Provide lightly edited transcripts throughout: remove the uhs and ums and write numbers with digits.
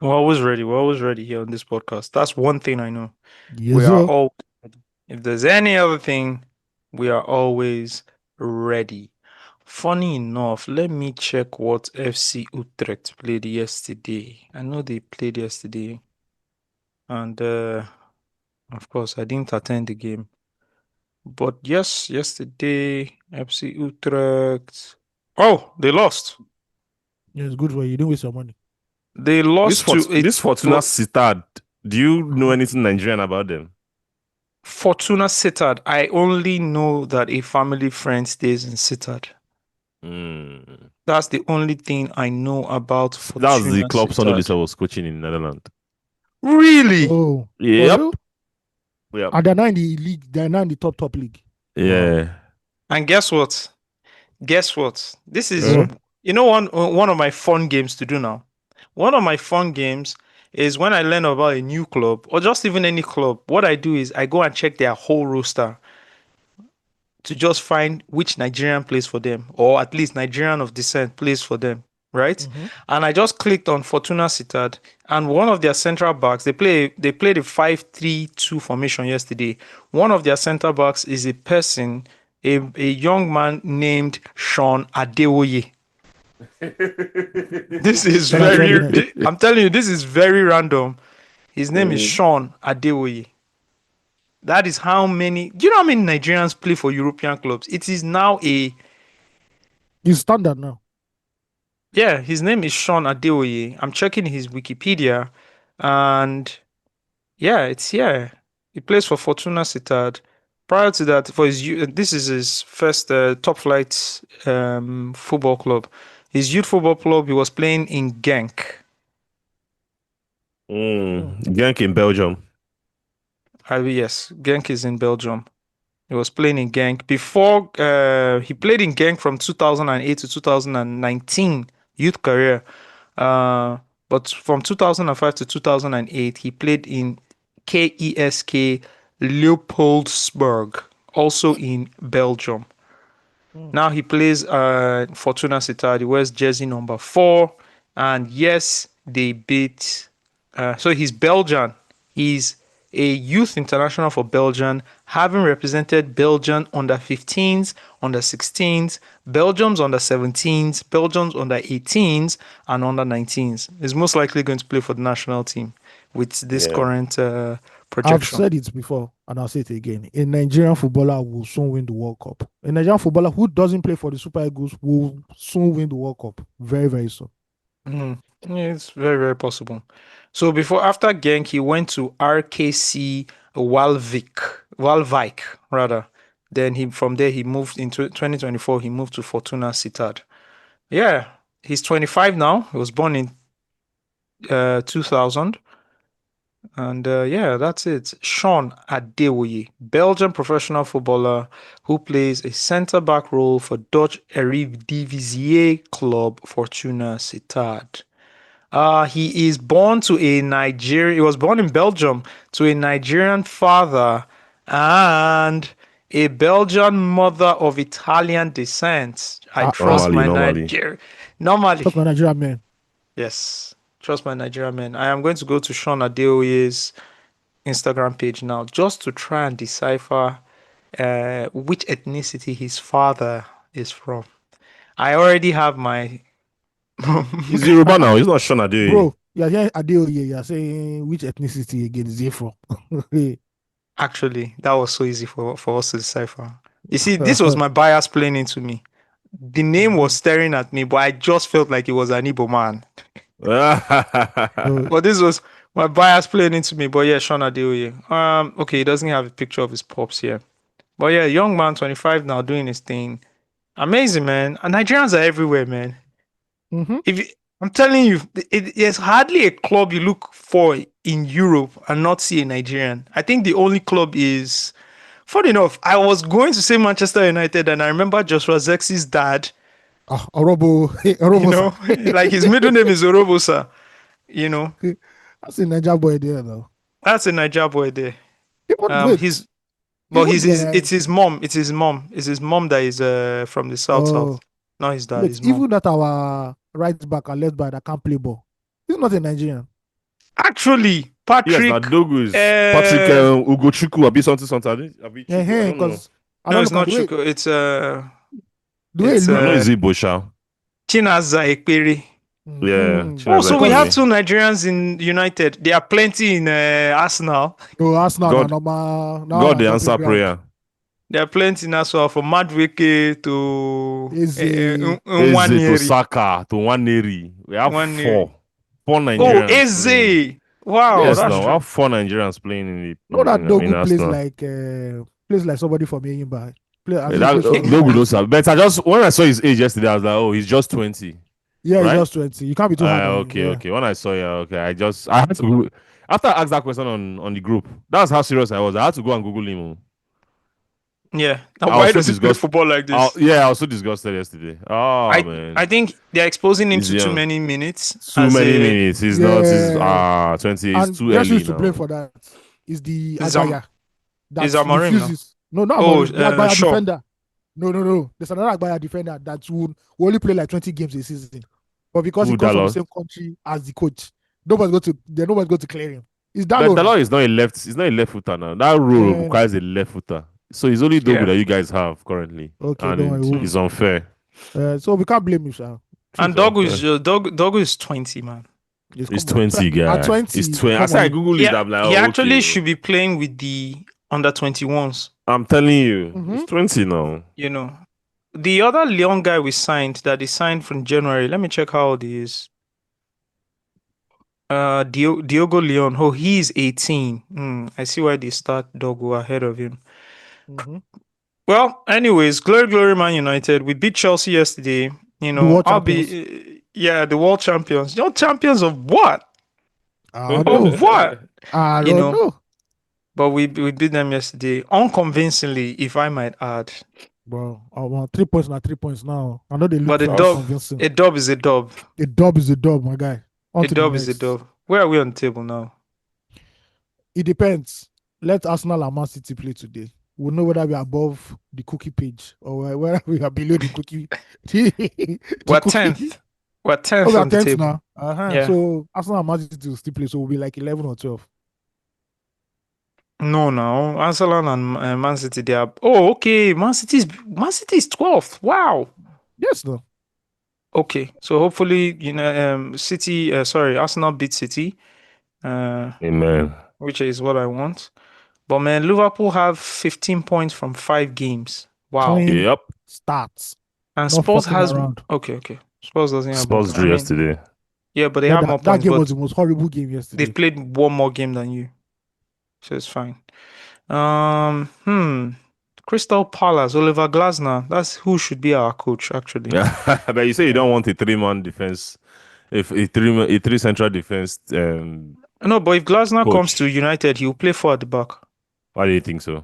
We're always ready. We're always ready here on this podcast. That's one thing I know. We Yes, are sir. all ready. If there's any other thing, we are always ready. Funny enough, let me check what FC Utrecht played yesterday. I know they played yesterday, and of course, I didn't attend the game. But yes, yesterday, FC Utrecht. Oh, they lost. Yeah, it's good for you. You don't waste your money. They This lost to a this Fortuna Sittard. Do you know anything Nigerian about them? Fortuna Sittard. I only know that a family friend stays in Sittard. Mm. That's the only thing I know about That's the Fortuna club Sittard. Sonolisa was coaching in Netherlands. Really? Oh, for Yep. real? Yep. And they're now in the league. They're now in the top league. Wow. Yeah. And guess what? Guess what? This is, Uh, one of my fun games to do now. One of my fun games is when I learn about a new club or just even any club. What I do is I go and check their whole roster to just find which Nigerian plays for them, or at least Nigerian of descent plays for them, right? mm-hmm. And I just clicked on Fortuna Sittard, and one of their central backs, they played a 5-3-2 formation yesterday. One of their center backs is a person, a young man named Sean Adewoye. This is Shout out to all the very, night. I'm telling you, this is very random. His name is Mm. Sean Adewoye. That is how many. Do you know how many Nigerians play for European clubs? It is now a. It's standard now. Yeah, his name is Sean Adeoye. I'm checking his Wikipedia, and yeah, it's here. He plays for Fortuna Sittard. Prior to that, this is his first top flight football club. His youth football club, he was playing in Genk. Hmm. Genk in Belgium. Yes, Genk is in Belgium. He was playing in Genk before. He played in Genk from 2008 to 2019 youth career. Uh, but from 2005 to 2008, he played in KESK Leopoldsburg, also in Belgium. Hmm. Now he plays Fortuna Sittard. He wears jersey number 4. And yes, they beat. So he's Belgian. He's a youth international for Belgium, having represented Belgium under 15s, under 16s, Belgium's under 17s, Belgium's under 18s, and under 19s. He's most likely going to play for the national team with this Yeah. current I've projection. said it before, and I'll say it again. A Nigerian footballer will soon win the World Cup. A Nigerian footballer who doesn't play for the Super Eagles will soon win the World Cup. Very, very soon. Mm. Yeah, it's very, very possible. So after Genk, he went to RKC Walvik rather. Then from there he moved into 2024. He moved to Fortuna Sittard. Yeah, he's 25 now. He was born in 2000, and yeah, that's it. Sean Adewoye, Belgian professional footballer who plays a centre back role for Dutch Eredivisie club Fortuna Sittard. He is born to a Nigerian. He was born in Belgium to a Nigerian father and a Belgian mother of Italian descent. I Ah, trust ah. Normally, my normally. Niger. Normally, Trust my Nigerian man. yes, trust my Nigerian man. I am going to go to Sean Adeoye's Instagram page now just to try and decipher which ethnicity his father is from. I already have my. He's Yoruba now. He's not Sean Adeoye. Bro, you're saying Adeoye, you're saying which ethnicity again is he from? Actually, that was so easy for us to decipher. You see, this was my bias playing into me. The name was Mhm. staring at me, but I just felt like it was an Igbo man. So, But this was my bias playing into me. But yeah, Sean Adeoye. Okay, he doesn't have a picture of his pops here. But yeah, young man, 25 now, doing his thing. Amazing, man. And Nigerians are everywhere, man. mhm. If you, I'm telling you, there's hardly a club you look for in Europe and not see a Nigerian. I think the only club is. Funny enough, I was going to say Manchester United, and I remember Joshua Zex's dad. Ah, Orobo, You Orobo, sir. know, like his middle name is Orobosa. You know, That's a Nigerian boy there, though. that's a Niger boy there. Even wait, His but even it's his mom. It's his mom. It's his mom that is from the south. oh Not his dad. wait, His mom. even that our right back and left back that can't play ball. He's not a Nigerian. Actually, Yes, Patrick. now Dogu is Patrick Ugochukwu, abi something. Abi Chukwu, I don't know. Because I No, don't it's look at not the way Chuko. the way it It's I know looks. it's Ibosha. Chinaza Ekpere. Yeah, Mhm. Oh, Chinaza so we have Because Ekpere. two Nigerians in United. There are plenty in Arsenal. no Arsenal na God, normal now God, na the dumping answer ground. prayer. There are plenty in Arsenal from Madweke to Eze, Eze to Nwanieri. Saka to Waneri. We have Nwanieri. four Oh, Nigerians playing. Eze. Wow, Yes, that's now we true. have four Nigerians playing no that in Dogu Arsenal. plays like somebody from Eyimba. Play as if he That plays for Dogu Eyimba. knows that. But I just when I saw his age yesterday, I was like, oh, he's just 20, Yeah, he's right? just 20. You can't be too hard on him. Okay, Yeah. okay. When I saw okay, I had to Google. After I asked that question on the group. That's how serious I was. I had to go and Google him. Yeah. Now, I was why so does he play disgusted. football like this? Yeah, I was so disgusted yesterday. Oh I man, think they're exposing him he's to too young. many minutes Too as many a minutes. He's not. He's Yeah. 20. He's And too guess who early used to play now. for that? Is the is Am Agbaya that is Amorim now. refuses. No, not Oh, Amorim. The Agbaya Shaw. defender. No. There's another Agbaya defender that will only play like 20 games a season. But because he Who comes from the Dalot? same country as the coach, nobody's going to clear him. It's But Dalo now. Dalot is not a left. He's not a left footer now. That role Yeah. requires a left footer. So it's only Dogu Yeah. that you guys have currently, Okay, don't and worry. it's unfair. So we can't blame you, sir. And It's unfair. Dogu is 20, man. Yes, It's come on. 20, At guy. It's 20, 20. I come said I on. Google it. Yeah, I'm like, he oh, actually okay. should be playing with the under 21s, I'm telling you, it's Mm-hmm. 20 now. you know. The other Leon guy we signed that he signed from January, let me check how old he is. Diogo Leon. Oh, he's 18. I see why they start Dogo ahead of him. Mm-hmm. Well, anyways, glory, Man United. We beat Chelsea yesterday. The world I'll champions. be, yeah, the world champions. You're champions of what? I don't know. Of what? I You don't know, know. but we beat them yesterday, unconvincingly, if I might add. Bro, I want 3 points now, 3 points now. I know they look But very convincing. a dub is a dub. A dub is a dub, my guy. On A to the dub is a next. dub. Where are we on the table now? It depends. Let Arsenal and Man City play today. We'll know whether we are above the cookie page or whether we are below the cookie. the We're cookie. 10th. We're Oh, 10th we are on the 10th table. now. Yeah. So Arsenal and Man City will still play. So we'll be like 11 or 12. No. Arsenal and Man City, they are. Oh, okay. Man City is 12th. Wow. Yes, no. Okay. So hopefully, Arsenal beat City, Amen. which is what I want. But man, Liverpool have 15 points from 5 games. Wow. Clean Yep. starts. And Not Spurs fucking has. around. Okay. Spurs doesn't have more Spurs points. I drew mean, yesterday. yeah, but they Yeah, have more that points. game But was the most horrible game they've yesterday. played one more game than you. So it's fine. Crystal Palace, Oliver Glasner. That's who should be our coach, actually. But you say you don't want a 3-man defense, if a three central defense. No, but if Glasner comes to Coach. United, he'll play four at the back. Why do you think so?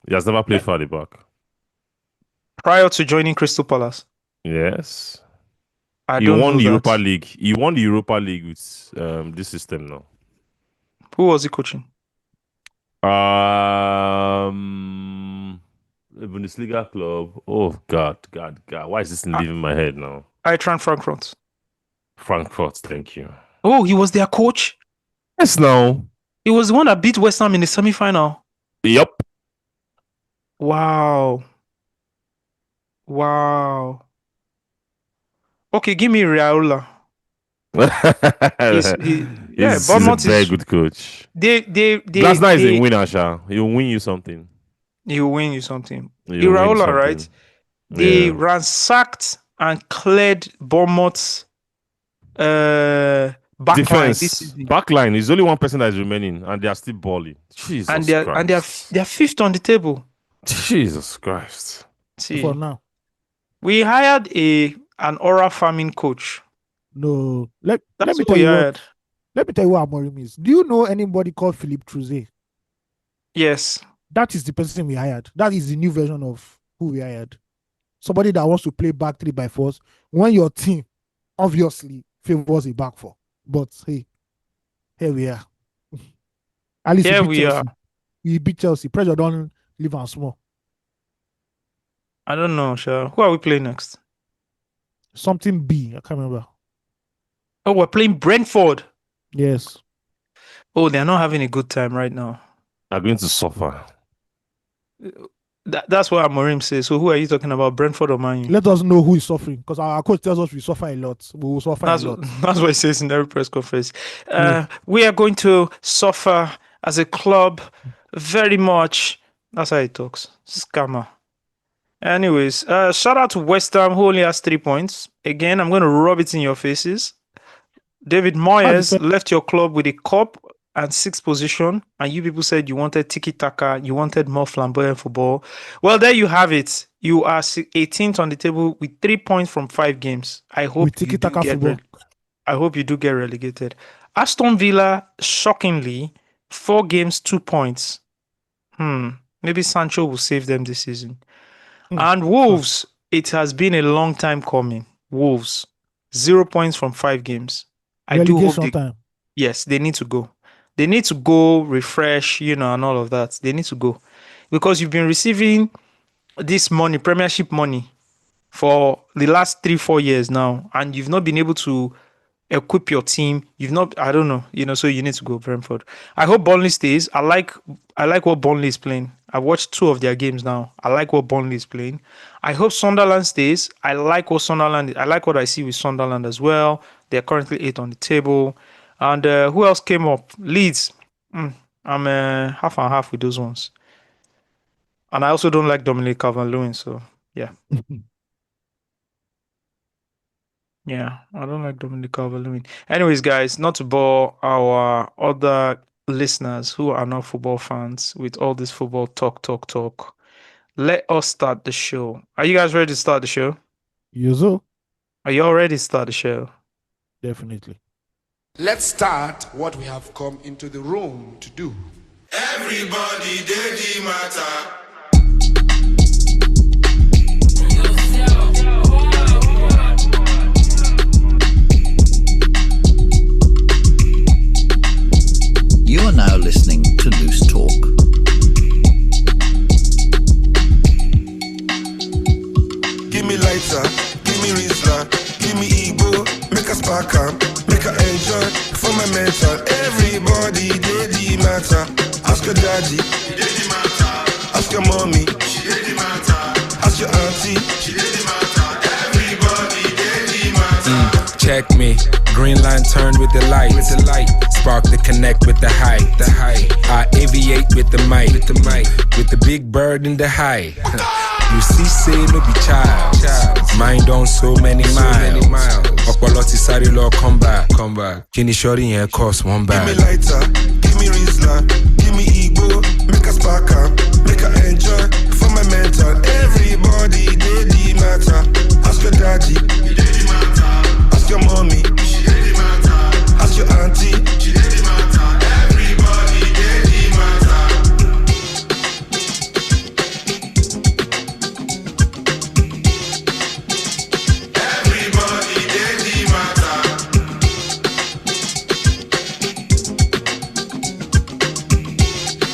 He has never played Eh, for the back. Prior to joining Crystal Palace. Yes. I He don't won know the Europa that. League. He won the Europa League with this system now. Who was he coaching? The Bundesliga club. Oh God. Why is this thing leaving my head now? Eintracht Frankfurt. Frankfurt, thank you. Oh, he was their coach? Yes, now. He was the one that beat West Ham in the semi-final. Yep. Wow. Okay, give me Raiola. He's a very good coach. Glasner is a winner, Sha. He'll win you something. He'll win you something. He'll win Raiola, something. right? They Yeah. ransacked and cleared Bournemouth's backline this Defense. season. Backline. There's only one person that is remaining, and they are still balling. Jesus Christ. They're fifth on the table. Jesus Christ. See, For now. we hired an aura farming coach. No. Let That's me what tell we you hired. Let me tell you what Amorim is. Do you know anybody called Philippe Trouze? Yes. That is the person we hired. That is the new version of who we hired. Somebody that wants to play back 3x4 when your team obviously favors a back four. But hey, here we are. At least Here we beat we Chelsea. are. We beat Chelsea. Pressure don't leave us small. I don't know, Sha. Who are we playing next? Something B. I can't remember. Oh, we're playing Brentford. Yes. Oh, they're not having a good time right now. Are going to suffer. That's what Amorim says. So who are you talking about, Brentford or Man U? Let us know who is suffering because our coach tells us we suffer a lot. We will suffer a lot. That's what he says in every press conference. Yeah. We are going to suffer as a club very much. That's how he talks. Scammer. Anyways, shout out to West Ham who only has 3 points. Again, I'm going to rub it in your faces. David Moyes left your club with a cup and 6th position, and you people said you wanted tiki-taka, you wanted more flamboyant football. Well, there you have it. You are 18th on the table with 3 points from 5 games. I hope you do get relegated. Aston Villa, shockingly, 4 games, 2 points. Maybe Sancho will save them this season. And Wolves, it has been a long time coming. Wolves, 0 points from 5 games. I do hope yes, they need to go. They need to go refresh, and all of that. They need to go because you've been receiving this money, Premiership money, for the last 3-4 years now, and you've not been able to equip your team. You've not, I don't know, so you need to go Brentford. I hope Burnley stays. I like what Burnley is playing. I've watched 2 of their games now. I like what Burnley is playing. I hope Sunderland stays. I like what I see with Sunderland as well. They're currently 8th on the table. And who else came up? Leeds. I'm half and half with those ones. And I also don't like Dominic Calvert-Lewin, so yeah. Yeah, I don't like Dominic Calvert-Lewin. Anyways, guys, not to bore our other listeners who are not football fans with all this football talk. Let us start the show. Are you guys ready to start the show? Yes, Are you all ready to start the show? Definitely. Let's start what we have come into the room to do. Everybody did the matter. You are now listening to Loose Talk. Give me lighter, give me Rizla, give me Igbo, make a spark up, make a enjoy for my mental. Everybody did the matter. Ask your daddy, he did the matter. Ask your mommy, she did the matter. Ask your auntie, she did the matter. Everybody did the matter. Check me, green line turned with the light. Spark the connect with the height. I aviate with the mic. With the big bird in the high. You see, say no be child. Mind on so many miles. Opoloti sari lo come back. Kini shori yen cost one bag. Give me lighter, give me Rizla, give me Igbo, make a spark up, make a enjoy for my mental. Everybody did the matter. Ask your daddy, he did the matter. Ask your mommy, she did the matter. Ask your auntie, she did the matter. Everybody did the matter. Everybody did the matter.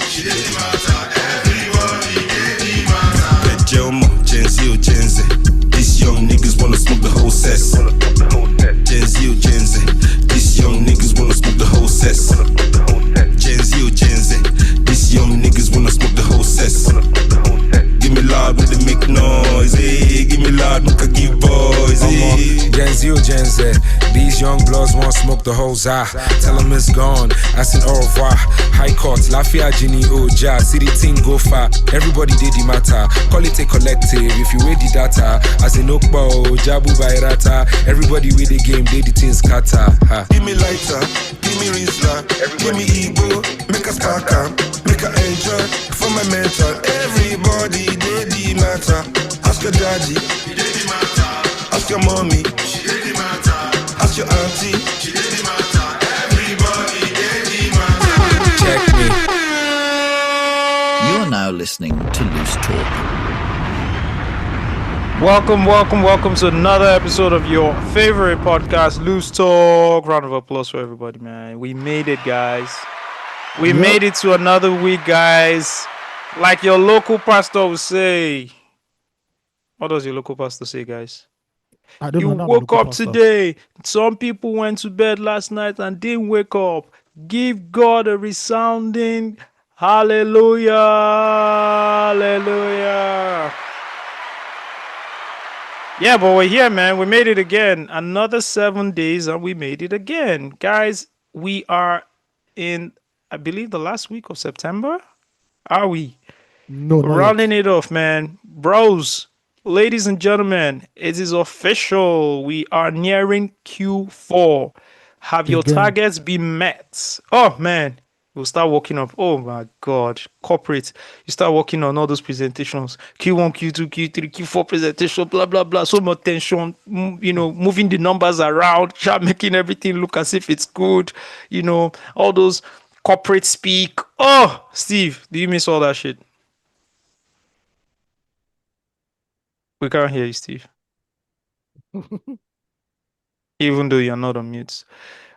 She did the matter. Everybody did the matter. Gelmo, Gen Z or Gen Z. These young niggas wanna smoke the whole cess. Gen Z or Gen Z. These young niggas wanna smoke the whole cess. Gen Z or Gen Z. These young niggas wanna smoke the whole cess. Give me loud when they make noise, eh? Give me loud when I give boys, eh? Gen Z or Gen Z, these young bloods want smoke the whole za. Tell them it's gone, as in au revoir. High court, Lafia, Gini, Oja, city team go far. Everybody did the matter, call it a collective. If you weigh the data, as in Okbo, Jabu Bairata. Everybody with the game, they the things scatter. Give me lighter, give me Rizla, give me Igbo, make a spark up, make a enjoy for my mental. Everybody did the matter. Ask your daddy, he did the matter. Ask your mommy, she did the matter. Ask your auntie, she did the matter. Everybody did the matter. Check me. You are now listening to Loose Talk. Welcome to another episode of your favorite podcast, Loose Talk. Round of applause for everybody, man. We made it, guys. We made it to another week, guys. Like your local pastor would say. What does your local pastor say, guys? I don't You know. woke up today. Some people went to bed last night and didn't wake up. Give God a resounding hallelujah. Hallelujah. Yeah, but we're here, man. We made it again. Another 7 days, and we made it again. Guys, we are in, I believe, the last week of September. Are we? No, not Rounding yet. it off, man. Bros, ladies and gentlemen, it is official. We are nearing Q4. Have your Again. targets been met? Oh, man. We'll start working up. Oh, my God. Corporate. You start working on all those presentations. Q1, Q2, Q3, Q4 presentation, blah, blah, blah. So much tension. Moving the numbers around, start making everything look as if it's good. All those corporate speak. Oh, Steve, do you miss all that shit? We can't hear you, Steve. Even though you're not on mute.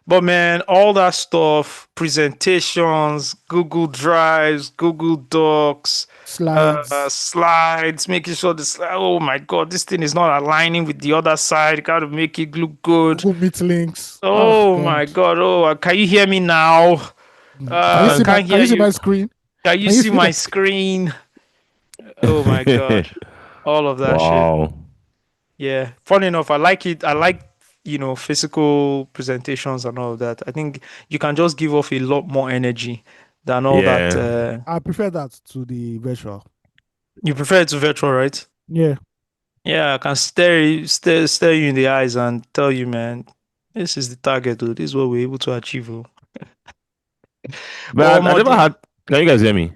But man, all that stuff, presentations, Google Drives, Google Docs, Slides. slides, making sure oh my God, this thing is not aligning with the other side. Got to make it look good. Google Meet links. Oh my God. God. Oh, can you hear me now? Can you see my Can't hear my you. screen? Can you see my screen? Oh my God. All of that shit. Wow. Yeah. Funny enough, I like it. I like, physical presentations and all of that. I think you can just give off a lot more energy than all that. Yeah. I prefer that to the virtual. You prefer it to virtual, right? Yeah. Yeah, I can stare you in the eyes and tell you, man, this is the target, dude. This is what we're able to achieve. Oh. But I never had. Can you guys hear me?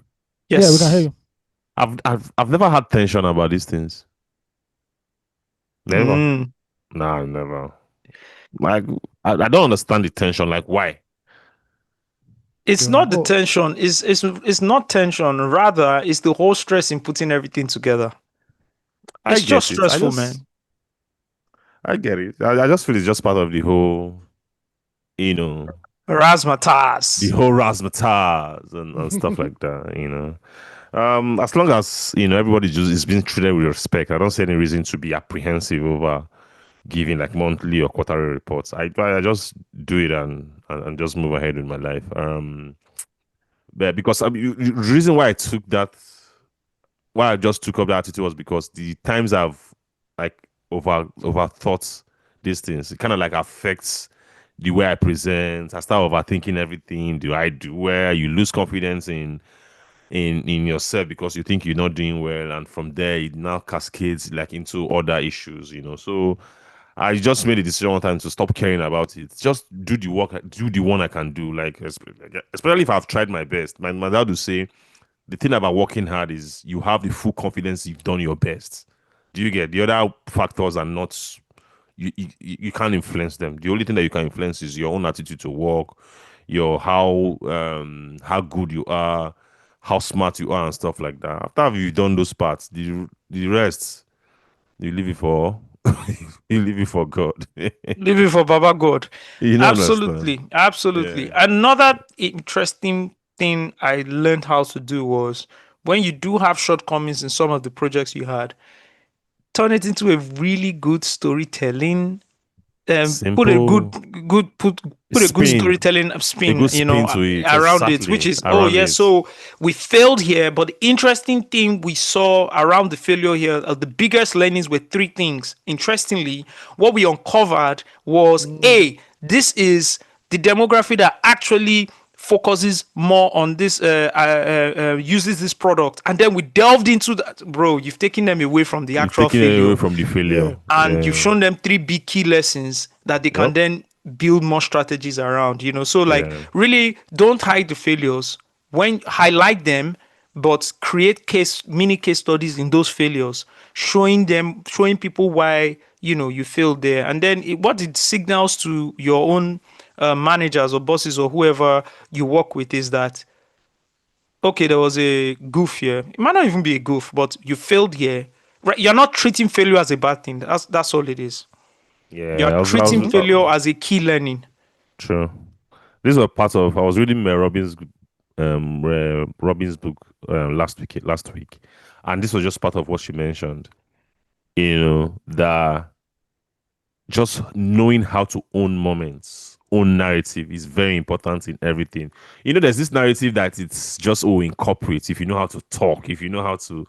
Yes. Yeah, we can hear you. I've never had tension about these things. Never. Mm. Nah, never. Like I don't understand the tension. Like why? It's not the tension. It's not tension. Rather, it's the whole stress in putting everything together. It's just stressful, man. I get it. I just feel it's just part of the whole, Razzmatazz. the whole razzmatazz and stuff like that. As long as everybody just is being treated with respect, I don't see any reason to be apprehensive over giving like monthly or quarterly reports. I just do it and just move ahead with my life. But because the reason why I just took up that attitude was because the times I've like overthought these things, it kind of like affects the way I present. I start overthinking everything. Do I do well? You lose confidence in yourself because you think you're not doing well, and from there it now cascades like into other issues. So I just made a decision one time to stop caring about it. Just do the work, do the one I can do. Like especially if I've tried my best. My dad would say the thing about working hard is you have the full confidence you've done your best. Do you get the other factors are not you can't influence them. The only thing that you can influence is your own attitude to work, your how good you are, how smart you are, and stuff like that. After you've done those parts, the rest you leave it for you leave it for God. Leave it for Baba God. You don't Absolutely. understand. Absolutely. Yeah. Another interesting thing I learned how to do was when you do have shortcomings in some of the projects you had, turn it into a really good storytelling. Put a Simple put a good spin. storytelling A spin, good spin to it. around it, which Exactly. is, oh Around yeah, it. so we failed here, but the interesting thing we saw around the failure here, the biggest learnings were three things. Interestingly, what we uncovered was this is the demography that actually focuses more on this uses this product, and then we delved into that. Bro, you've taken them away from the You've actual taken it failure, away from the failure. and you've shown them three big key lessons that they can Yep. then build more strategies around. So like Yeah. really don't hide the failures, when highlight them, but create mini case studies in those failures, showing people why you failed there, and then what it signals to your own managers or bosses or whoever you work with is that, okay, there was a goof here. It might not even be a goof, but you failed here. Right? You're not treating failure as a bad thing. That's all it is. Yeah. You're treating I failure as a key learning. True. These were part of. I was reading Mel Robbins book last week, and this was just part of what she mentioned. That just knowing how to own moments, own narrative is very important in everything. There's this narrative that it's just in corporate. If you know how to talk, if you know how to,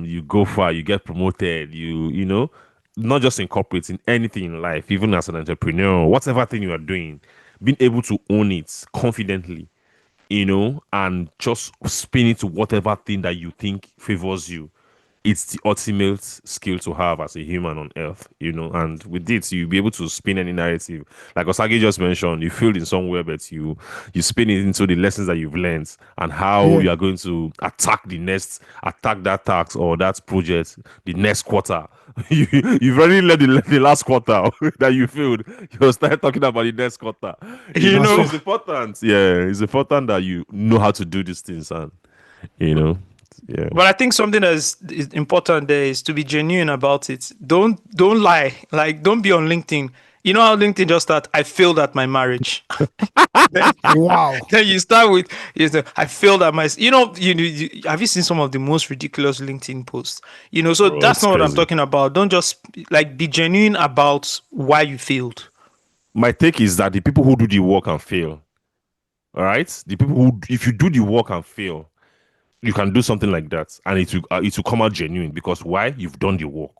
you go far, you get promoted. Not just in corporate, in anything in life, even as an entrepreneur, whatever thing you are doing, being able to own it confidently, and just spin it to whatever thing that you think favors you. It's the ultimate skill to have as a human on earth, and with it, you'll be able to spin any narrative. Like Osagie just mentioned, you failed in somewhere, but you spin it into the lessons that you've learned and how you are going to attack that task or that project the next quarter. You've already learned the last quarter that you failed. You'll start talking about the next quarter. So it's important. Yeah, it's important that you know how to do these things, and yeah. But I think something that is important there is to be genuine about it. Don't lie. Like, don't be on LinkedIn. You know how LinkedIn just start, I failed at my marriage. Wow. Then you start with, I failed at my, have you seen some of the most ridiculous LinkedIn posts? So Bro, that's it's not what I'm crazy. talking about. Don't just be genuine about why you failed. My take is that the people who do the work and fail, all right? The people who, if you do the work and fail, you can do something like that, and it will come out genuine because why? You've done the work.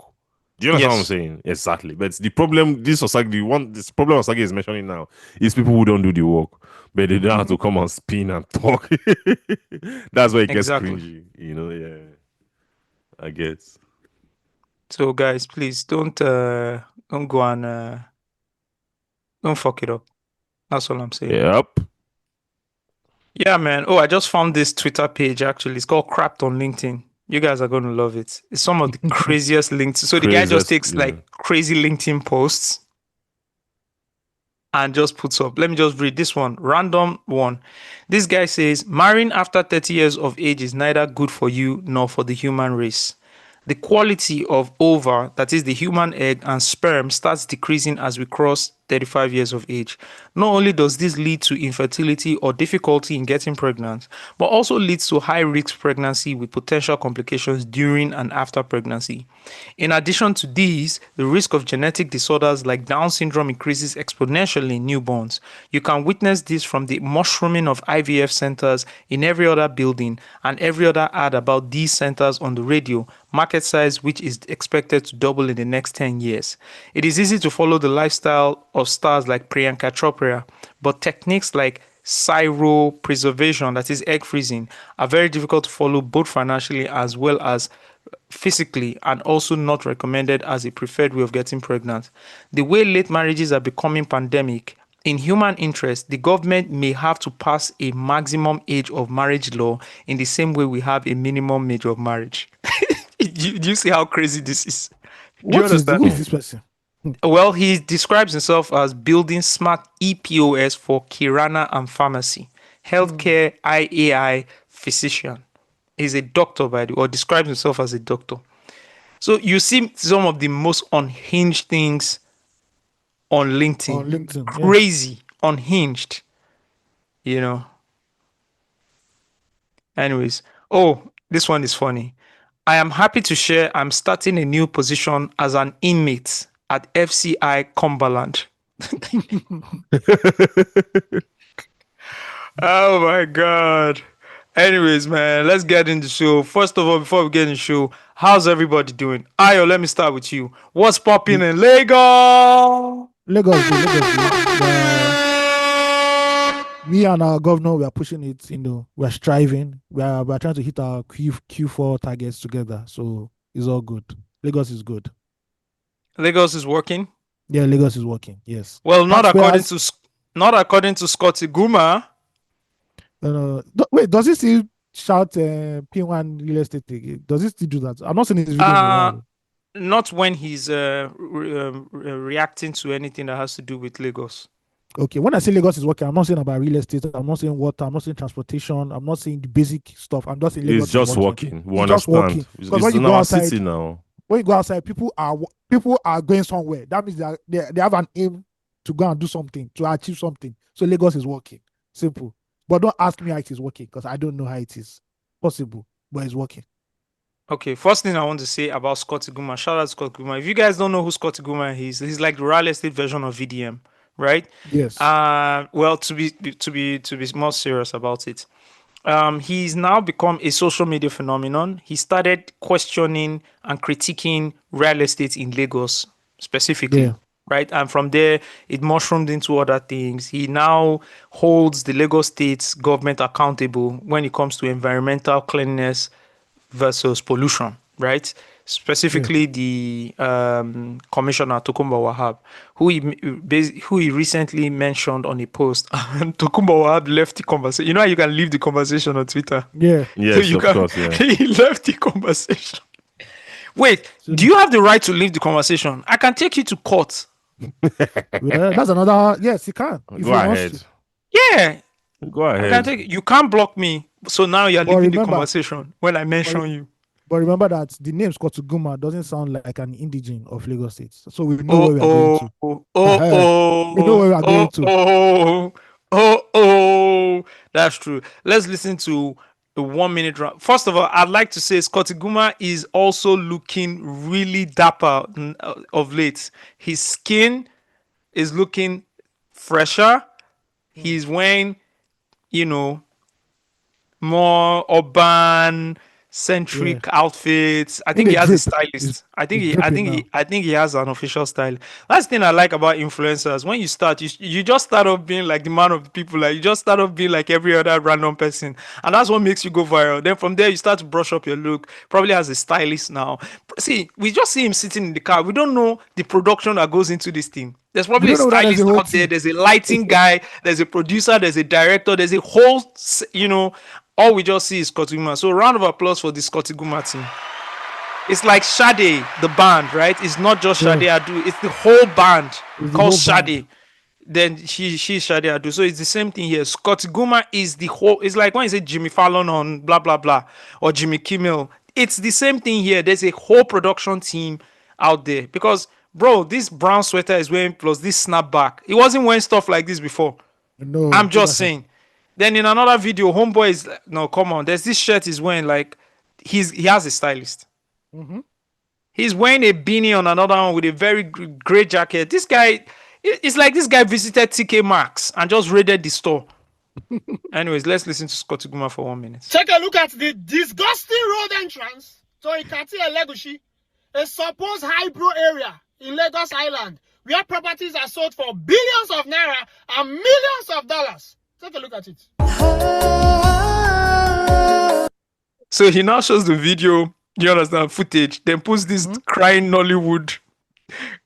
Do you understand what I'm Yes. saying? Exactly. But the problem, this problem Osagie is mentioning now is people who don't do the work, but they don't have to come and spin and talk. That's why it gets Exactly. cringy. Yeah. I guess. So guys, please don't go and don't fuck it up. That's all I'm saying. Yep. Yeah, man. Oh, I just found this Twitter page actually. It's called Crapped on LinkedIn. You guys are going to love it. It's some of the craziest links. So the guy just Craziest, takes like crazy LinkedIn posts and just puts up. Let me just read this one. Random one. This guy says, marrying after 30 years of age is neither good for you nor for the human race. The quality of ova, that is the human egg, and sperm starts decreasing as we cross 35 years of age. Not only does this lead to infertility or difficulty in getting pregnant, but also leads to high risk pregnancy with potential complications during and after pregnancy. In addition to these, the risk of genetic disorders like Down syndrome increases exponentially in newborns. You can witness this from the mushrooming of IVF centers in every other building and every other ad about these centers on the radio, market size which is expected to double in the next 10 years. It is easy to follow the lifestyle of stars like Priyanka Chopra, but techniques like cryopreservation, that is egg freezing, are very difficult to follow both financially as well as physically, and also not recommended as a preferred way of getting pregnant. The way late marriages are becoming pandemic, in human interest, the government may have to pass a maximum age of marriage law in the same way we have a minimum age of marriage. Do you see how crazy this is? Do you understand? Who is this person? Well, he describes himself as building smart EPOS for Kirana and pharmacy, healthcare IAI physician. He's a doctor, by the way, or describes himself as a doctor. So you see some of the most unhinged things on LinkedIn. On LinkedIn, Crazy, unhinged. Anyways, this one is funny. I am happy to share I'm starting a new position as an inmate at FCI Cumberland. Oh my God. Anyways, man, let's get in the show. First of all, before we get in the show, how's everybody doing? Ayo, let me start with you. What's popping in Lagos? Lagos, me and our governor, we are pushing it. We're striving. We're trying to hit our Q4 targets together. So it's all good. Lagos is good. Lagos is working. Yeah, Lagos is working. Yes. Well, not according to Scotty Guma. Wait, does he still shout P1 real estate? Does he still do that? I'm not seeing his video in a while. Not when he's reacting to anything that has to do with Lagos. Okay, when I say Lagos is working, I'm not saying about real estate. I'm not saying water. I'm not saying transportation. I'm not saying the basic stuff. I'm just saying Lagos It's just is working. working. It's just working. Because when you go outside, city now. when you go outside, people are going somewhere. That means they have an aim to go and do something, to achieve something. So Lagos is working. Simple. But don't ask me how it is working because I don't know how it is possible, but it's working. Okay, first thing I want to say about Scotty Guma, shout out to Scotty Guma. If you guys don't know who Scotty Guma is, he's like the real estate version of VDM. right? Yes. Well, to be more serious about it, he's now become a social media phenomenon. He started questioning and critiquing real estate in Lagos specifically, Yeah. right? And from there, it mushroomed into other things. He now holds the Lagos State government accountable when it comes to environmental cleanliness versus pollution, right? Yeah. Specifically, the commissioner Tokumba Wahab, who he recently mentioned on a post, and Tokumba Wahab left the conversation. You know how you can leave the conversation on Twitter. Yeah. So Yes, you of can. course, yeah. He left the conversation. Wait, So, do you have the right to leave the conversation? I can take you to court. yeah, that's another. Yes, he can. If Go he wants ahead. to. Yeah, Go I can ahead. take. You can't block me. So now you're But leaving the remember, conversation when I mention you. but remember that the name Skotuguma doesn't sound like an indigene of Lagos State. So we know Oh where we are going to. We know where we are going to. That's true. Let's listen to the 1 minute round. First of all, I'd like to say Scotty Guma is also looking really dapper of late. His skin is looking fresher. He's wearing, you know, more urban centric outfits. I In think a he has a drip. stylist. I think He's he I dripping think now. he I think he has an official style. That's the thing I like about influencers. When you start, you just start off being like the man of the people. Like you just start off being like every other random person. And that's what makes you go viral. Then from there you start to brush up your look. Probably has a stylist now. See, we just see him sitting in the car. We don't know the production that goes into this thing. There's We probably a don't know that there's a stylist whole out there. team. There's a lighting guy. There's a producer. There's a director. There's a whole, all we just see is Scotty Guma. So round of applause for the Scotty Guma team. It's like Sade, the band, right? It's not just Yeah. Sade Adu. It's the whole band It's the called whole band. Sade. Then she's Sade Adu. So it's the same thing here. Scotty Guma is the whole. It's like when you say Jimmy Fallon on blah blah blah or Jimmy Kimmel. It's the same thing here. There's a whole production team out there because, bro, this brown sweater is wearing plus this snapback. He wasn't wearing stuff like this before. No. I'm just saying. Then in another video, homeboy is no, come on. There's this shirt he's wearing like he has a stylist. He's wearing a beanie on another one with a very great jacket. This guy, it's like this guy visited TK Maxx and just raided the store. Anyways, let's listen to Scotty Guma for 1 minute. Take a look at the disgusting road entrance to Ikati Elegushi, a supposed highbrow area in Lagos Island, where properties are sold for billions of naira and millions of dollars. Take a look at it. So he now shows the video, you understand, footage, then puts this crying Nollywood,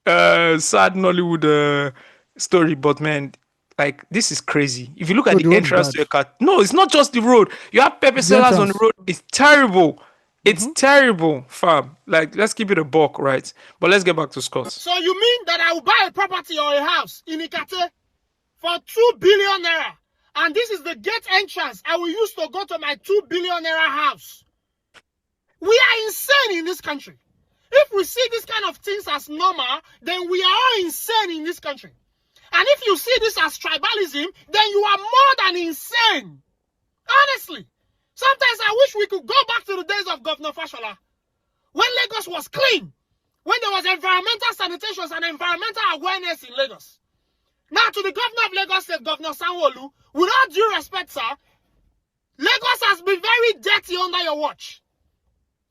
sad Nollywood story. But man, like this is crazy. If you look at So the the road is entrance to bad. your car, no, it's not just the road. You have pepper The sellers on the entrance. road. It's terrible. It's terrible, fam. Like, let's keep it a buck, right? But let's get back to Scott. So you mean that I will buy a property or a house in Ikate for 2 billion naira? And this is the gate entrance I will use to go to my 2 billion naira house. We are insane in this country. If we see this kind of things as normal, then we are all insane in this country. And if you see this as tribalism, then you are more than insane. Honestly. Sometimes I wish we could go back to the days of Governor Fashola, when Lagos was clean, when there was environmental sanitation and environmental awareness in Lagos. Now, to the governor of Lagos State, Governor Sanwo-Olu, with all due respect, sir, Lagos has been very dirty under your watch.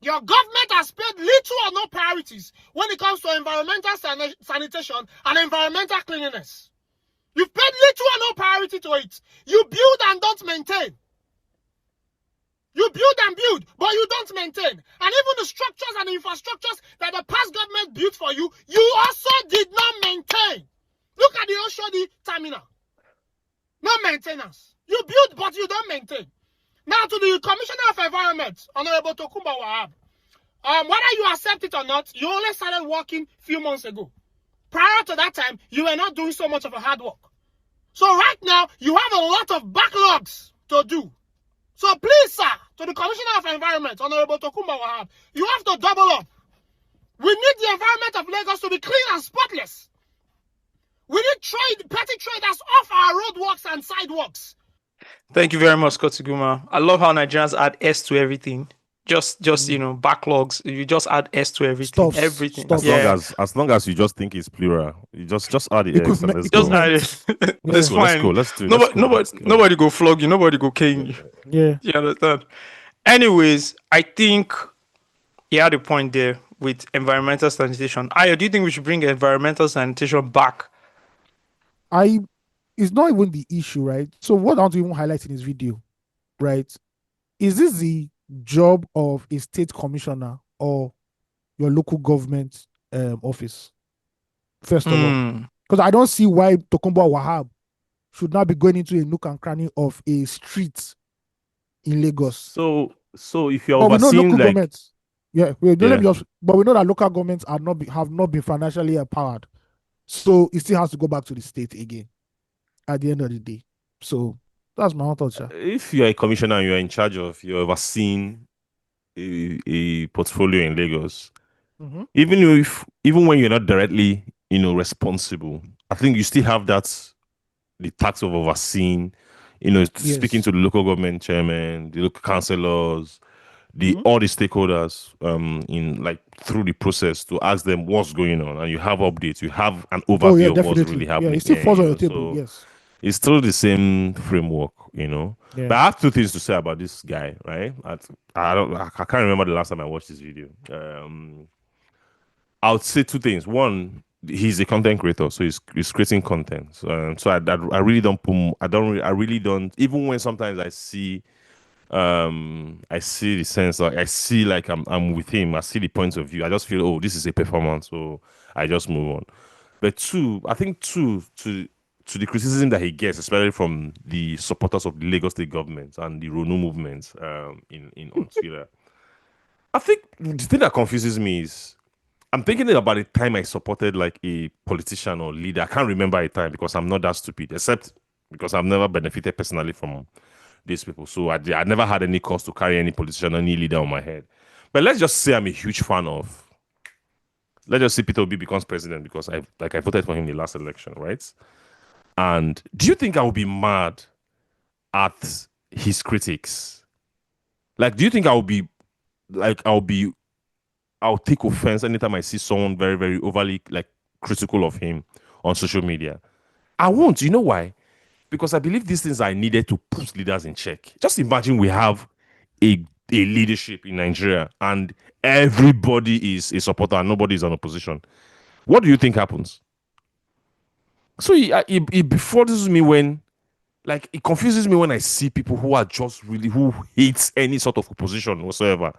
Your government has paid little or no priorities when it comes to environmental sanitation and environmental cleanliness. You've paid little or no priority to it. You build and don't maintain. You build and build, but you don't maintain. And even the structures and infrastructures that the past government built for you, you also did not maintain. Look at the Osagie terminal. No maintenance. You build, but you don't maintain. Now to the Commissioner of Environment, Honorable Tokumba Wahab. Whether you accept it or not, you only started working a few months ago. Prior to that time, you were not doing so much of a hard work. So right now, you have a lot of backlogs to do. So please, sir, to the Commissioner of Environment, Honorable Tokumba Wahab, you have to double up. We need the environment of Lagos to be clean and spotless. We need petty traders off our roadworks and sidewalks. Thank you very much, Scott Guma. I love how Nigerians add S to everything. Just backlogs. You just add S to everything. Everything. As Yeah. long as you just think it's plural, you just add the X and let's Just go. add it. It's fine. Let's do it. Nobody go flog you. Nobody go cane you. Yeah. You understand? Anyways, I think he had a point there with environmental sanitation. Ayo, do you think we should bring environmental sanitation back? It's not even the issue, right? So what I want to even highlight in this video, right? Is this the job of a state commissioner or your local government office? First of all, because I don't see why Tokunbo Wahab should not be going into a nook and cranny of a street in Lagos. So if you're overseeing governments, but we know that local governments have not been financially empowered, so it still has to go back to the state again at the end of the day. So that's my own thought, sir. If you're a commissioner and you're in charge of, you're overseeing a portfolio in Lagos, even when you're not directly, responsible, I think you still have the task of overseeing, speaking to the local government chairman, the local councillors, all the stakeholders, through the process to ask them what's going on, and you have updates, you have an overview of what's really happening. Yeah, it still falls on your table. Yes. It's still the same framework, Yeah. But I have two things to say about this guy, right? I can't remember the last time I watched this video. I would say two things. One, he's a content creator, so he's creating content. So I really don't. Even when sometimes I see the sense, like I see like I'm with him. I see the point of view. I just feel, this is a performance, so I just move on. But I think to the criticism that he gets, especially from the supporters of the Lagos state government and the Ronu movement on Twitter. I think the thing that confuses me is I'm thinking about the time I supported like a politician or leader. I can't remember a time because I'm not that stupid, except because I've never benefited personally from these people. So I never had any cause to carry any politician or any leader on my head. But let's just say I'm a huge fan of, let's just say Peter Obi becomes president because I voted for him in the last election, right? And do you think I will be mad at his critics? Like, do you think I'll take offense anytime I see someone very, very overly like critical of him on social media? I won't. You know why? Because I believe these things are needed to put leaders in check. Just imagine we have a leadership in Nigeria and everybody is a supporter and nobody is an opposition. What do you think happens? So it befuddles me when, like, it confuses me when I see people who are just really, who hates any sort of opposition whatsoever,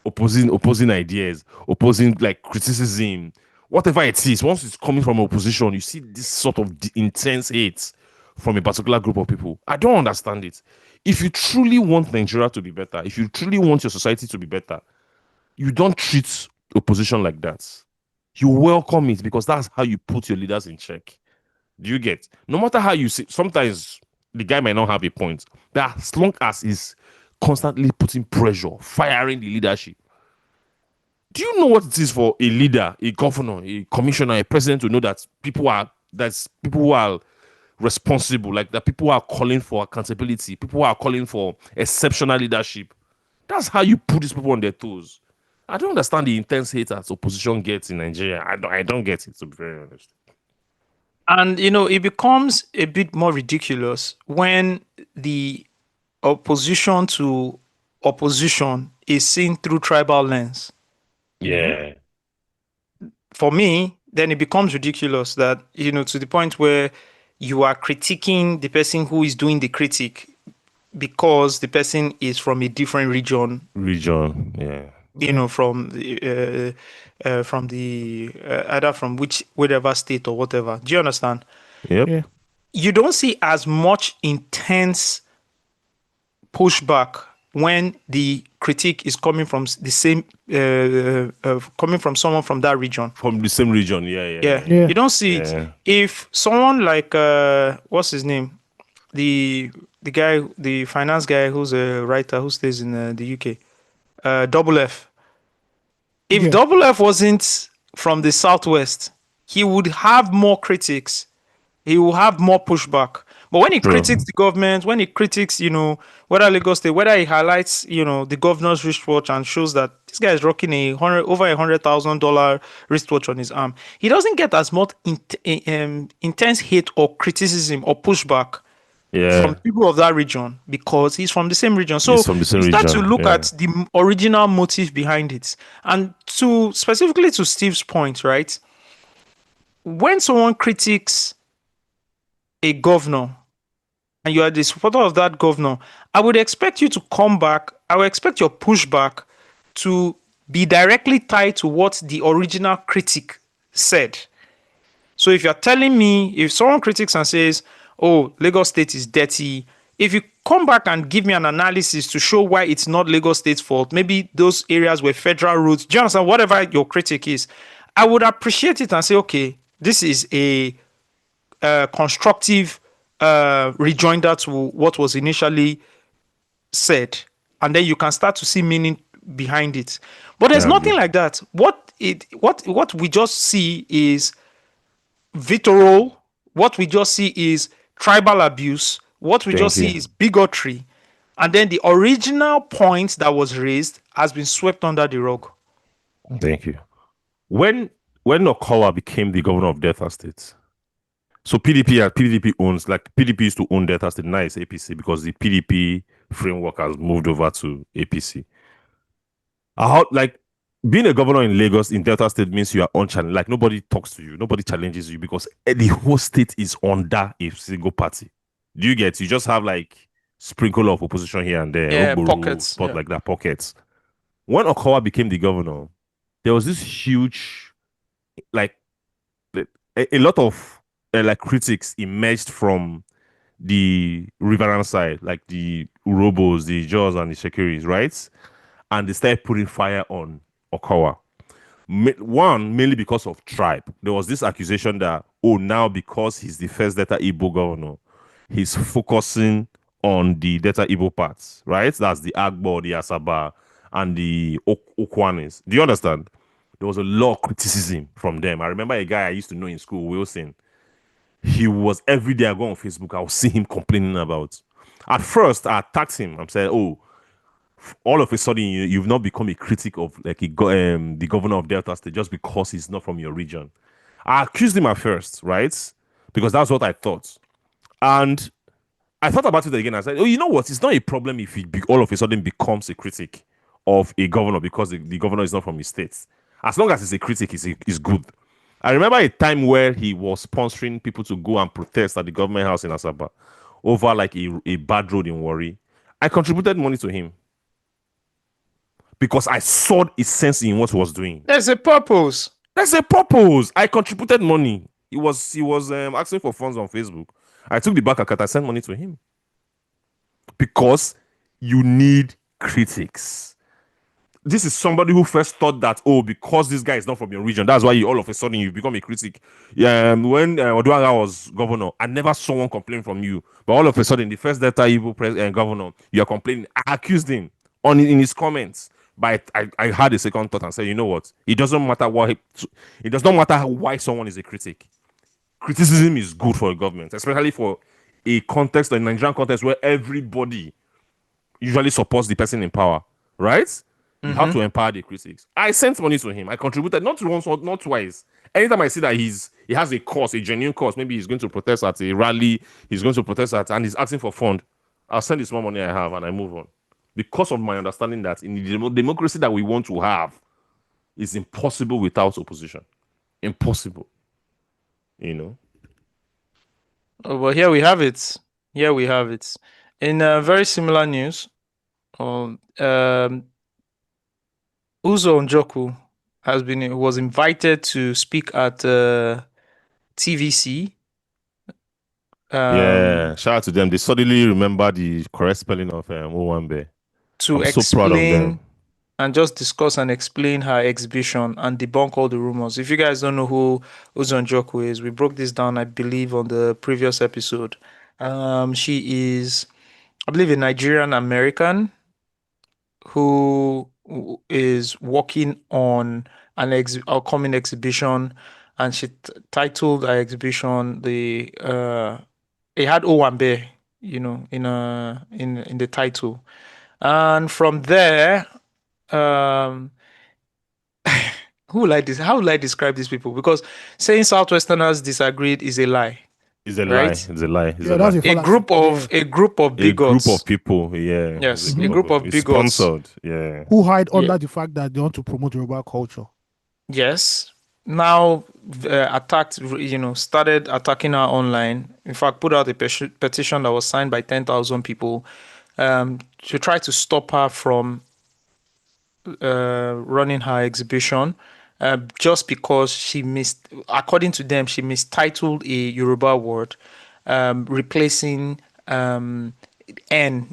opposing ideas, opposing like criticism, whatever it is. Once it's coming from opposition, you see this sort of intense hate from a particular group of people. I don't understand it. If you truly want Nigeria to be better, if you truly want your society to be better, you don't treat opposition like that. You welcome it because that's how you put your leaders in check. Do you get? No matter how you see, sometimes the guy might not have a point, but as long as he's constantly putting pressure, firing the leadership. Do you know what it is for a leader, a governor, a commissioner, a president to know that people who are responsible, like that people are calling for accountability, people are calling for exceptional leadership? That's how you put these people on their toes. I don't understand the intense hate that opposition gets in Nigeria. I don't get it, to be very honest. And, it becomes a bit more ridiculous when the opposition to opposition is seen through tribal lens. Yeah. For me, then it becomes ridiculous that, to the point where you are critiquing the person who is doing the critique because the person is from a different region. Yeah. From either from whatever state or whatever. Do you understand? Yep. Yeah. You don't see as much intense pushback when the critique is coming from the same, coming from someone from that region. From the same region, yeah. You don't see it. If someone like what's his name, the guy, the finance guy who's a writer who stays in the UK. Double F. If Double F wasn't from the Southwest, he would have more critics. He will have more pushback. But when he True. critiques the government, when he critiques, whether Lagos State, whether he highlights, the governor's wristwatch and shows that this guy is rocking over $100,000 wristwatch on his arm, he doesn't get as much intense hate or criticism or pushback from Yeah. people of that region because he's from the same region. So He's from the same you start to region. look Yeah. at the original motive behind it. And specifically to Steve's point, right? When someone critiques a governor and you are the supporter of that governor, I would expect you to come back. I would expect your pushback to be directly tied to what the original critic said. So if you're telling me, if someone critiques and says, oh, Lagos State is dirty, if you come back and give me an analysis to show why it's not Lagos State's fault, maybe those areas were federal roads, do you understand? Whatever your critic is, I would appreciate it and say, okay, this is a constructive rejoinder to what was initially said. And then you can start to see meaning behind it. But there's I agree. nothing like that. What we just see is vitriol. What we just see is tribal abuse. What we Thank just you. see is bigotry. And then the original point that was raised has been swept under the rug. Thank you. When Okowa became the governor of Delta State, so PDP owns, like, PDP used to own Delta State, now it's APC because the PDP framework has moved over to APC. How, like, being a governor in Lagos, in Delta State, means you are unchallenged. Like, nobody talks to you, nobody challenges you because the whole state is under a single party. Do you get? You just have like sprinkle of opposition here and there, Yeah, Ogboro, pockets, spot yeah. like that, pockets. When Okowa became the governor, there was this huge, like, a lot of like critics emerged from the riverine side, like the Urobos, the Jaws, and the Shekiris, right? And they started putting fire on Okowa. One, mainly because of tribe. There was this accusation that, oh, now because he's the first Delta Igbo governor, he's focusing on the Delta Igbo parts, right? That's the Agbo, the Asaba, and the Okwanis. Do you understand? There was a lot of criticism from them. I remember a guy I used to know in school, Wilson. He was, every day I go on Facebook, I'll see him complaining about. At first, I attacked him. I'm saying, oh, all of a sudden you've not become a critic of like the governor of Delta State just because he's not from your region. I accused him at first, right? Because that's what I thought. And I thought about it again. I said, oh, you know what? It's not a problem if he all of a sudden becomes a critic of a governor because the governor is not from his state. As long as he's a critic, he's good. I remember a time where he was sponsoring people to go and protest at the government house in Asaba over like a bad road in Warri. I contributed money to him because I saw a sense in what he was doing. There's a purpose. There's a purpose. I contributed money. He was asking for funds on Facebook. I took the back account. I sent money to him because you need critics. This is somebody who first thought that, oh, because this guy is not from your region, that's why you all of a sudden you become a critic. When Oduaga was governor, I never saw one complain from you, but all of a sudden, the first Delta Igbo governor, you are complaining. I accused him in his comments, but I had a second thought and said, you know what? It doesn't matter it does not matter why someone is a critic. Criticism is good for a government, especially for a context, a Nigerian context where everybody usually supports the person in power, right? You have to empower the critics. I sent money to him. I contributed not once, not twice. Anytime I see that he has a cause, a genuine cause, maybe he's going to protest at a rally, he's going to protest at, and he's asking for fund, I'll send the small money I have and I move on. Because of my understanding that in the democracy that we want to have, it's impossible without opposition. Impossible. You know? Oh, well, here we have it. Here we have it. In very similar news, Uzo Njoku was invited to speak at TVC. Yeah, shout out to them. They suddenly remember the correct spelling of Owambe. To I'm explain so proud of them. and just discuss and explain her exhibition and debunk all the rumors. If you guys don't know who Uzo Njoku is, we broke this down, I believe, on the previous episode. She is, I believe, a Nigerian American who is working on an upcoming exhibition, and she titled her exhibition It had Owambe, in the title. And from there, um, how will I describe these people? Because saying Southwesterners disagreed is a lie, It's a lie. right? It's a lie. It's Yeah, a that's lie. a fallacy. Yeah. A group of A group of bigots. people, yeah. Yes, a group of It's bigots. sponsored, yeah. Who hide Yeah. under the fact that they want to promote Yoruba culture. Yes. Now started attacking her online. In fact, put out a petition that was signed by 10,000 people to try to stop her from running her exhibition just because according to them, she mistitled a Yoruba word, replacing N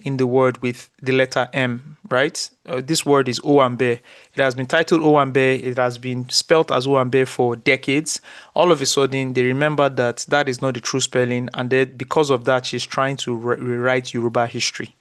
in the word with the letter M, right? This word is Owambe. It has been titled Owambe. It has been spelt as Owambe for decades. All of a sudden, they remember that that is not the true spelling. And then because of that, she's trying to rewrite Yoruba history.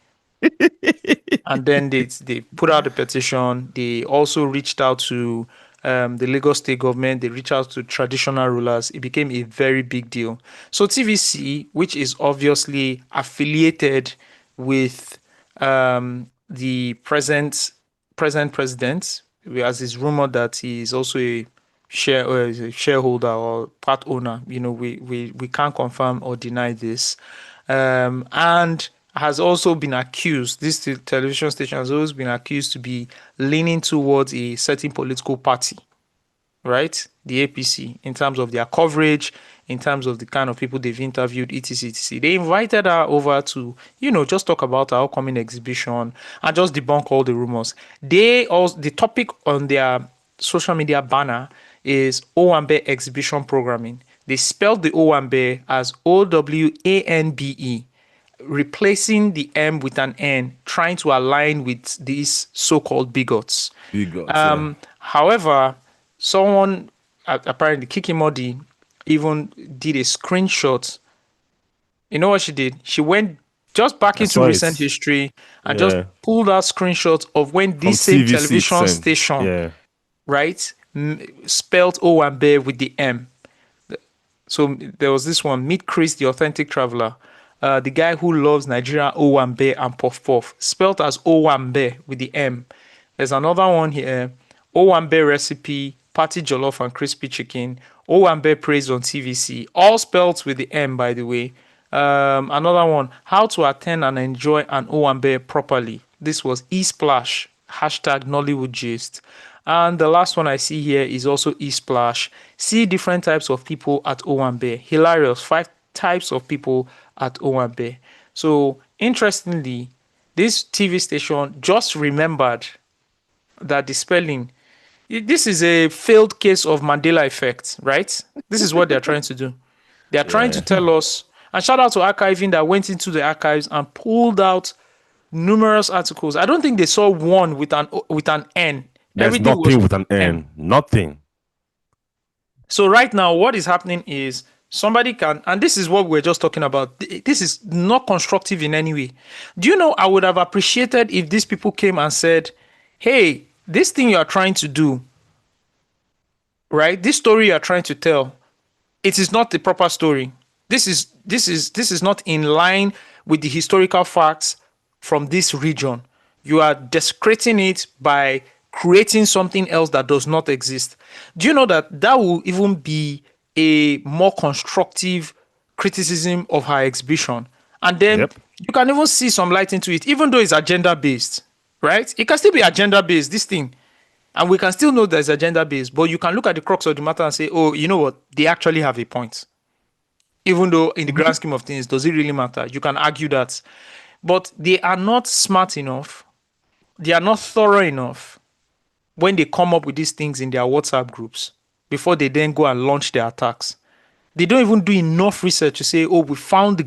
And then they put out a petition. They also reached out to the Lagos state government. They reached out to traditional rulers. It became a very big deal. So TVC, which is obviously affiliated with the president, as is rumored that he is also a shareholder or part owner. We can't confirm or deny this. And has also been accused, this television station has always been accused to be leaning towards a certain political party, right? The APC, in terms of their coverage, in terms of the kind of people they've interviewed, etc, etc. They invited her over to, just talk about our upcoming exhibition and just debunk all the rumors. The topic on their social media banner is Owambe exhibition programming. They spelled the Owambe as Owambe, replacing the M with an N, trying to align with these so-called bigots. However, someone, apparently Kikimodi, even did a screenshot. You know what she did? She went just back into recent history and just pulled out screenshots of when this same TVC television station, right, spelled Owambe with the M. So there was this one, Meet Chris, the authentic traveler. The guy who loves Nigeria Owambe and Puff Puff, spelled as Owambe with the M. There's another one here, Owambe recipe, party jollof and crispy chicken, Owambe praise on TVC, all spelled with the M, by the way. Another one, how to attend and enjoy an Owambe properly. This was eSplash, hashtag Nollywood Gist. And the last one I see here is also eSplash. See different types of people at Owambe. Hilarious, 5 types of people at Owambe. So interestingly, this TV station just remembered that the spelling, this is a failed case of Mandela effect, right? This is what they're trying to do. They're trying to tell us, and shout out to archiving that went into the archives and pulled out numerous articles. I don't think they saw one with an N. There's Everything nothing was with an N. Nothing. So right now, what is happening is somebody can, and this is what we're just talking about. This is not constructive in any way. Do you know, I would have appreciated if these people came and said, hey, this thing you are trying to do, right? This story you are trying to tell, it is not the proper story. This is not in line with the historical facts from this region. You are desecrating it by creating something else that does not exist. Do you know that will even be a more constructive criticism of her exhibition? And then you can even see some light into it, even though it's agenda based, right? It can still be agenda based, this thing. And we can still know there's agenda based, but you can look at the crux of the matter and say, oh, you know what? They actually have a point. Even though in the grand scheme of things, does it really matter? You can argue that. But they are not smart enough. They are not thorough enough when they come up with these things in their WhatsApp groups before they then go and launch their attacks. They don't even do enough research to say, oh, we found the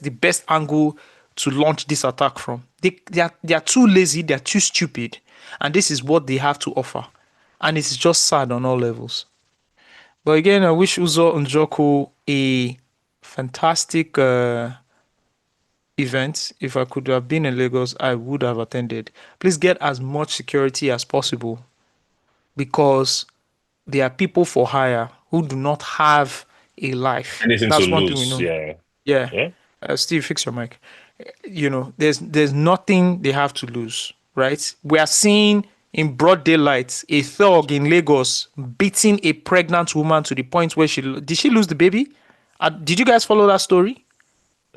best angle to launch this attack from. They are too lazy, they are too stupid, and this is what they have to offer. And it's just sad on all levels. But again, I wish Uzo Njoku a fantastic event. If I could have been in Lagos, I would have attended. Please get as much security as possible, because there are people for hire who do not have a life. Anything That's to one lose. thing we know. Yeah. Steve, fix your mic. There's nothing they have to lose, right? We are seeing in broad daylight a thug in Lagos beating a pregnant woman to the point where did she lose the baby? Did you guys follow that story?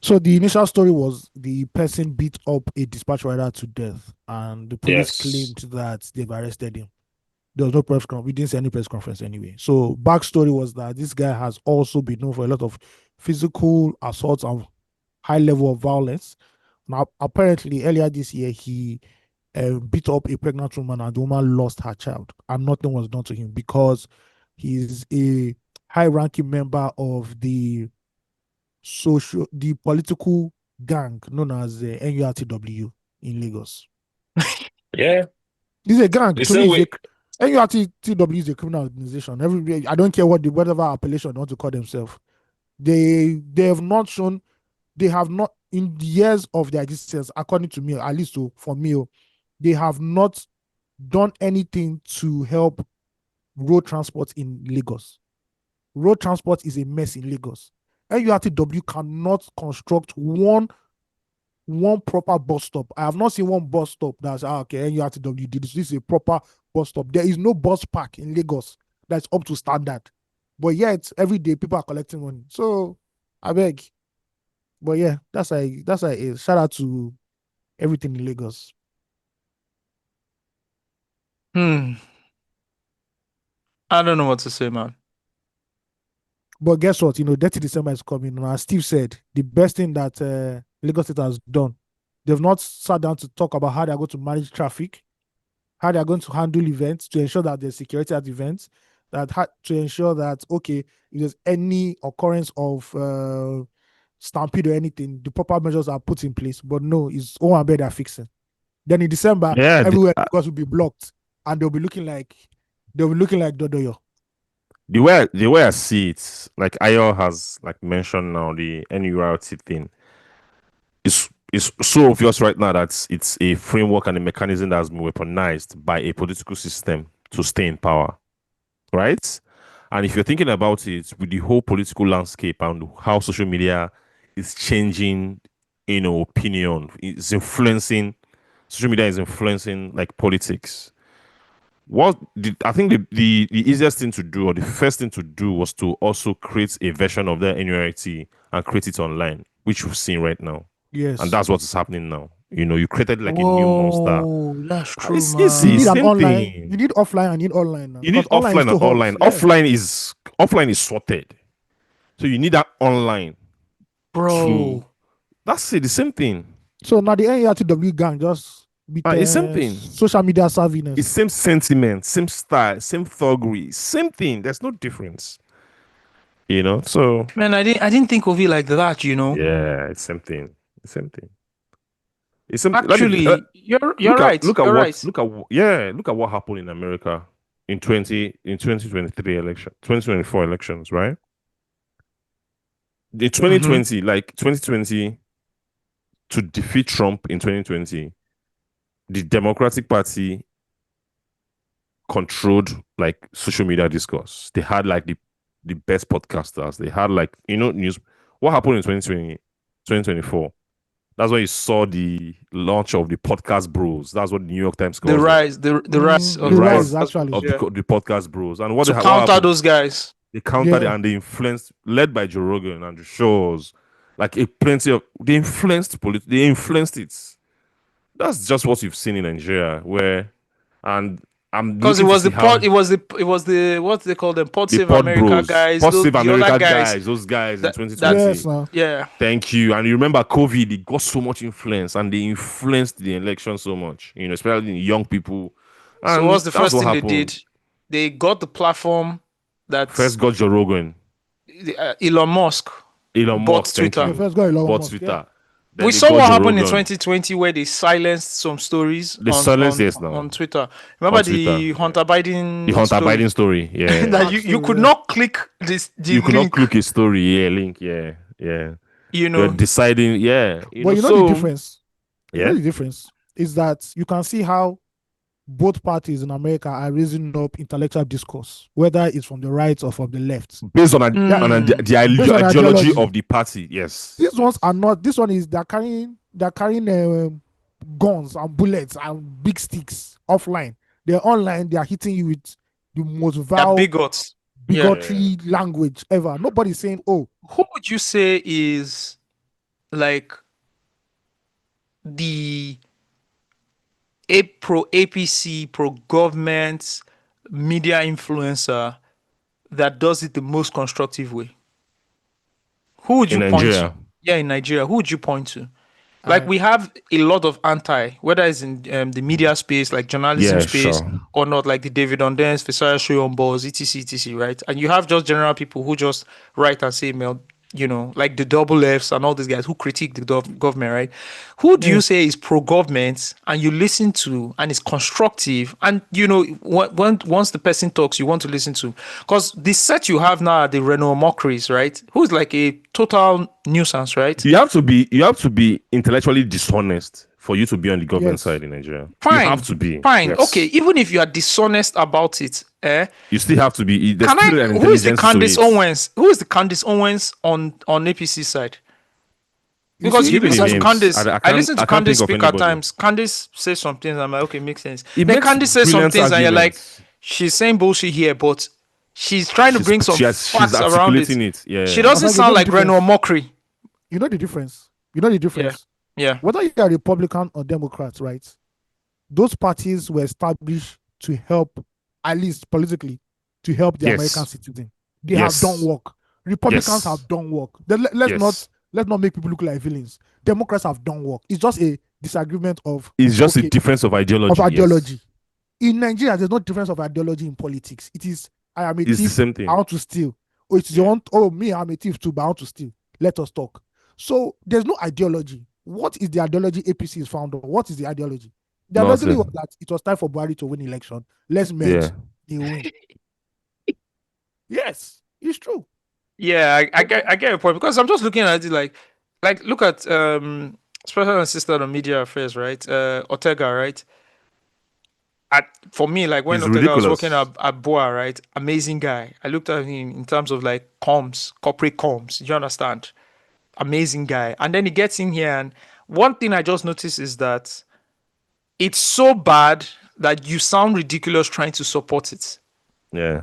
So the initial story was the person beat up a dispatch rider to death, and the police claimed that they've arrested him. There was no press conference. We didn't see any press conference anyway. So backstory was that this guy has also been known for a lot of physical assaults and high level of violence. Now, apparently, earlier this year, he beat up a pregnant woman, and the woman lost her child, and nothing was done to him because he's a high-ranking member of the political gang known as the NURTW in Lagos. Yeah. This is a gang. The To me, same way. NURTW is a criminal organization. I don't care whatever appellation they want to call themselves. They have not shown, they have not, in the years of their existence, according to me, at least for me, they have not done anything to help road transport in Lagos. Road transport is a mess in Lagos. NURTW cannot construct one proper bus stop. I have not seen one bus stop that's okay. NURTW did this. This is a proper bus stop. There is no bus park in Lagos that's up to standard. But yet every day people are collecting money. So I beg. But yeah, that's a shout out to everything in Lagos. I don't know what to say, man. But guess what? Dirty December is coming. And as Steve said, the best thing that Lagos State has done, they've not sat down to talk about how they're going to manage traffic, how they're going to handle events to ensure that there's security at events, to ensure that, okay, if there's any occurrence of stampede or anything, the proper measures are put in place. But no, it's all about they're fixing. Then in December, everywhere Lagos will be blocked, and they'll be looking like Dodoyo. The way I see it, like Ayo has like mentioned now, the NURT thing is so obvious right now that it's a framework and a mechanism that has been weaponized by a political system to stay in power, right? And if you're thinking about it, with the whole political landscape and how social media is changing, opinion, social media is influencing like politics. I think the easiest thing to do, or the first thing to do, was to also create a version of the NURT and create it online, which we've seen right now. Yes. And that's what is happening now. You created like a new monster. Oh, that's true, It's man. easy. You need an Same online. thing. You need offline and you need online now. You need Because offline and online. Yeah. Offline is sorted. So you need that online. Bro. That's it. The same thing. So now the NURTW gang just with it's same thing. social media savviness. It's same sentiment, same style, same thuggery, same thing. There's no difference. So Man, I didn't think of it like that, Yeah, it's same thing. It's same thing. It's Actually, you're right. Look at what happened in America in 2023 election, 2024 elections, right? In 2020, like 2020, to defeat Trump in 2020, the Democratic Party controlled like social media discourse. They had like the best podcasters. They had like news. What happened in 2020, 2024? That's when you saw the launch of the podcast bros. That's what the New York Times calls the it. rise Actually of the podcast bros. And what to what counter happened? those guys. They countered it, and they influenced, led by Joe Rogan and the shows, like they influenced they influenced it. That's just what you've seen in Nigeria, because it was the what they call them, Positive America bros, guys, Positive the America other guys, those guys in 2020. Yes, yeah. Thank you. And you remember COVID, they got so much influence, and they influenced the election so much, especially in young people. And so what's the first thing happened. they did? They got the platform that first got Joe Rogan. Elon Musk bought Twitter. First got Elon Musk, Twitter. yeah. We saw what happened in 2020 where they silenced some stories on Twitter. Remember the Hunter Biden story? Yeah. that you could not click this. You could not click a story. Yeah, link. Yeah. You're deciding. Yeah. But the difference. Yeah. The difference is that you can see how both parties in America are raising up intellectual discourse, whether it's from the right or from the left. Based on, Mm. the Based on ideology ideology. of the party, yes. These ones are not. This one is they're carrying guns and bullets and big sticks offline. They're online. They are hitting you with the most They're vile bigots. Yeah. bigotry language ever. Nobody's saying, "Oh, Who would you say is like the pro APC, pro government media influencer that does it the most constructive way? Who would In you point to? Nigeria. Yeah, in Nigeria, who would you point to? Like I- we have a lot of whether it's in the media space, like journalism Yeah, space, sure. or not, like the David Ondens, Fisaya Show on Balls, etc., right? And you have just general people who just write and say, "Mel, like the double Fs and all these guys who critique the government, right? Who do you say is pro-government and you listen to and is constructive? And once the person talks, you want to listen to, because the set you have now are the Renault mockeries, right? Who's like a total nuisance, right? You have to be intellectually dishonest for you to be on the government Yes. side in Nigeria. Fine, You have to be. fine. Yes. Okay, even if you are dishonest about it, You still have to be. There's can still I? an Who is the intelligence Candice to it. Owens? Who is the Candice Owens on APC side? Because see, you Give me listen to names. Candice, I listen to I can't Candice think of speak at anybody. times. Candice says some things, I'm like, okay, makes sense. It Then makes Candice says some brilliant things, and you're like, arguments. she's saying bullshit here, but she's trying to bring some She's facts around it. articulating it. Yeah. She doesn't Asake, you sound know like the Renault difference? mockery. you know the difference. You know the difference. Yeah. Whether you are Republican or Democrat, right? Those parties were established to help, at least politically, to help the Yes. American citizen. They Yes. have done work. Republicans Yes. have done work. Let's Yes. not make people look like villains. Democrats have done work. It's just a disagreement of It's just a difference of ideology. of ideology. Yes. In Nigeria, there's no difference of ideology in politics. It is I am a It's the thief, same thing. I want to steal. Oh, it's your own, oh me, I'm a thief too, but I want to steal. Let us talk. So there's no ideology. What is the ideology APC is found on? What is the ideology? The ideology Nothing. was that it was time for Buhari to win election. Let's merge. Yeah. They win. Yes, it's true. Yeah, I get your point, because I'm just looking at it like look at special assistant on media affairs, right? Ortega, right? For me, like when It's Ortega was ridiculous. working at Boa, right? Amazing guy. I looked at him in terms of like comms, corporate comms. Do you understand? Amazing guy. And then he gets in here, and one thing I just noticed is that it's so bad that you sound ridiculous trying to support it. Yeah.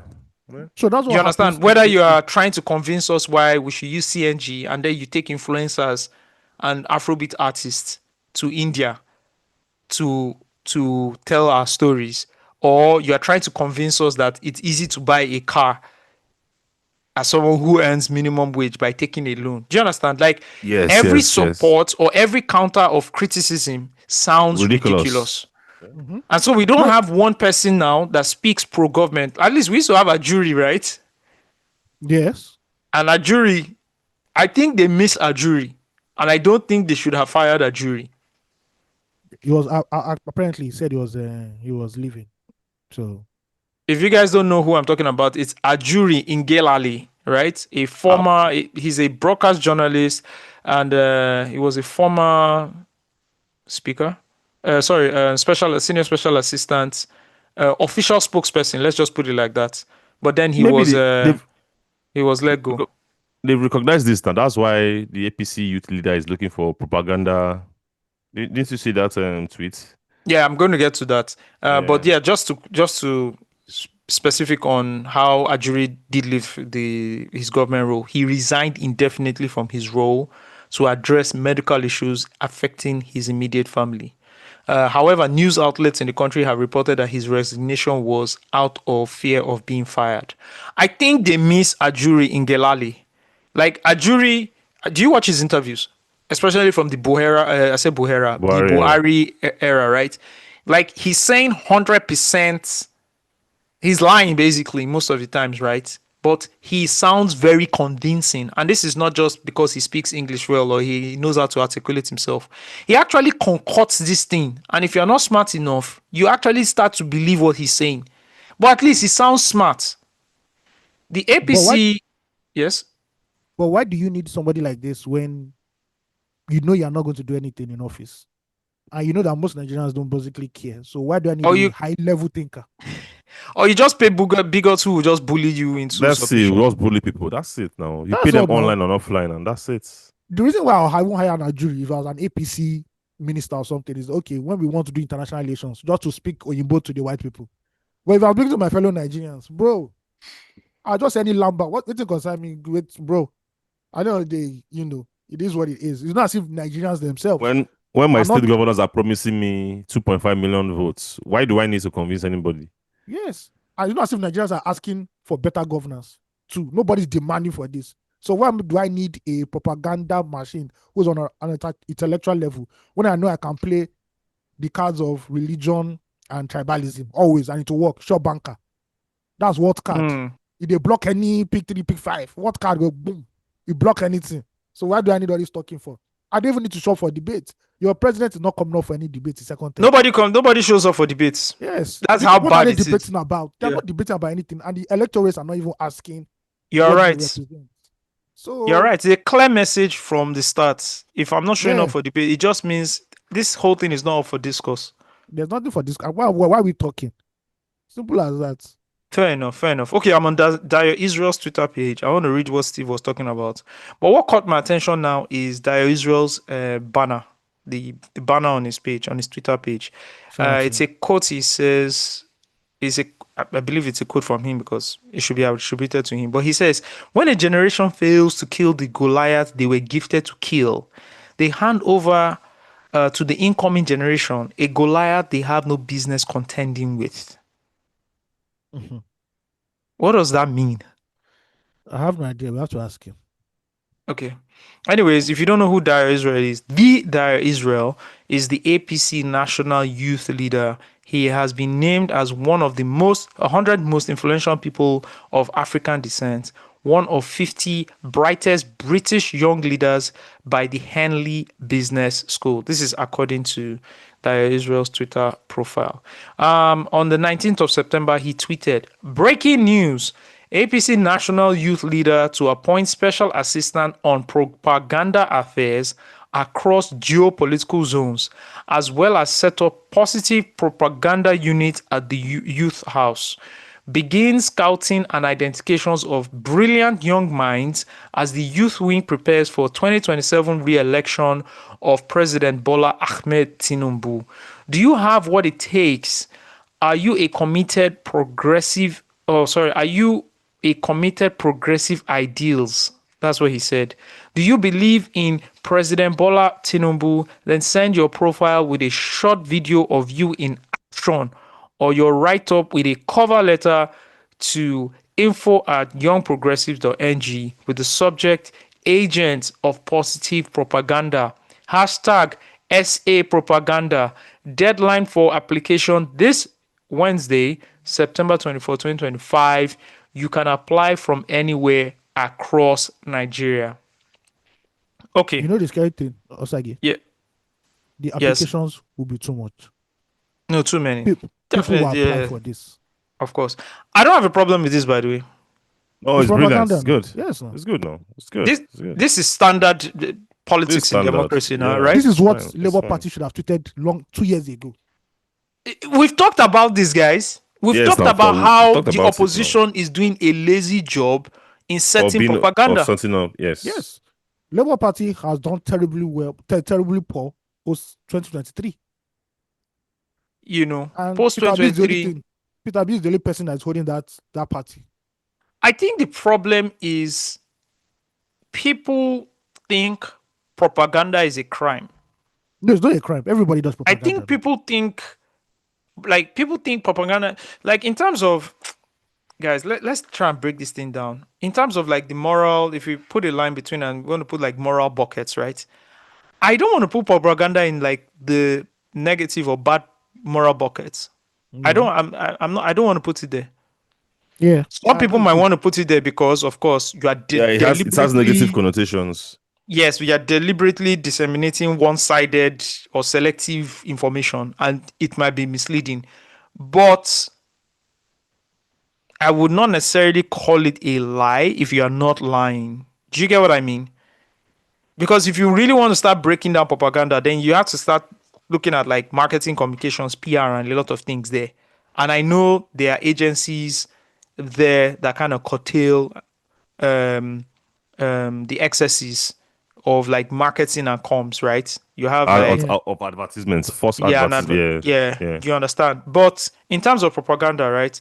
So that's what Do you understand? happens Whether in- you are trying to convince us why we should use CNG, and then you take influencers and Afrobeat artists to India to tell our stories, or you are trying to convince us that it's easy to buy a car as someone who earns minimum wage by taking a loan. Do you understand? Like Yes, every yes, yes. support or every counter of criticism sounds ridiculous. Mhm. And so we don't have one person now that speaks pro-government. At least we used to have a jury, right? Yes. And a jury, I think they miss a jury. And I don't think they should have fired a jury. He was apparently he said he was leaving. So If you guys don't know who I'm talking about, it's a jury in Gelali, right? A former, he's a broadcast journalist, and he was a former speaker. Senior special assistant, official spokesperson. Let's just put it like that. But then he Maybe was let go. They recognize this now. That's why the APC youth leader is looking for propaganda. Didn't you see that tweet? Yeah, I'm going to get to that. But yeah, just to specific on how Ajuri did leave his government role. He resigned indefinitely from his role to address medical issues affecting his immediate family. However, news outlets in the country have reported that his resignation was out of fear of being fired. I think they miss Ajuri in Gelali. Like Ajuri, do you watch his interviews? Especially from the the Buhari era, right? Like he's saying 100%, he's lying basically most of the times, right? But he sounds very convincing. And this is not just because he speaks English well or he knows how to articulate himself. He actually concocts this thing. And if you're not smart enough, you actually start to believe what he's saying. But at least he sounds smart. The APC, yes? But why do you need somebody like this when you know you're not going to do anything in office? And you know that most Nigerians don't basically care. So why do I need Or a you high level thinker? or you just pay bigots who will just bully you into Let's see. We submission. just bully people. That's it now. You pay That's them all now. online and offline, and that's it. The reason why I won't hire a jury if I was an APC minister or something is okay when we want to do international relations, just to speak Oyinbo to the white people. But if I'm speaking to my fellow Nigerians, bro, I just any lamba. What it concern me with, bro? I know they, it is what it is. It's not as if Nigerians themselves. When my I'm state not- governors are promising me 2.5 million votes, why do I need to convince anybody? Yes, and it's not as if Nigerians are asking for better governance too. Nobody's demanding for this. So why do I need a propaganda machine who's on an intellectual level when I know I can play the cards of religion and tribalism always, and it will work? Sure, banker. That's what card. If they block any pick 3, pick 5, what card go boom? You block anything. So why do I need all this talking for? I don't even need to show up for debate. Your president is not coming up for any debate in second term. Nobody shows up for debates. Yes. That's how what bad are they it is. debating about? They're not debating about anything, and the electorates are not even asking. You're what they right. represent. So You're right. It's a clear message from the start. If I'm not showing Yeah. up for debate, it just means this whole thing is not up for discourse. there's nothing for this. Why are we talking? Simple as that. Fair enough. Okay, I'm on Dio Israel's Twitter page. I want to read what Steve was talking about. But what caught my attention now is Dio Israel's banner, the banner on his page, on his Twitter page. Shout out to It's a quote. He says, I believe it's a quote from him because it should be attributed to him. But he says, when a generation fails to kill the Goliath they were gifted to kill, they hand over to the incoming generation a Goliath they have no business contending with. Mhm. What does that mean? I have no idea. We have to ask him. Okay. Anyways, if you don't know who Dyer Israel is, the Dyer Israel is the APC national youth leader. He has been named as one of the 100 most influential people of African descent, one of 50 brightest British young leaders by the Henley Business School. This is according to Dyer Israel's Twitter profile. On the 19th of September, he tweeted, "Breaking news. APC national youth leader to appoint special assistant on propaganda affairs across geopolitical zones, as well as set up positive propaganda unit at the youth house. Begin scouting and identifications of brilliant young minds as the youth wing prepares for 2027 re-election of President Bola Ahmed Tinubu. Do you have what it takes? Are you a committed progressive? Are you a committed progressive ideals?" That's what he said. "Do you believe in President Bola Tinubu? Then send your profile with a short video of you in action or your write-up with a cover letter to info@youngprogressives.ng with the subject Agents of Positive Propaganda. Hashtag SA Propaganda. Deadline for application this Wednesday, September 24, 2025. You can apply from anywhere across Nigeria." Okay. You know the scary thing, Osagie? Yeah. The Yes. applications will be too much. No, too many. People will Definitely, apply yeah. for this. Of course. I don't have a problem with this, by the way. Oh, it's brilliant. It's good. Yes, no. It's good now. It's good. This It's good. this is standard politics This in standard, democracy now, yeah. right? This is what fine, it's Labour fine. Party should have tweeted 2 years ago. We've talked about this, guys. We've Yes, talked now, about we've how talked the about it now. opposition is doing a lazy job in Or setting being propaganda. or something up. Yes. Yes. Labour Party has done terribly well, terribly poor post 2023. You know, And post Peter B is the only 2023. thing. Peter B is the only person that's holding that party. I think the problem is people think propaganda is a crime. No, it's not a crime. Everybody does I propaganda. think people think propaganda, like in terms of, guys, let's try and break this thing down. In terms of like the moral, if we put a line between and we want to put like moral buckets, right? I don't want to put propaganda in like the negative or bad moral buckets. I don't want to put it there. Yeah. Some people might want to put it there because, of course, you are Yeah, it has negative deliberately- connotations. Yes, we are deliberately disseminating one-sided or selective information, and it might be misleading. But I would not necessarily call it a lie if you are not lying. Do you get what I mean? Because if you really want to start breaking down propaganda, then you have to start looking at like marketing, communications, PR, and a lot of things there. And I know there are agencies there that kind of curtail um, the excesses of like marketing and comms, right? You have like Of advertisements, false yeah, advertisements. yeah, you understand. But in terms of propaganda, right?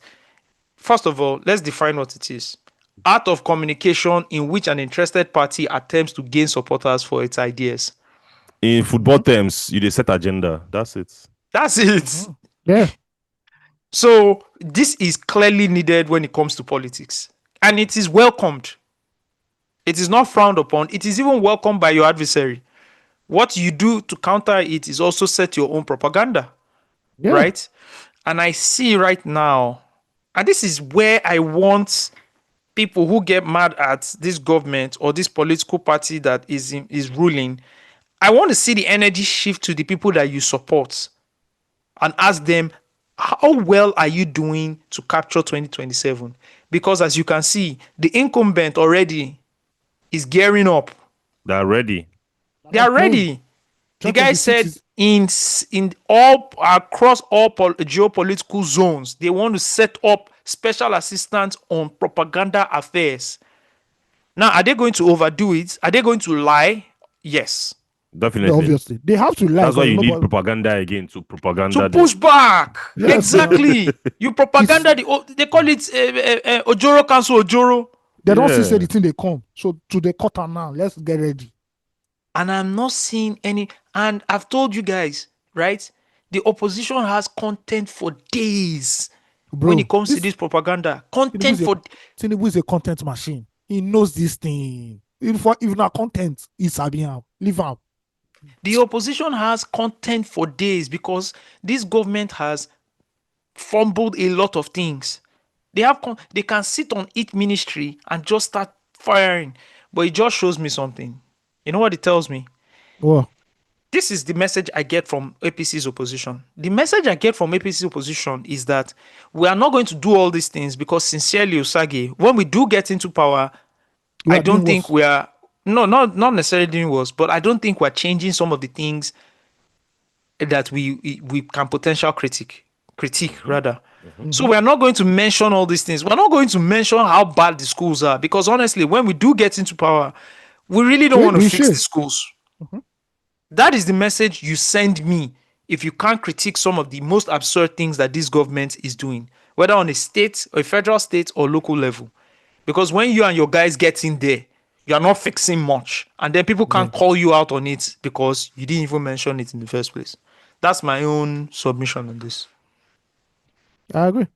First of all, let's define what it is. Art of communication in which an interested party attempts to gain supporters for its ideas. In football terms, you dey set agenda. That's it. That's it. Yeah. So this is clearly needed when it comes to politics. And it is welcomed. It is not frowned upon. It is even welcomed by your adversary. What you do to counter it is also set your own propaganda. Yeah. Right? And I see right now, and this is where I want people who get mad at this government or this political party that is ruling. I want to see the energy shift to the people that you support and ask them, how well are you doing to capture 2027? Because as you can see, the incumbent already is gearing up. They're ready. They are ready. The guy said in all across all geopolitical zones, they want to set up special assistance on propaganda affairs. Now, are they going to overdo it? Are they going to lie? Yes. Definitely. Obviously, they have to lie. That's why you need propaganda again to propaganda. To push back. Yes, exactly. You propaganda, they call it Ojoro cancel Ojoro. They don't say the thing they come. So to the quarter now, let's get ready. And I'm not seeing any. And I've told you guys, right? The opposition has content for days. Bro, when it comes to this propaganda. Content for. Tinubu is a content machine. He knows this thing. If not content, he's Sabian. Leave out. The opposition has content for days because this government has fumbled a lot of things. They can sit on each ministry and just start firing. But it just shows me something. You know what it tells me? What? This is the message I get from APC's opposition. The message I get from APC's opposition is that we are not going to do all these things because sincerely, Osagie, when we do get into power, I don't think we are not necessarily doing worse, but I don't think we're changing some of the things that we can potential critique rather. Mm-hmm. So we're not going to mention all these things. We're not going to mention how bad the schools are because honestly, when we do get into power, we really don't want to fix the schools. Mm-hmm. That is the message you send me if you can't critique some of the most absurd things that this government is doing, whether on a state or a federal state or local level. Because when you and your guys get in there, you are not fixing much. And then people can't call you out on it because you didn't even mention it in the first place. That's my own submission on this. I agree.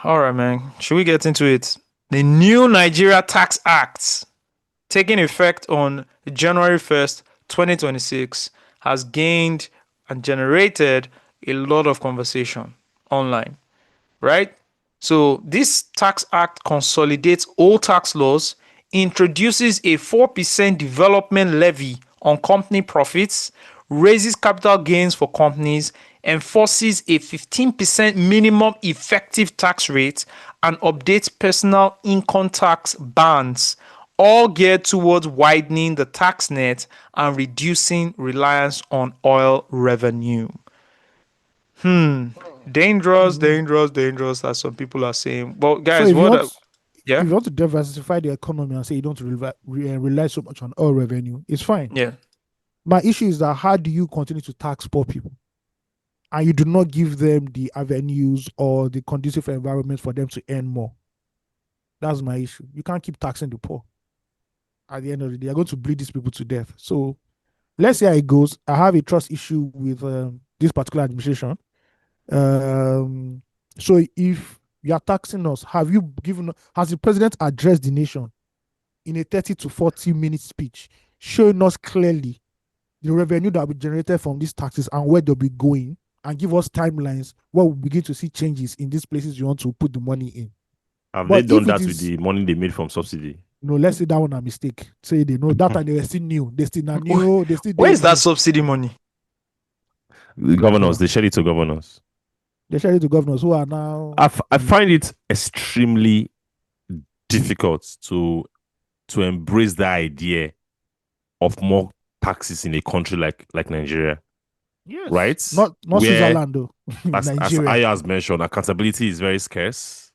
All right, man. Should we get into it? The new Nigeria Tax Act, taking effect on January 1st, 2026, has gained and generated a lot of conversation online, right? So this tax act consolidates old tax laws, introduces a 4% development levy on company profits, raises capital gains for companies, enforces a 15% minimum effective tax rate, and updates personal income tax bands, all geared towards widening the tax net and reducing reliance on oil revenue. Dangerous, as some people are saying. But guys, if you want to diversify the economy and say you don't rely so much on oil revenue, it's fine. Yeah. My issue is that how do you continue to tax poor people? And you do not give them the avenues or the conducive environment for them to earn more. That's my issue. You can't keep taxing the poor. At the end of the day, you're going to bleed these people to death. So let's see how it goes. I have a trust issue with this particular administration. So if you are taxing us, has the president addressed the nation in a 30 to 40 minute speech, showing us clearly the revenue that will be generated from these taxes and where they'll be going, and give us timelines where we begin to see changes in these places you want to put the money in? Have they done that with the money they made from subsidy? No, let's say that one a mistake. Say they know that and they were still new. They still not new. They still. Where is that subsidy money? The governors, they share it to governors. They share it to governors who are now. I find it extremely difficult to embrace the idea of more taxes in a country like Nigeria, Yes. right? Not Where, Switzerland though. as Nigeria. Aya has mentioned, accountability is very scarce,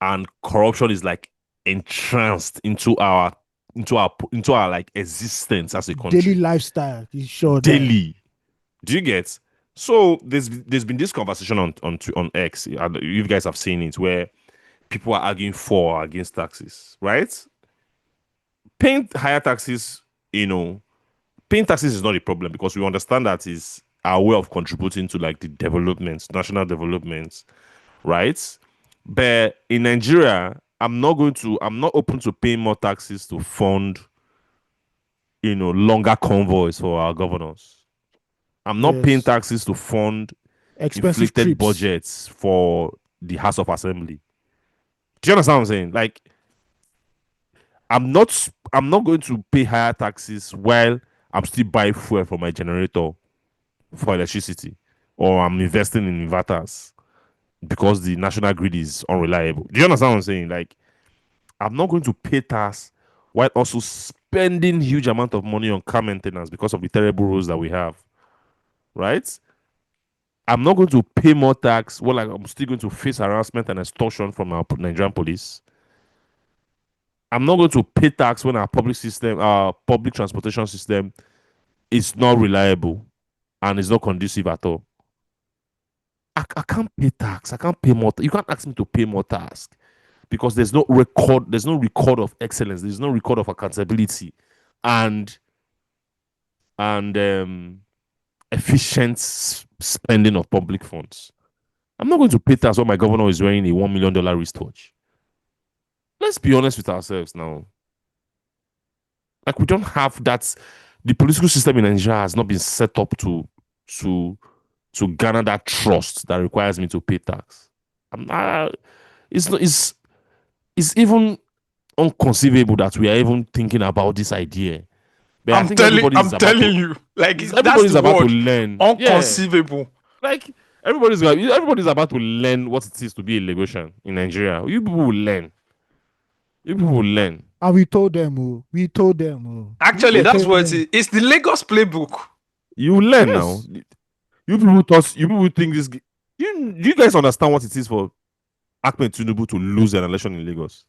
and corruption is like entranced into our like existence as a country. Daily lifestyle is sure that Daily. Do you get? So there's been this conversation on X, and you guys have seen it, where people are arguing for or against taxes, right? Paying higher taxes, paying taxes is not a problem because we understand that is our way of contributing to like the development, national development, right? But in Nigeria, I'm not open to paying more taxes to fund, longer convoys for our governors. I'm not paying Yes. taxes to fund Expensive inflated trips. budgets for the House of Assembly. Do you understand what I'm saying? Like, I'm not going to pay higher taxes while I'm still buying fuel for my generator for electricity, or I'm investing in inverters because the national grid is unreliable. Do you understand what I'm saying? Like, I'm not going to pay tax while also spending huge amount of money on car maintenance because of the terrible roads that we have, right? I'm not going to pay more tax while I'm still going to face harassment and extortion from our Nigerian police. I'm not going to pay tax when our public transportation system is not reliable and is not conducive at all. I can't pay tax. I can't pay more. You can't ask me to pay more tax because there's no record. There's no record of excellence. There's no record of accountability and efficient spending of public funds. I'm not going to pay tax when my governor is wearing a $1 million wristwatch. Let's be honest with ourselves now. Like, we don't have that. The political system in Nigeria has not been set up to garner that trust that requires me to pay tax. It's even unconceivable that we are even thinking about this idea. But I'm telling you, like, that's everybody's the about word. to learn. Unconceivable. Yeah. Like, everybody's about to learn what it is to be a Lagosian in Nigeria. You people will learn. And we told them. Actually, that's what it is. It's the Lagos playbook. You will learn Yes. now. You people think this. You guys understand what it is for Ahmed Tinubu to lose an election in Lagos?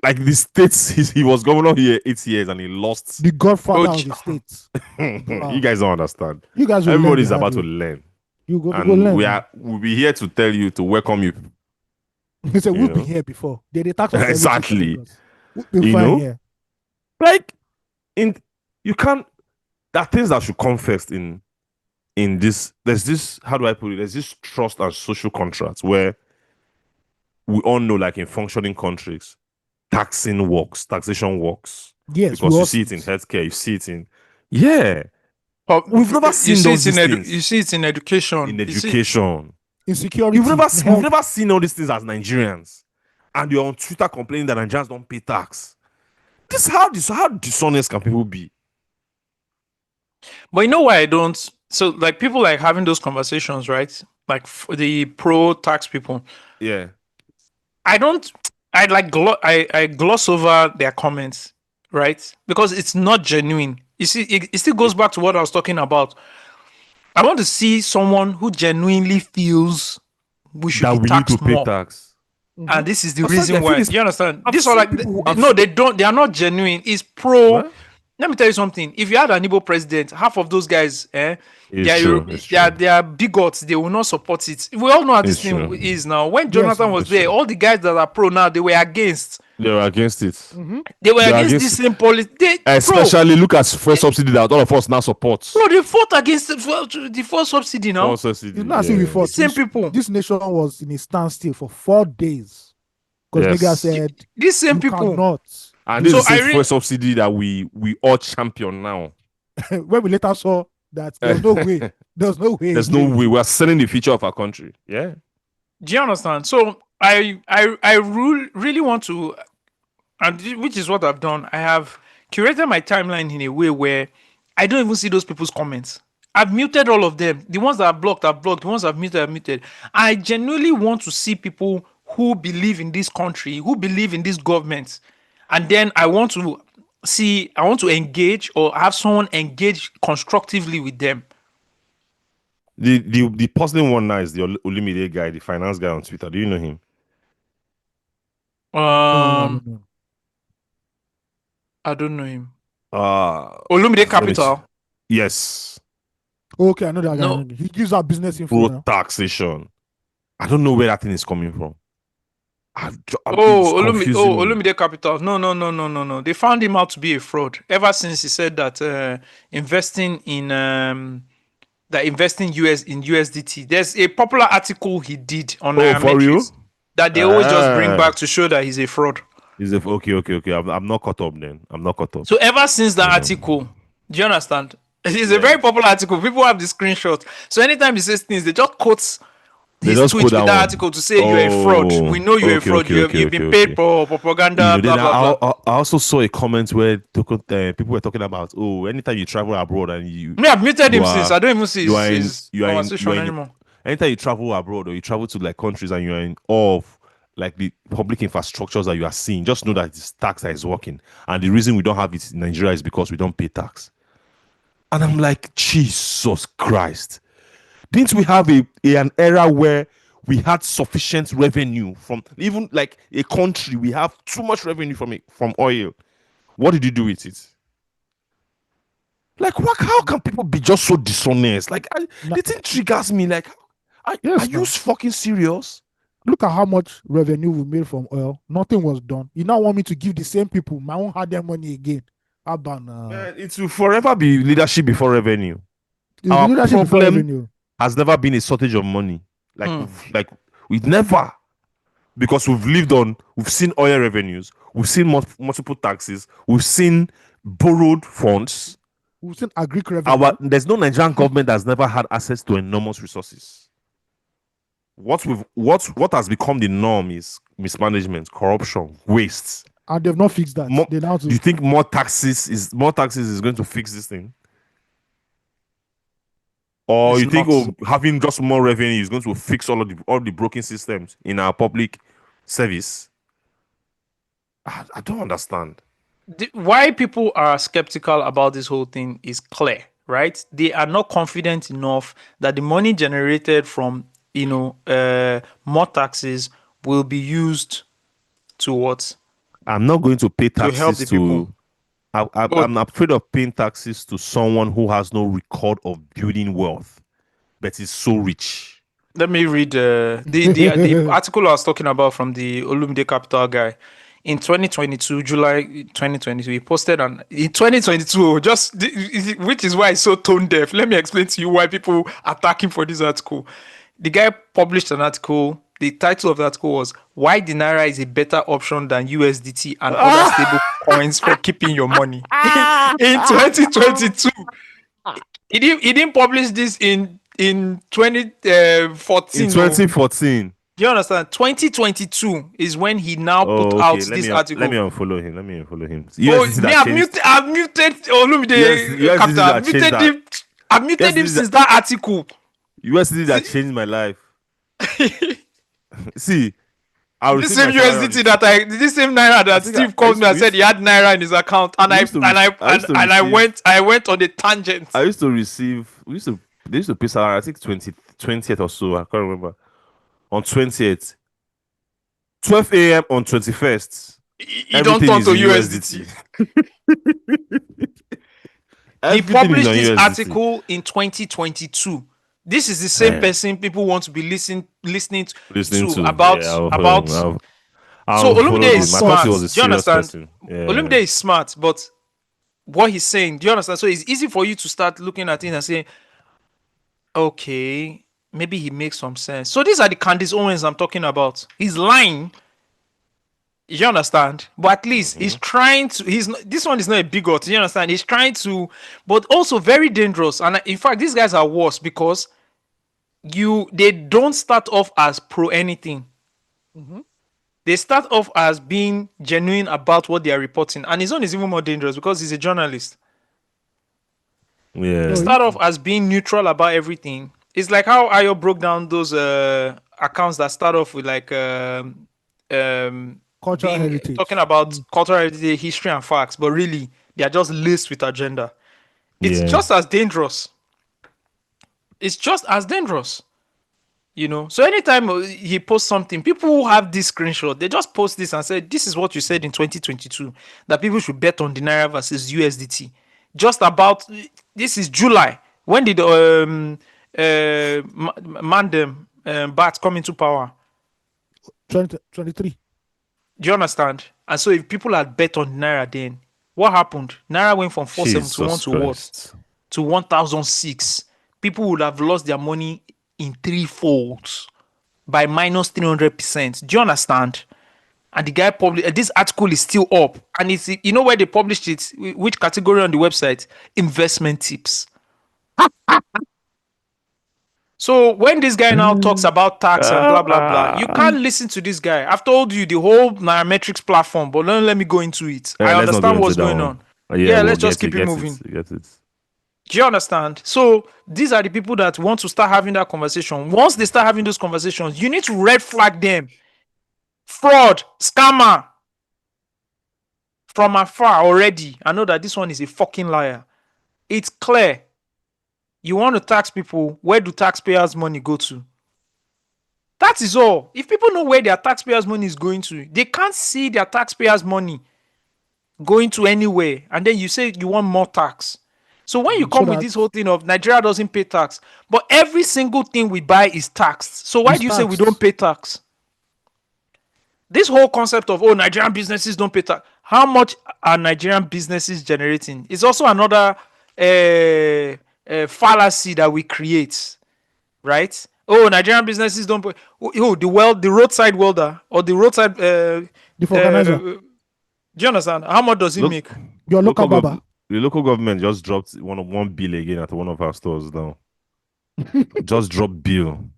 Like, the states, he was governor here 8 years and he lost. The godfather Oh, of the states. You guys don't understand. You guys will Everybody's learn the about to hard way. learn. You go And learn. we'll be here to tell you, to welcome you. They said you we've know. been here before. They tax us everything Exactly. for Lagos. We've been You fine know? here. Like, you can't. There are things that should come first in this. There's this. How do I put it? There's this trust and social contracts where we all know, like, in functioning countries, taxation works. Yes, Because we you all see it in healthcare, you see it in we've never You seen see those it in things you see it in education. in You see- education. insecurity. We've health. never seen all these things as Nigerians, and you're on Twitter complaining that Nigerians don't pay tax. How dishonest can people be? But you know why I don't? So, like, people like having those conversations, right? Like, the pro tax people. Yeah, I don't. I like I gloss over their comments, right? Because it's not genuine. You see, it still goes back to what I was talking about. I want to see someone who genuinely feels we should that be we need taxed to pay more. tax. And this is the I've said- I reason feel why. this- Do you understand? I've These are seen like people- I've no, seen- they don't. They are not genuine. It's pro. What? Let me tell you something. If you had an Igbo president, half of those guys, It's they true, it's true. are bigots. They will not support it. We all know how this It's thing true. is now. When Jonathan was it's there, true. all the guys that are pro now, they were against. They were against it. They were They are against this same policy. Especially look at fuel subsidy that all of us now support. Bro, they fought against the fuel subsidy now. Fuel subsidy, It's not as if we fought. Same people. This nation was in a standstill for 4 days because Yes. niggas said These same you people. cannot. And this So is the I same re- fuel subsidy that we all champion now. When we later saw that there was no way. There's no way. There's no way we are selling the future of our country. Yeah. Do you understand? So I really want to, and which is what I've done. I have curated my timeline in a way where I don't even see those people's comments. I've muted all of them. The ones that are blocked are blocked. The ones I've muted are muted. I genuinely want to see people who believe in this country, who believe in this government, and then I want to see, I want to engage or have someone engage constructively with them. The puzzling one now is the Olumide guy, the finance guy on Twitter. Do you know him? No, I Um, don't know. I don't know him. let Olumide me Capital. Yes. Okay, I know that guy. No. He gives out business info Pro now. taxation. I don't know where that thing is coming from. It's confusing me. Olumide Capital. No. They found him out to be a fraud ever since he said that investing in USDT. There's a popular article he did on Oh, for real? Nairametrics that they always just bring back to show that he's a fraud. Okay. I'm not caught up then. I'm not caught up. So ever since that article, do you understand? It's a very popular article. People have the screenshot. So anytime he says things, they just quote his tweet with that article to say you're a fraud. We know you're a fraud. You've been paid for propaganda, then blah, blah. I also saw a comment where people were talking about, anytime you travel abroad and you... Me, I've muted him since. I don't even see his conversation anymore. Anytime you travel abroad or you travel to like countries and you're in awe of like the public infrastructures that you are seeing, just know that it's tax that is working. And the reason we don't have it in Nigeria is because we don't pay tax. And I'm like, Jesus Christ. Didn't we have an era where we had sufficient revenue from even like a country? We have too much revenue from oil. What did you do with it? Like, how can people be just so dishonest? Like, the thing triggers me. Like, are you fucking serious? Look at how much revenue we made from oil. Nothing was done. You now want me to give the same people my own hard-earned money again? Man, it will forever be leadership before revenue. Our problem has never been a shortage of money. Like we've never, because we've seen oil revenues, we've seen multiple taxes, we've seen borrowed funds, we've seen agric revenue. There's no Nigerian government that's never had access to enormous resources. What has become the norm is mismanagement, corruption, waste, and they've not fixed that. Do you think more taxes is going to fix this thing? Or you think having just more revenue is going to fix all the broken systems in our public service? I don't understand. Why people are skeptical about this whole thing is clear, right? They are not confident enough that the money generated from more taxes will be used to what? I'm not going to pay taxes to help the people. I'm afraid of paying taxes to someone who has no record of building wealth, but is so rich. Let me read the article I was talking about from the Olumide Capital guy. In 2022, July 2022, he posted in 2022, which is why it's so tone deaf. Let me explain to you why people attack him for this article. The guy published an article. The title of the article was "Why the Naira is a Better Option Than USDT and Other Stable Coins for Keeping Your Money." In 2022, he didn't publish this in 2014. In 2014. Do you understand? 2022 is when he now put out this article. Let me unfollow him. I've muted Olumide Capital. I've muted him since that article. USDT that changed my life. See, this same USDT this same Naira that Steve called me and said he had Naira in his account, and I went on a tangent. They used to pay salary, I think 20th or so, I can't remember. On 20th, 12 a.m. on 21st. He don't turn to USDT. He published this article in 2022. This is the same person people want to be listening to about. So Olumide is smart. Do you understand? Olumide is smart, but what he's saying, do you understand? So it's easy for you to start looking at it and say, okay, maybe he makes some sense. So these are the Candace Owens I'm talking about. He's lying. You understand? But at least he's trying to. This one is not a bigot. You understand? He's trying to, but also very dangerous. And in fact, these guys are worse because they don't start off as pro anything. They start off as being genuine about what they are reporting, and his own is even more dangerous because he's a journalist. Yeah. They start off as being neutral about everything. It's like how Ayo broke down those accounts that start off with like Cultural heritage. talking about cultural heritage, history, and facts, but really they are just laced with agenda. It's just as dangerous. It's just as dangerous. So anytime he posts something, people who have this screenshot, they just post this and say, this is what you said in 2022, that people should bet on the Naira versus USDT. Just about, this is July. When did Mandem Bat come into power? 2023. Do you understand? And so if people had bet on Naira then, what happened? Naira went from 471 to what? To 1006. People would have lost their money in 3 folds by minus 300%. Do you understand? And the guy published this article is still up, and it's where they published it, which category on the website? Investment tips. So when this guy now talks about tax and blah blah blah, you can't listen to this guy. I've told you the whole Nairametrics platform, but let me go into it. I understand what's going on. Let's just keep it moving. Do you understand? So these are the people that want to start having that conversation. Once they start having those conversations, you need to red flag them. Fraud, scammer. From afar already, I know that this one is a fucking liar. It's clear. You want to tax people, where do taxpayers' money go to? That is all. If people know where their taxpayers' money is going to, they can't see their taxpayers' money going to anywhere. And then you say you want more tax. So when you come with this whole thing of Nigeria doesn't pay tax, but every single thing we buy is taxed. So why do you say we don't pay tax? This whole concept of, Nigerian businesses don't pay tax. How much are Nigerian businesses generating? It's also another fallacy that we create, right? Nigerian businesses don't pay. The roadside welder or the roadside the organizer. do you understand? How much does he make? Your local baba. The local government just dropped 1 bill again at one of our stores now. Just dropped bill.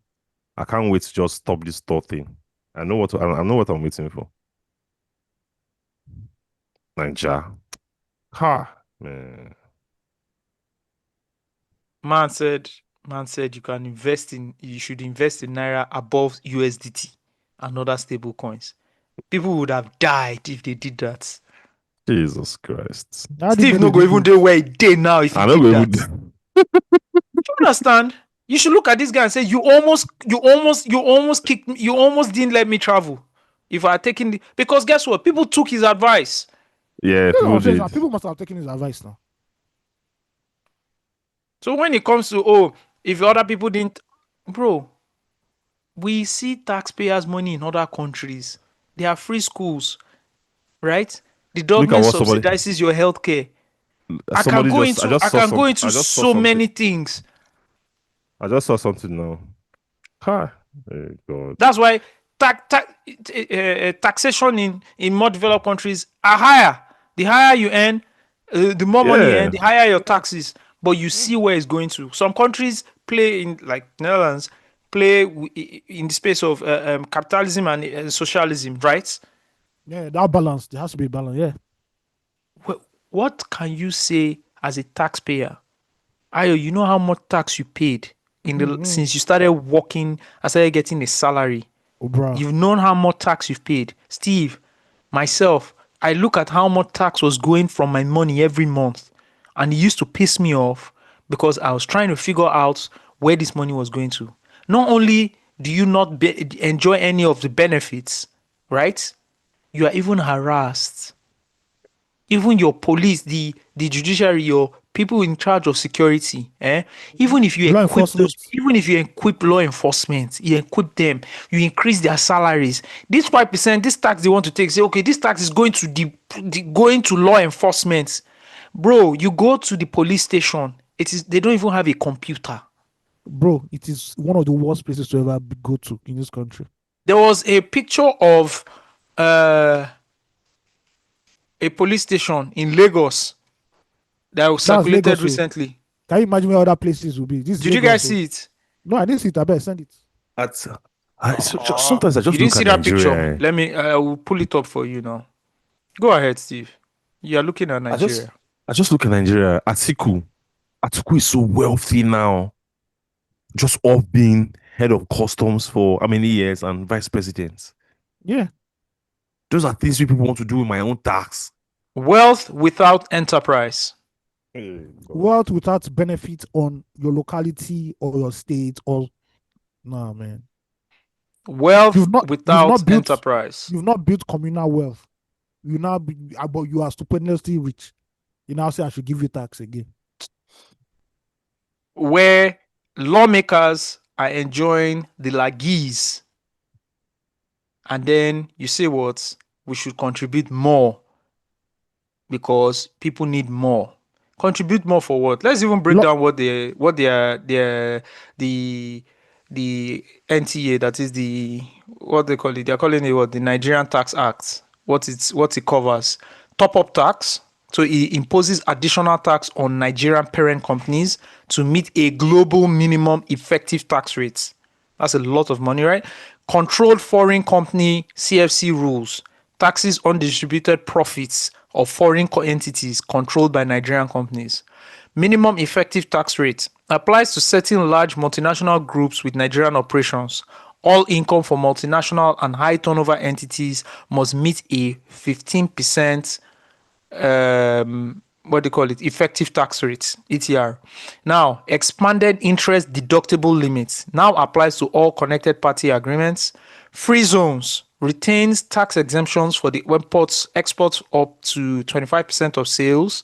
I can't wait to just stop this store thing. I know what I'm waiting for. Nigeria. Man. Man said you should invest in Naira above USDT and other stable coins. People would have died if they did that. Jesus Christ. Steve no go even do where he did now if he did that. Do you understand? You should look at this guy and say, you almost kicked me, you almost didn't let me travel. If I had taken because guess what? People took his advice. Yeah, people must have taken his advice now. So when it comes to if other people didn't, bro, we see taxpayers' money in other countries. They have free schools, right? The government subsidizes your healthcare. I can go into so many things. I just saw something now. God. That's why taxation in more developed countries are higher. The higher you earn, the more money you earn, the higher your taxes. But you see where it's going to. Some countries play in, like Netherlands, play in the space of capitalism and socialism, right? Yeah, that balance. There has to be balance, yeah. What can you say as a taxpayer? Ayo, you know how much tax you paid since you started working, I started getting a salary. You've known how much tax you've paid. Steve, myself, I look at how much tax was going from my money every month. And it used to piss me off because I was trying to figure out where this money was going to. Not only do you not enjoy any of the benefits, right? You are even harassed. Even your police, the judiciary, your people in charge of security, even if you equip law enforcement, you equip them, you increase their salaries. This 5%, this tax they want to take, say, okay, this tax is going to going to law enforcement. Bro, you go to the police station, they don't even have a computer. Bro, it is one of the worst places to ever go to in this country. There was a picture of a police station in Lagos that was circulated Lagos, recently. Can you imagine where other places will be? Did Lagos, you guys see it? No, I didn't see it. I better send it. Sometimes I just you didn't see that Nigeria. Picture. Let me. I will pull it up for you now. Go ahead, Steve. You are looking at Nigeria. I just look at Nigeria. Atiku is so wealthy now. Just off being head of customs for how many years and vice president. Yeah. Those are things people want to do with my own tax. Wealth without enterprise. Wealth without benefit on your locality or your state or nah, man. Wealth You've not without built enterprise. You've not built communal wealth. You now but you are stupendously rich. You now say I should give you tax again. Where lawmakers are enjoying the lagis, and then you say what? We should contribute more because people need more. Contribute more for what? Let's even break down what the NTA, that is the, what they call it. They're calling it what? The Nigerian Tax Act. What it covers. Top up tax. So it imposes additional tax on Nigerian parent companies to meet a global minimum effective tax rate. That's a lot of money, right? Controlled foreign company CFC rules. Taxes on distributed profits of foreign entities controlled by Nigerian companies. Minimum effective tax rate applies to certain large multinational groups with Nigerian operations. All income for multinational and high turnover entities must meet a 15% what do you call it? Effective tax rate, ETR. Now, expanded interest deductible limits now applies to all connected party agreements. Free zones retains tax exemptions for the exports up to 25% of sales,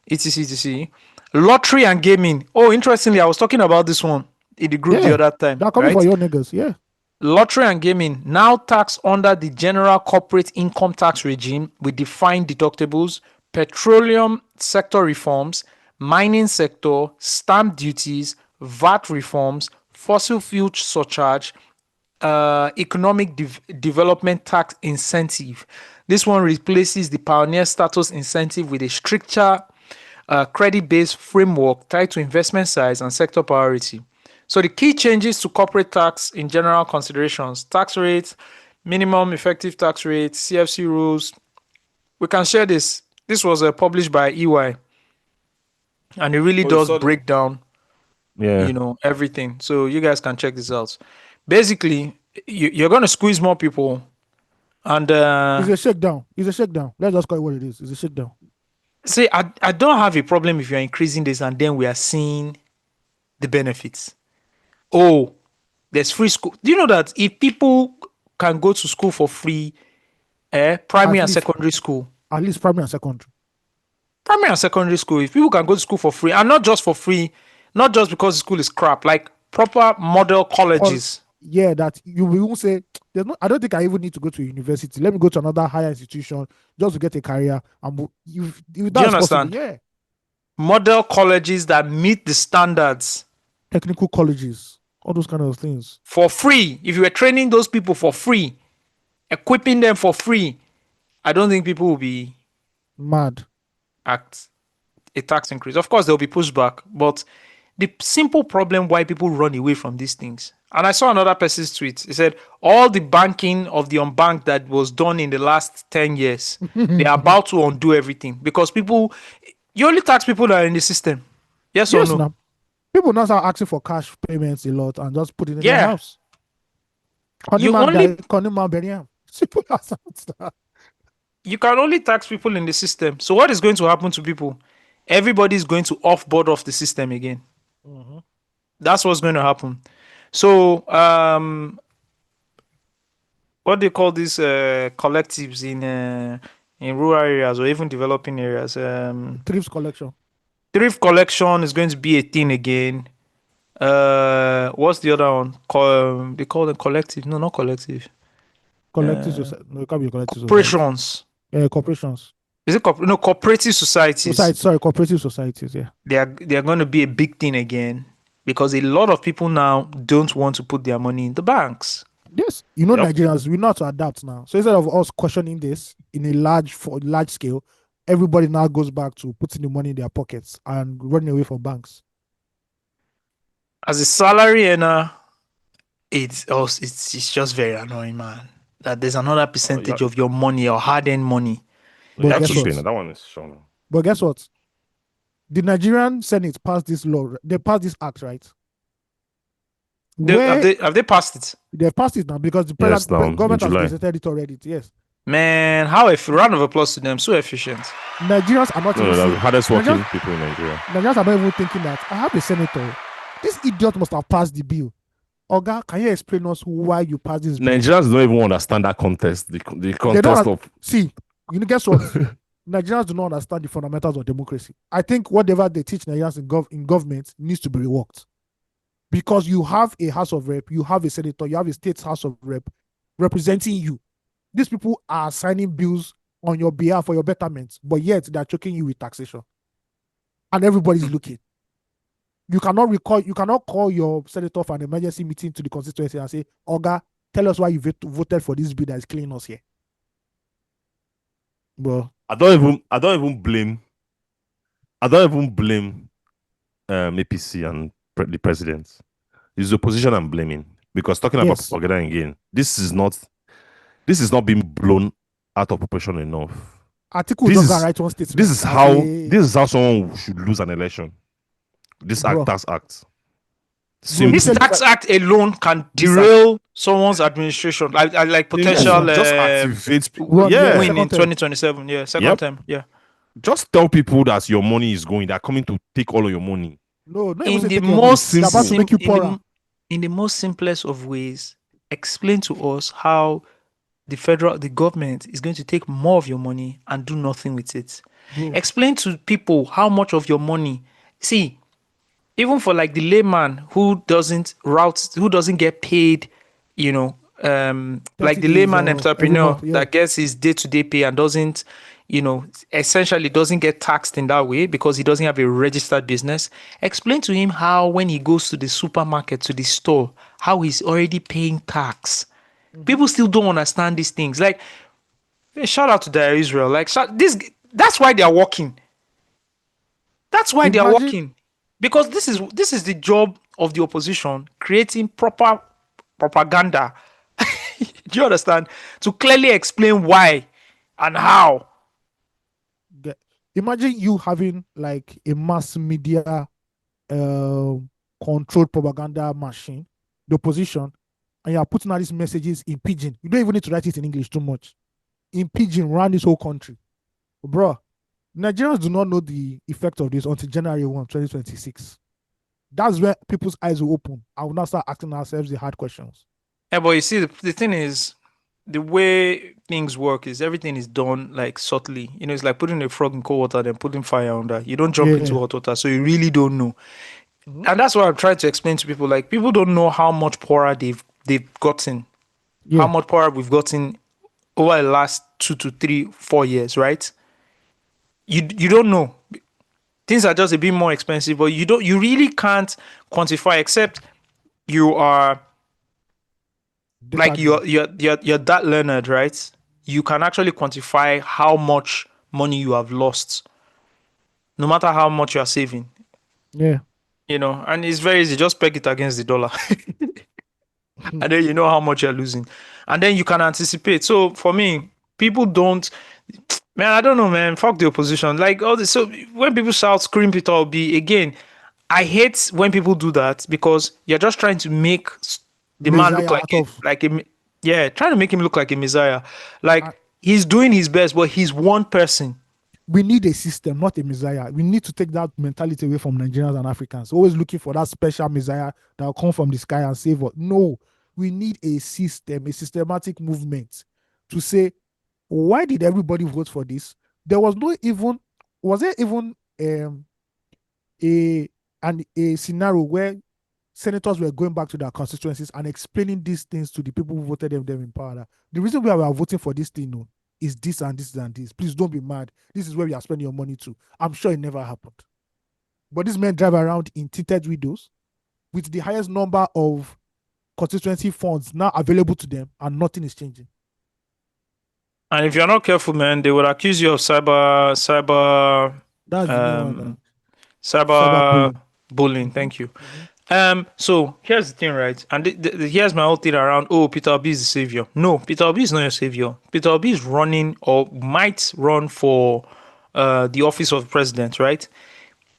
etc, etc. Lottery and gaming. Oh, interestingly, I was talking about this one in the group the other time. They're coming for your niggas, yeah. Lottery and gaming now taxed under the general corporate income tax regime with defined deductibles, petroleum sector reforms, mining sector, stamp duties, VAT reforms, fossil fuel surcharge, economic development tax incentive. This one replaces the pioneer status incentive with a stricter credit-based framework tied to investment size and sector priority. So the key changes to corporate tax in general considerations: tax rates, minimum effective tax rate, CFC rules. We can share this. This was published by EY, and it really does break down, everything. So you guys can check this out. Basically, you're going to squeeze more people, and it's a shakedown. It's a shakedown. Let's just call it what it is. It's a shakedown. See, I don't have a problem if you're increasing this, and then we are seeing the benefits. Oh, there's free school. Do you know that if people can go to school for free, primary and secondary school? At least primary and secondary. Primary and secondary school, if people can go to school for free, and not just for free, not just because the school is crap, like proper model colleges. Yeah, that you won't say, I don't think I even need to go to university. Let me go to another higher institution just to get a career. And if do you understand? Possible, yeah. Model colleges that meet the standards. Technical colleges. All those kind of things. For free. If you were training those people for free, equipping them for free, I don't think people will be mad at a tax increase. Of course, there will be pushback, but the simple problem why people run away from these things. And I saw another person's tweet. He said, all the banking of the unbanked that was done in the last 10 years, they are about to undo everything because you only tax people that are in the system. Yes or no? Now. People now start asking for cash payments a lot and just put it in their house. You can only tax people in the system. So what is going to happen to people? Everybody is going to off-board off the system again. Mm-hmm. That's what's going to happen. So what do you call these collectives in rural areas or even developing areas? Thrift collection. Thrift collection is going to be a thing again. What's the other one? They call them collective. No, not collective. Collective. No, it can't be collective. Corporations. Yeah, corporations. Is it cooperative societies? Cooperative societies. Yeah. They are going to be a big thing again because a lot of people now don't want to put their money in the banks. Yes, Nigerians, we know how to adapt now. So instead of us questioning this in a large scale, everybody now goes back to putting the money in their pockets and running away from banks. As a salary earner, it's just very annoying, man. That there's another percentage of your money, your hard-earned money. But guess what? That one is shown. But guess what? The Nigerian Senate passed this law. They passed this act, right? Have they passed it? They've passed it now because the government has presented it already. Yes. Man, how a round of applause to them. So efficient. Nigerians are not No, even the saying, hardest working Nigerians, people in Nigeria. Nigerians are not even thinking that I have a senator. This idiot must have passed the bill. Oga, can you explain us why you passed this bill? Nigerians don't even understand that contest. The They contest don't of see. You know, guess what? Nigerians do not understand the fundamentals of democracy. I think whatever they teach Nigerians in government needs to be reworked. Because you have a House of Rep, you have a senator, you have a state House of Rep representing you. These people are signing bills on your behalf for your betterment, but yet they're choking you with taxation. And everybody's looking. You cannot call your senator for an emergency meeting to the constituency and say, Oga, tell us why you voted for this bill that is killing us here. Well, I don't even blame APC and the president. It's the opposition I'm blaming, because talking about Yes. propaganda again, this is not being blown out of proportion enough. Article This just is- write one statement. This is how someone should lose an election. This Bro. tax act. Bro, This Simple. tax act alone can derail someone's administration, like potential just activate Run, yeah. win in second term. 2027. Yeah, second Yep. time. Yeah. Just tell people that your money is going. They're coming to take all of your money. No, not even In say the take your money. most They're about to make you in the, poorer. in the most simplest of ways, explain to us how the government is going to take more of your money and do nothing with it. Bro. Explain to people how much of your money. See, even for like the layman who doesn't get paid, like the 30 days layman or every entrepreneur month, yeah. that gets his day-to-day pay and doesn't, essentially doesn't get taxed in that way because he doesn't have a registered business. Explain to him how when he goes to the supermarket, to the store, how he's already paying tax. People still don't understand these things. Like, shout out to Dire Israel. Like, that's why they are working. That's why they are Imagine- working. Because this is the job of the opposition, creating proper propaganda. Do you understand? To clearly explain why and how. Imagine you having like a mass media controlled propaganda machine, the opposition, and you're putting out these messages in pidgin. You don't even need to write it in English too much. In pidgin, around this whole country. Bro, Nigerians do not know the effect of this until January 1, 2026. That's where people's eyes will open. I will now start asking ourselves the hard questions. Yeah, but you see, the thing is, the way things work is everything is done like subtly. It's like putting a frog in cold water, then putting fire under. You don't jump into hot water, so you really don't know. And that's what I'm trying to explain to people. Like, people don't know how much poorer they've gotten, how much poorer we've gotten over the last 2 to 3, 4 years, right? You don't know. Things are just a bit more expensive, but you really can't quantify, except you are like you're that learned, right? You can actually quantify how much money you have lost, no matter how much you are saving. Yeah. And it's very easy. Just peg it against the dollar. And then you know how much you're losing. And then you can anticipate. So for me, people don't, man, I don't know, man. Fuck the opposition. Like all this. So when people shout, scream, Peter Obi, again, I hate when people do that because you're just trying to make the man look like trying to make him look like a messiah. Like he's doing his best, but he's one person. We need a system, not a messiah. We need to take that mentality away from Nigerians and Africans. Always looking for that special messiah that will come from the sky and save us. No, we need a system, a systematic movement to say, why did everybody vote for this? Was there even a scenario where senators were going back to their constituencies and explaining these things to the people who voted them in power? The reason why we are voting for this thing is this and this and this. Please don't be mad. This is where we are spending your money to. I'm sure it never happened. But these men drive around in tinted windows with the highest number of constituency funds now available to them, and nothing is changing. And if you're not careful, man, they would accuse you of cyber That's the new one. Cyber bullying. Thank you. So here's the thing, right? And here's my whole thing around, Peter Obi is the savior. No, Peter Obi is not your savior. Peter Obi is running or might run for the office of president, right?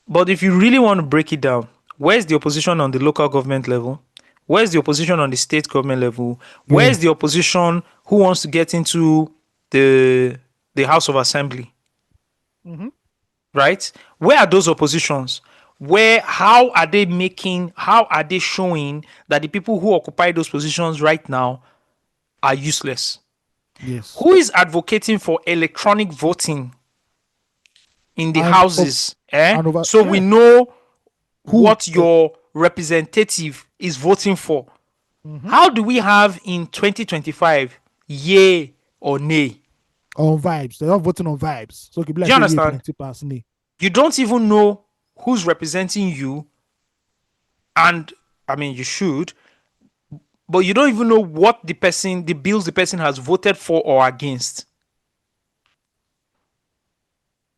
But if you really want to break it down, where's the opposition on the local government level? Where's the opposition on the state government level? Where's the opposition who wants to get into the House of Assembly. Right? Where are those oppositions? How are they showing that the people who occupy those positions right now are useless? Yes. Who is advocating for electronic voting in the And houses? So we yeah. know Who what your representative is voting for. How do we have in 2025 yay or nay? on vibes. They're not voting on vibes. So it could be Do like you say yeah, understand? plenty pass nay. You don't even know who's representing you, and I mean you should, but you don't even know what the bills the person has voted for or against.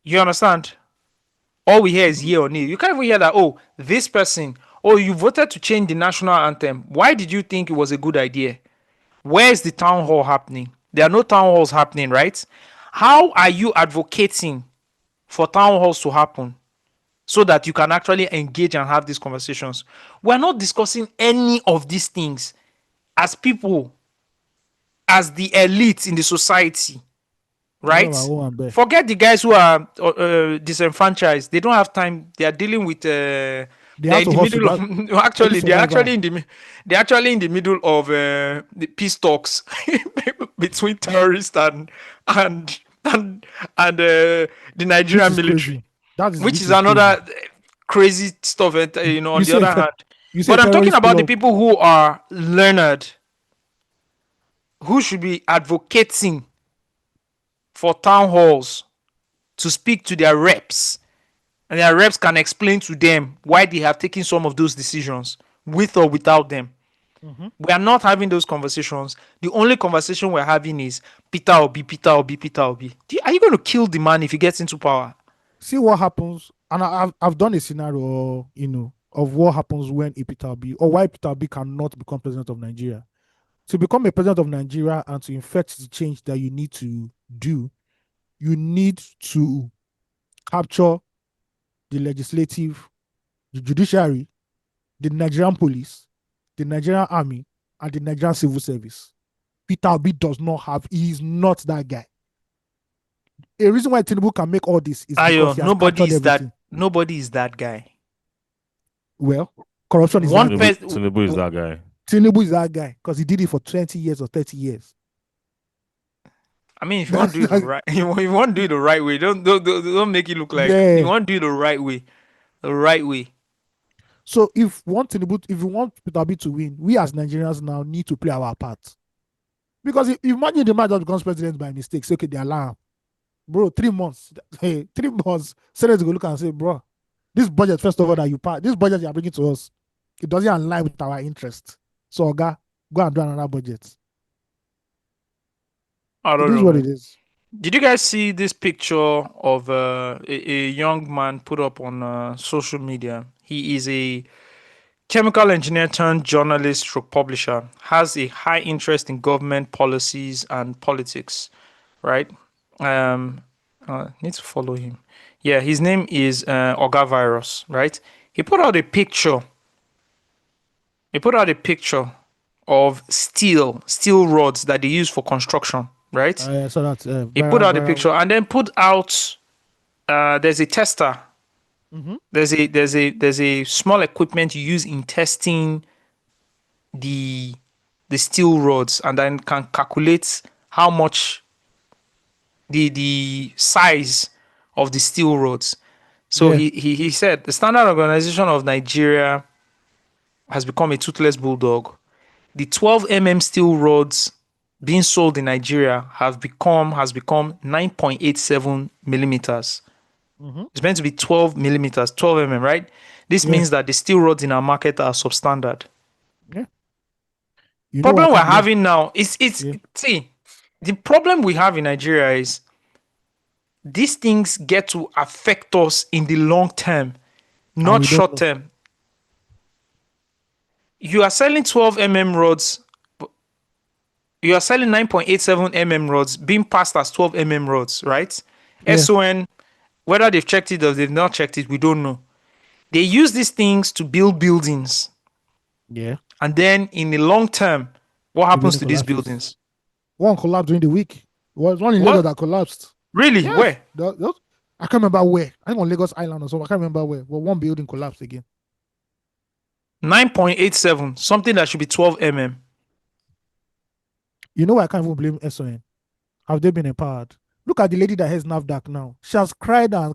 You understand? All we hear is yeah or nay. You can't even hear that, oh, this person, oh, you voted to change the national anthem. Why did you think it was a good idea? Where is the town hall happening? There are no town halls happening, right? How are you advocating for town halls to happen so that you can actually engage and have these conversations? We're not discussing any of these things as people, as the elite in the society, right? Forget the guys who are disenfranchised. They don't have time. They are dealing with. They're in the middle of. Actually, they're actually in the middle of the peace talks between terrorists and the Nigerian military, which is another crazy stuff. On the other hand, but I'm talking about the people who are learned, who should be advocating for town halls to speak to their reps, and their reps can explain to them why they have taken some of those decisions with or without them. We are not having those conversations. The only conversation we're having is Peter Obi, Peter Obi, Peter Obi. Are you going to kill the man if he gets into power? See what happens, and I've done a scenario, of what happens when a Peter Obi, or why Peter Obi cannot become president of Nigeria. To become a president of Nigeria and to effect the change that you need to do, you need to capture the legislative, the judiciary, the Nigerian police, the Nigerian army, and the Nigerian civil service. Peter Obi does not have, he is not that guy. A reason why Tinubu can make all this is because he has captured everything. Nobody is that guy. Well, corruption is Tinubu is that guy. Tinubu is that guy because he did it for 20 years or 30 years. I mean, if you want to do it the right, you want to do it the right way. Don't make it look like you want to do it the right way. The right way. So if you want Peter Obi to win, we as Nigerians now need to play our part. Because if imagine the man that becomes president by mistake, say, okay, they allow, bro, 3 months. Hey, 3 months. Senate go look and say, bro, this budget, first of all, that you pass, this budget you are bringing to us, it doesn't align with our interest. So, go and do another budget. I don't know. It is what it is. Did you guys see this picture of a young man put up on social media? He is a chemical engineer turned journalist stroke publisher, has a high interest in government policies and politics, right? Need to follow him. Yeah, his name is Oga Virus, right? He put out a picture. Of steel rods that they use for construction, right? So that's he put out a picture and then put out there's a tester. There's a small equipment you use in testing the steel rods, and then can calculate how much the size of the steel rods. So he said the Standard Organization of Nigeria has become a toothless bulldog. The 12 mm steel rods being sold in Nigeria has become 9.87 millimeters. It's meant to be 12 millimeters, 12 mm, right? This means that the steel rods in our market are substandard. Yeah. Problem we're having now is see, the problem we have in Nigeria is these things get to affect us in the long term, not short term. You are selling 12 mm rods. You are selling 9.87 mm rods being passed as 12 mm rods, right? Yeah. SON, whether they've checked it or they've not checked it, we don't know. They use these things to build buildings. Yeah. And then in the long term, what happens to these buildings? One collapse during the week. was one in What? Lagos that collapsed. Really? Yes. Where? I can't remember where. I think on Lagos Island or something. I can't remember where. But one building collapsed again. 9.87, something that should be 12 mm. You know why I can't even blame SON? Have they been empowered? Look at the lady that has NAFDAC now. She has cried and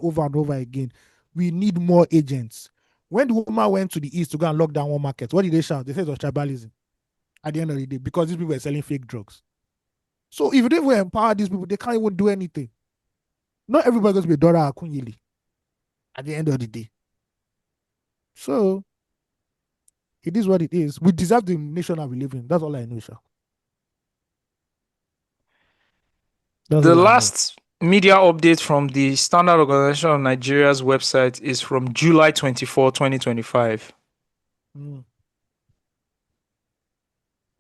over again. We need more agents. When the woman went to the east to go and lock down one market, what did they shout? They said it was tribalism at the end of the day because these people were selling fake drugs. So if they were empower these people, they can't even do anything. Not everybody goes to be Dora Akunyili at the end of the day. So it is what it is. We deserve the nation that we live in. That's all I know, Sha. That's The all I know. last media update from the Standard Organization of Nigeria's website is from July 24, 2025.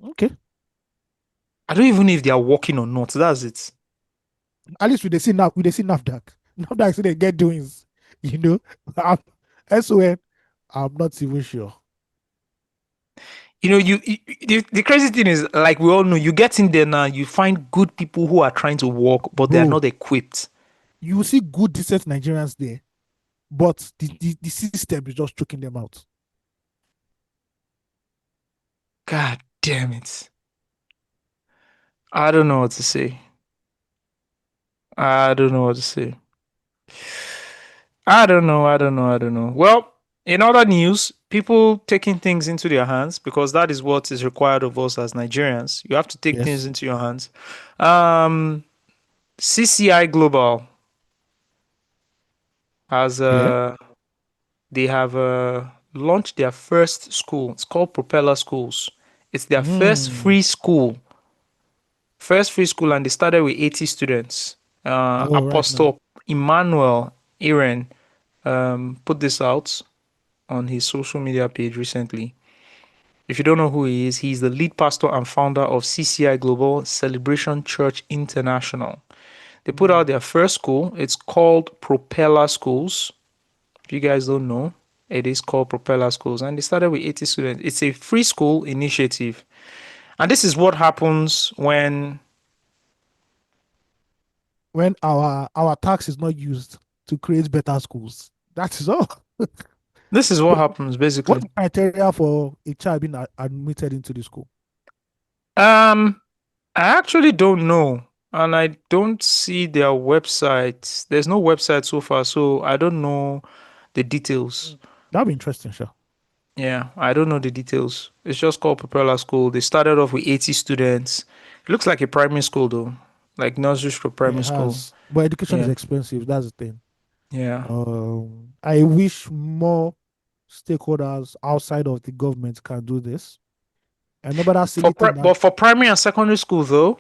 Okay. I don't even know if they are working or not. That's it. At least we they see NAFDAC. NAFDAC say they get doings. You know, SON, I'm not even sure. You know, the crazy thing is, like we all know, you get in there now, you find good people who are trying to work, but they are Bro. not equipped. You will see good, decent Nigerians there, but the system is just choking them out. God damn it. I don't know what to say. I don't know what to say. I don't know. Well, in other news, people taking things into their hands, because that is what is required of us as Nigerians. You have to take Yes. things into your hands. CCI Global has they have launched their first school. It's called Propeller Schools. It's their first free school. And they started with 80 students. Apostle Emmanuel Aaron put this out on his social media page recently. If you don't know who he is, he's the lead pastor and founder of CCI Global Celebration Church International. They put out their first school. It's called Propeller Schools. If you guys don't know, it is called Propeller Schools. And they started with 80 students. It's a free school initiative. And this is what happens when our tax is not used to create better schools. That is all. This is what happens, basically. What's the criteria for a child being admitted into the school? I actually don't know. And I don't see their website. There's no website so far, so I don't know the details. That'd be interesting, sure. Yeah, I don't know the details. It's just called Propeller School. They started off with 80 students. It looks like a primary school, though. Like nursery to primary school. But education is expensive. That's the thing. Yeah. I wish more stakeholders outside of the government can do this. And remember that silly thing But for primary and secondary school, though,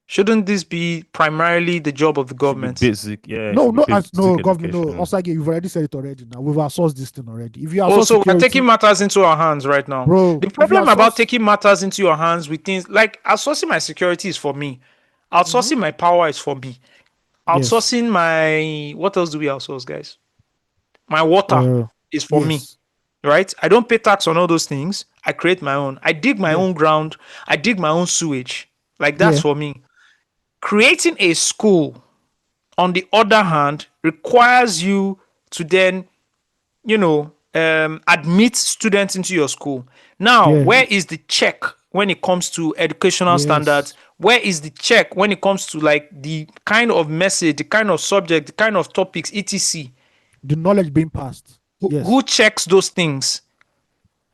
shouldn't this be primarily the job of the government? Basic, yeah. No, government. No, Osagie, you've already said it already. Now we've outsourced this thing already. If you so we're taking matters into our hands right now, bro. The problem about taking matters into your hands with things like outsourcing my security is for me, outsourcing my power is for me, outsourcing my what else do we outsource, guys? My water is for me, right? I don't pay tax on all those things. I create my own. I dig my own ground. I dig my own sewage. Like that's for me. Creating a school, on the other hand, requires you to then, admit students into your school. Now, where is the check when it comes to educational standards? Where is the check when it comes to like the kind of message, the kind of subject, the kind of topics, etc.? The knowledge being passed. Who checks those things?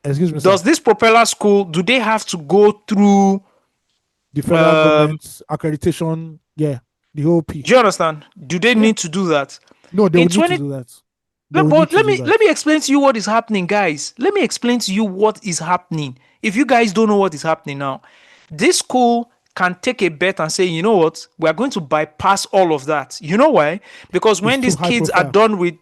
Excuse me, Does this Propeller School, do they have to go through the federal government's accreditation? Yeah, the whole piece. Do you understand? Do they need to do that? No, they need to do that. But let me explain to you what is happening, guys. Let me explain to you what is happening. If you guys don't know what is happening now, this school can take a bet and say, you know what, we are going to bypass all of that. You know why? Because when these kids are done with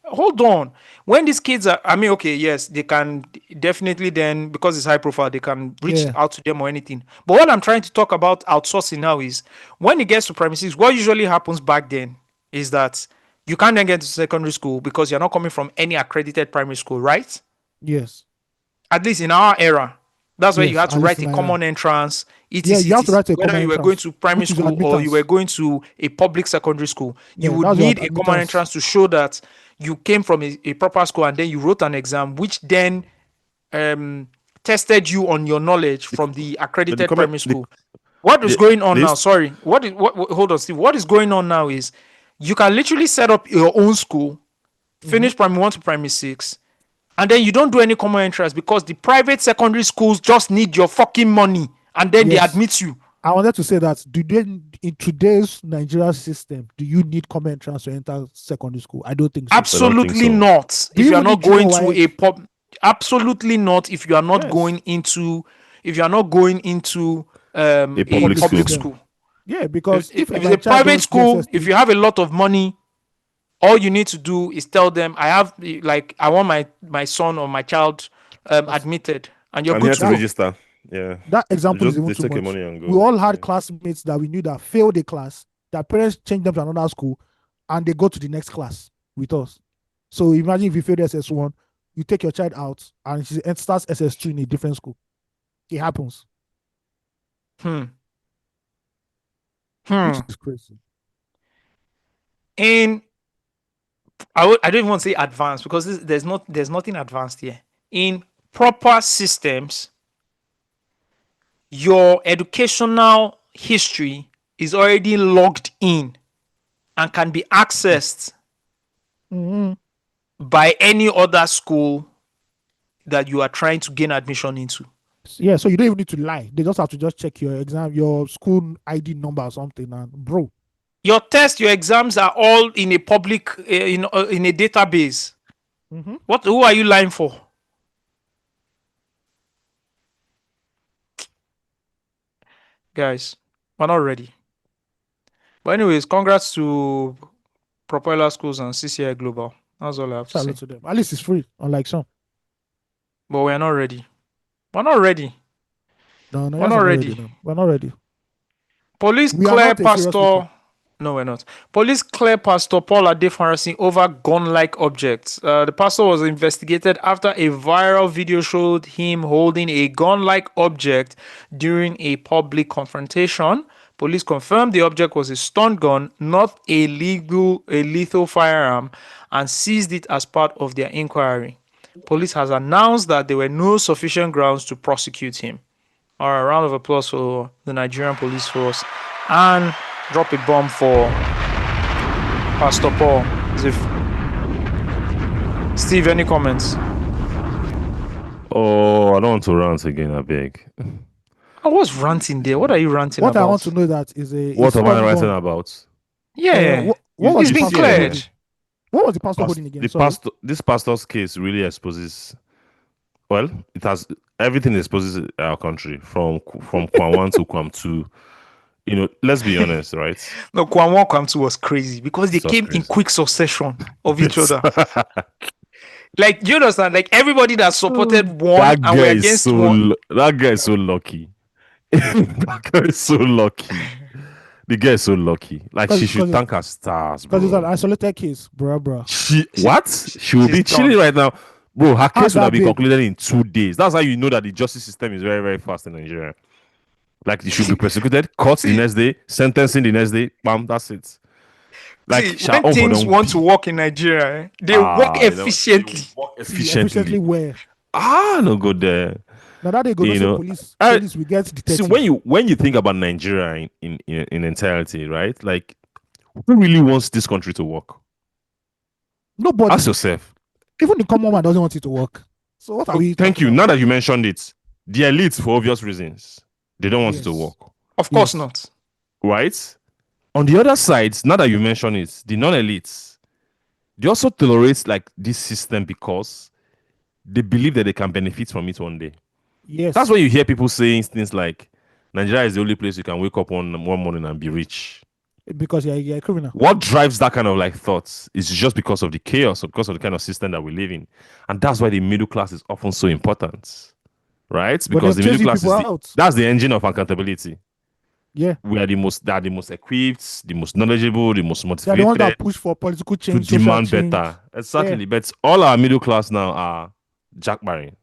hold on. When these kids are, they can definitely then, because it's high profile, they can reach out to them or anything. But what I'm trying to talk about outsourcing now is when it gets to primary six, what usually happens back then is that you can't then get to secondary school because you're not coming from any accredited primary school, right? Yes. At least in our era. That's where you Yes, had to at least write in a Nigeria. common entrance, Yeah, you have to etc. write a Whether common you were going entrance, to primary which is your school or you were admittance. going to a public secondary school, you Yeah, would that's your need a common admittance. entrance to show that you came from a proper school and then you wrote an exam, which then tested you on your knowledge from the But the accredited comment, primary school. What is the going on now? this Sorry. Hold on, Steve. What is going on now is you can literally set up your own school, finish primary 1 to primary 6, and then you don't do any common entrance because the private secondary schools just need your fucking money and then they Yes. admit you. I wanted to say that in today's Nigeria system, do you need common entrance to enter secondary school? I don't think so. Absolutely so. not. Do If you you are even not need junior going to WAEC? a pub, absolutely not. If you are not Yes. going into, if you are not going into A a public public school. school. Yeah, because If if it's my a child private does school, GSS if 3, you have a lot of money, all you need to do is tell them, I have, like, I want my son or my child admitted, and you're I'm good here to to go. register. Yeah. that example Just is even they too take your much. money and go. We all had Yeah. classmates that we knew that failed a class, their parents changed them to another school, and they go to the next class with us. So imagine if you failed SS1, you take your child out and she starts SS2 in a different school. It happens, which is crazy. In I don't even want to say advanced because there's nothing advanced here. In proper systems, your educational history is already logged in and can be accessed by any other school that you are trying to gain admission into. Yeah, so you don't even need to lie. They just have to just check your exam, your school ID number or something, and bro. Your tests, your exams are all in a public, in a database. Who are you lying for? Guys, we're not ready. But anyways, congrats to Propeller Schools and CCI Global. That's all I have to say. Salute to them. At least it's free, unlike some. But we're not ready. We're not ready. No, We're not ready. No. We're not ready. Police We are clear not a serious people. Pastor. No, we're not. Police clear Pastor Paul Adefarasin over gun-like objects. The pastor was investigated after a viral video showed him holding a gun-like object during a public confrontation. Police confirmed the object was a stun gun, not a lethal firearm, and seized it as part of their inquiry. Police has announced that there were no sufficient grounds to prosecute him. All right, round of applause for the Nigerian police force. And drop a bomb for Pastor Paul. Steve, any comments? Oh, I don't want to rant again, I beg. I was ranting there. What are you ranting What about? I want to know that is What am I stun ranting gun. about? Yeah, what was it's the been pastor cleared. holding? What was the pastor holding again? The Sorry. this pastor's case really exposes. Well, it has everything exposes our country from Kwam 1 to Kwam 2. You know, let's be honest, right? No, Kwam 1, Kwam 2 was crazy because they So came in crazy. quick succession of each other. Like, do you understand? Like, everybody that supported one That and guy were is against so one. that guy is so lucky. That guy is so lucky. The girl is so lucky. Like, she should thank her stars, bro. Because it's an isolated case, bro. She will be she's chilling done. right now. Bro, her case would that have been big? concluded in 2 days. That's how you know that the justice system is very, very fast in Nigeria. Like, they should be prosecuted, caught the next day, sentencing the next day, bam, that's it. Like, See, when things want to work in Nigeria, they work efficiently. Efficiently. Where? No go there. Now that they go You to know, police we get See, detective. when you think about Nigeria in entirety, right? Like, who really wants this country to work? Nobody. Ask yourself. Even the common man doesn't want it to work. So what are we? Thank you. Now that you mentioned it, the elites, for obvious reasons, they don't want it to work. Of course not. Right? On the other side, now that you mention it, the non-elites, they also tolerate like this system because they believe that they can benefit from it one day. Yes. That's when you hear people saying things like, Nigeria is the only place you can wake up one morning and be rich. Because you're a criminal. What drives that kind of like thoughts is just because of the chaos, or because of the kind of system that we live in. And that's why the middle class is often so important. Right? Because the middle class is that's the engine of accountability. Yeah. We are the most equipped, the most knowledgeable, the most motivated. They're the ones that push for political change, to demand change. better. Exactly. Yeah. But all our middle class now are jackbarring.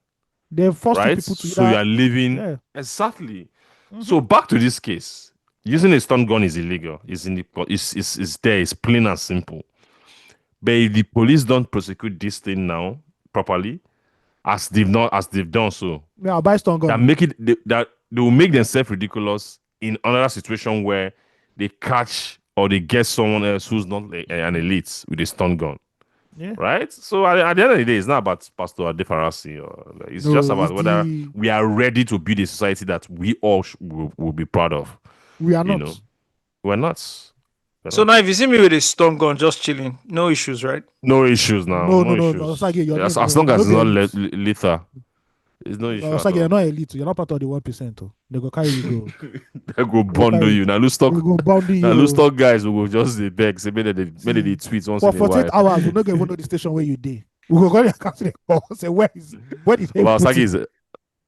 They're forcing right? people to So you are living yeah. exactly. So back to this case, using a stun gun is illegal. It's there. It's plain and simple. But if the police don't prosecute this thing now properly, as they've done so, Yeah, I'll buy stun gun. that they will make themselves ridiculous in another situation where they catch or they get someone else who's not an elite with a stun gun. Yeah. Right? So at the end of the day, it's not about Pastor Adefarasin. It's just about whether we are ready to build a society that we all will be proud of. We are not. Know? We're not. So now if you see me with a stun gun just chilling, no issues, right? No issues now. No, issues. Osagie, As long as it's not lethal. There's no issue. Osagie, you're not elite. You're not part of the 1%. They go carry you go. They go bundle you. Now, loose talk. Now, loose talk guys will just the beg. Say, maybe they tweet once for in a while. 48 hours, we're not going to know the station where you did. We go call your country. Say, where is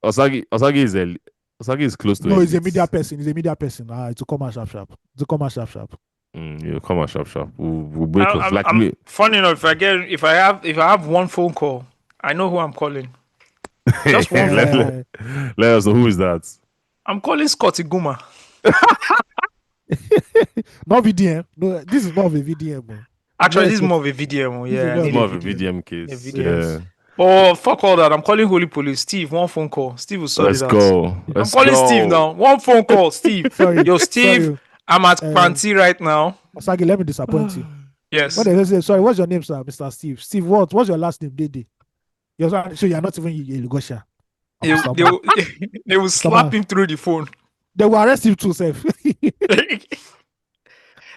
Osage is close to no, it. he's a media person. He's a media person. It's a come out sharp. It's a come out sharp. You come out sharp. We'll break off. Like me. Funny enough, if I have one phone call, I know who I'm calling. Just one. Let us know who is that. I'm calling Scotty Guma. Not VDM. No, this is more of a VDM. Bro. Actually, this is more of a VDM. Yeah, it's more of a VDM case. Yeah. Oh, fuck all that. I'm calling Holy Police. Steve, one phone call. Steve will sort it out. Let's I'm calling Steve now. One phone call. Steve. Sorry. Yo, Steve, sorry. I'm at Panty right now. Osagie, let me disappoint you. Yes. Sorry, what's your name, sir? Mr. Steve. Steve, what's your last name? Dede. So you're not even Lugosha. They will slap him through the phone. They will arrest him too, safe.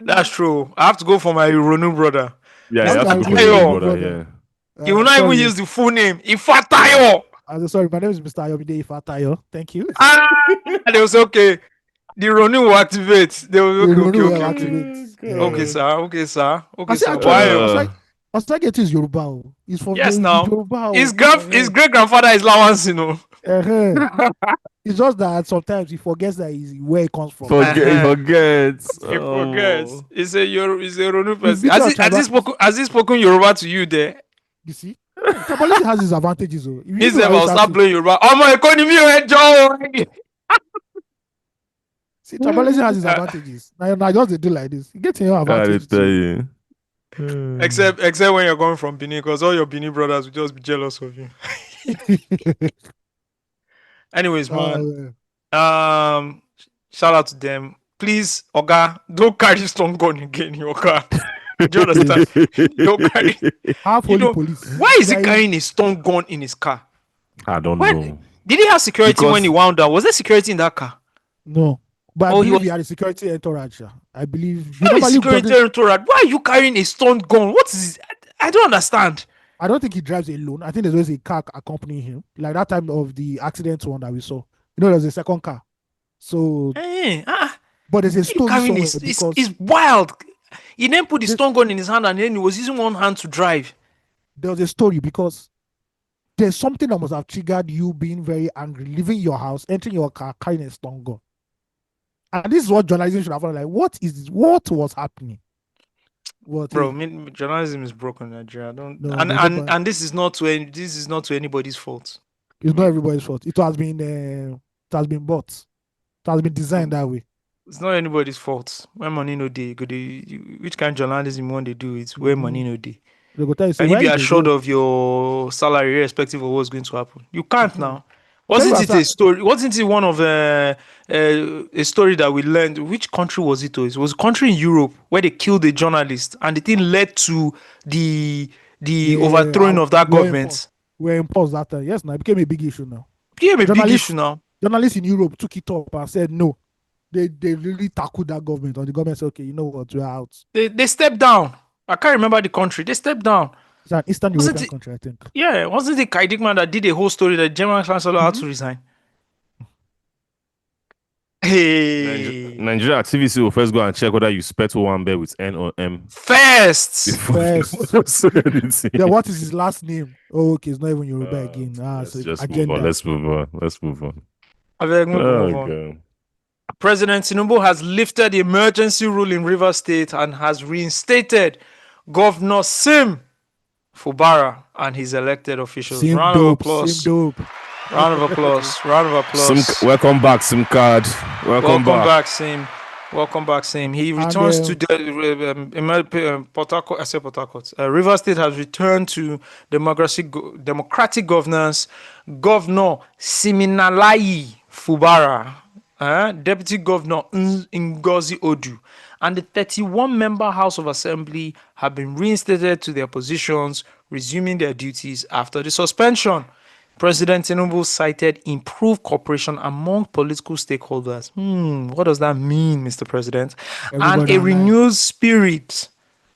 That's true. I have to go for my Ronu brother. Yeah, you have to go for your brother, yeah. He will not even use the full name. Ifatayo. Sorry, my name is Mr. Ayomide Ifatayo. Thank you. And they will say, okay, the Ronu will activate. They will okay. Okay, sir. Why? Asake is Yoruba. He's from Yoruba. His great grandfather is Lawrence, you know. It's just that sometimes he forgets that he's where he comes from. He forgets. He's a Ronu person. Has he spoken Yoruba to you there? You see? Tribalism has its advantages. He's about start playing Yoruba. Oh my economy, see, tribalism has its advantages. Now just do like this. You get your advantage. I tell you. Except when you're going from Benin, because all your Benin brothers will just be jealous of you. Anyways, man. Shout out to them. Please, Oga, don't carry stun gun again in your car. Do you understand? Don't carry. Police. Why is he carrying a stun gun in his car? I don't know. Did he have security when he wound down? Was there security in that car? No. But I believe he had a security entourage. I believe. Security entourage. Why are you carrying a stun gun? What is it? I don't understand. I don't think he drives alone. I think there's always a car accompanying him. Like that time of the accident one that we saw. There's a second car. So. But there's a story it's wild. He then put the stun gun in his hand and then he was using one hand to drive. There was a story because there's something that must have triggered you being very angry, leaving your house, entering your car, carrying a stun gun. And this is what journalism should have done. Like, what was happening? Journalism is broken in Nigeria. And this is not to anybody's fault. It's not everybody's fault. It has been bought. It has been designed that way. It's not anybody's fault. When money no day, which kind of journalism you want to do it where money no day. Can you be assured of your salary irrespective of what's going to happen? You can't now. Wasn't it a story? Wasn't it one of a story that we learned? Which country was it? It was a country in Europe where they killed a journalist, and the thing led to the overthrowing of that government. We're imposed that time. Yes, now it became a big issue now. Big issue now. Journalists in Europe took it up and said no. They really tackled that government, and the government said, okay, you know what, we're out. They stepped down. I can't remember the country. They stepped down. It's an Eastern European country, I think. Yeah, wasn't it Kai Dickman that did a whole story that German chancellor had to resign? Hey, Nigeria TVC will first go and check whether you spell one bed with N or M. First. Yeah, what is his last name? Oh, okay, it's not even Yoruba again. Let's move on. President Tinubu has lifted the emergency rule in Rivers State and has reinstated Governor Fubara and his elected officials. Round of applause Round of applause. Round of applause. Welcome back, SIM card. Welcome back. Sim. Welcome back, Sim. He And, returns to the Port Harcourt. I say Port Harcourt. River State has returned to democratic governance. Governor Siminalayi Fubara, Deputy Governor Ngozi Odu, and the 31-member House of Assembly have been reinstated to their positions, resuming their duties after the suspension. President Tinubu cited improved cooperation among political stakeholders. What does that mean, Mr. President? And a renewed spirit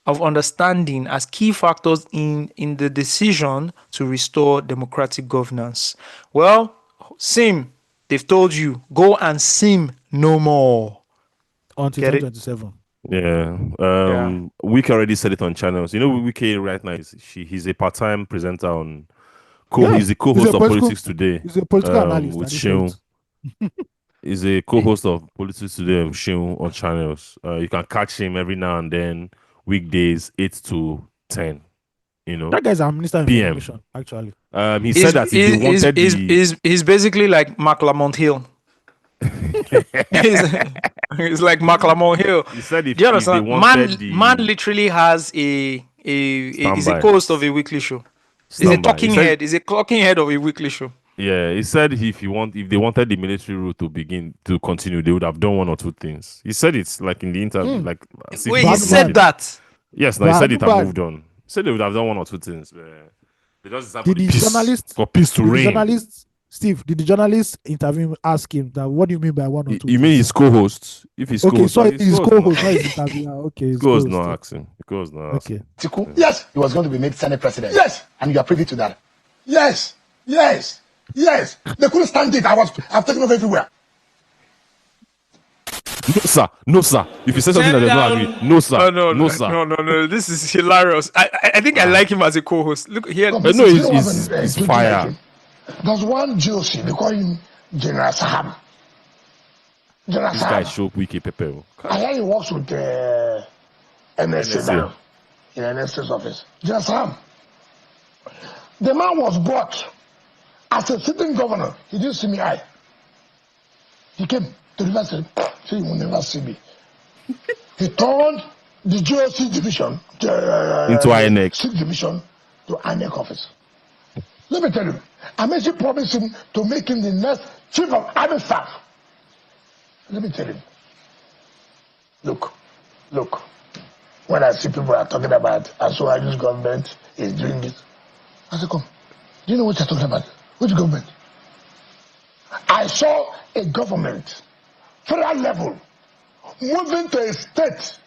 of understanding as key factors in the decision to restore democratic governance. Well, Sim, they've told you, go and sim no more. Until Get it? 2027. Yeah. Wiki already said it on channels. You know, Wiki right now he's a part-time presenter on. He's the co-host of Politics Today. He's a political analyst with Sheung. He's a co-host of Politics Today with Sheung on channels. You can catch him every now and then, weekdays 8 to 10. You know, that guy's a minister of PM. information. Actually, he said that if they wanted he's basically like Mark Lamont Hill. He's like Mark Lamont Hill. He said if do you understand? They wanted man literally has is a host of a weekly show. He's a talking head. He's a clocking head of a weekly show. Yeah, he said if they wanted the military rule to continue, they would have done one or two things. He said it's like in the interview, like wait, he said that. Yes, no, he said it and moved on. He said they would have done one or two things. They just for peace to reign. Steve, did the journalist interview him ask him that what do you mean by one or two? You mean his co-host? If he's okay, co-host, so his co-host, not his interviewer. Okay, his co-host not asking. Okay. Yes, he was going to be made Senate president. Yes, and you are privy to that. Yes. They couldn't stand it. I've taken off everywhere. No, sir. If you say something that does not agree, no, sir. No, sir. No. This is hilarious. I think I like him as a co-host. Look here. No, he's fire. There's one GOC, they call him General Saham. This guy showed Wiki Pepe. I hear he works with NSA now, in NSA's office. General Saham. The man was brought as a sitting governor. He didn't see me eye. He came to the university. So he will never see me. He turned the GOC division into INEC. 6th division to INEC office. Let me tell you, I made you promise him to make him the next chief of army staff. Let me tell him. Look. When I see people are talking about Asage's government is doing this, I say, come. Do you know what you're talking about? Which government? I saw a government, federal level, moving to a state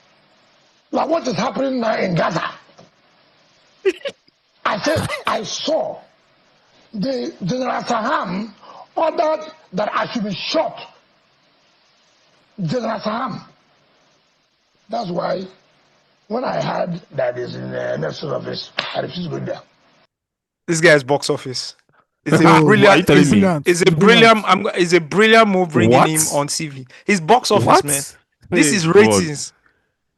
like what is happening now in Gaza. I said, I saw the General Saham ordered that I should be shot. General Saham. That's why when I heard that is in the next office, I refused to go there. This guy's box office. It's a brilliant. It's a brilliant move bringing him on TV. His box office, man. This is ratings.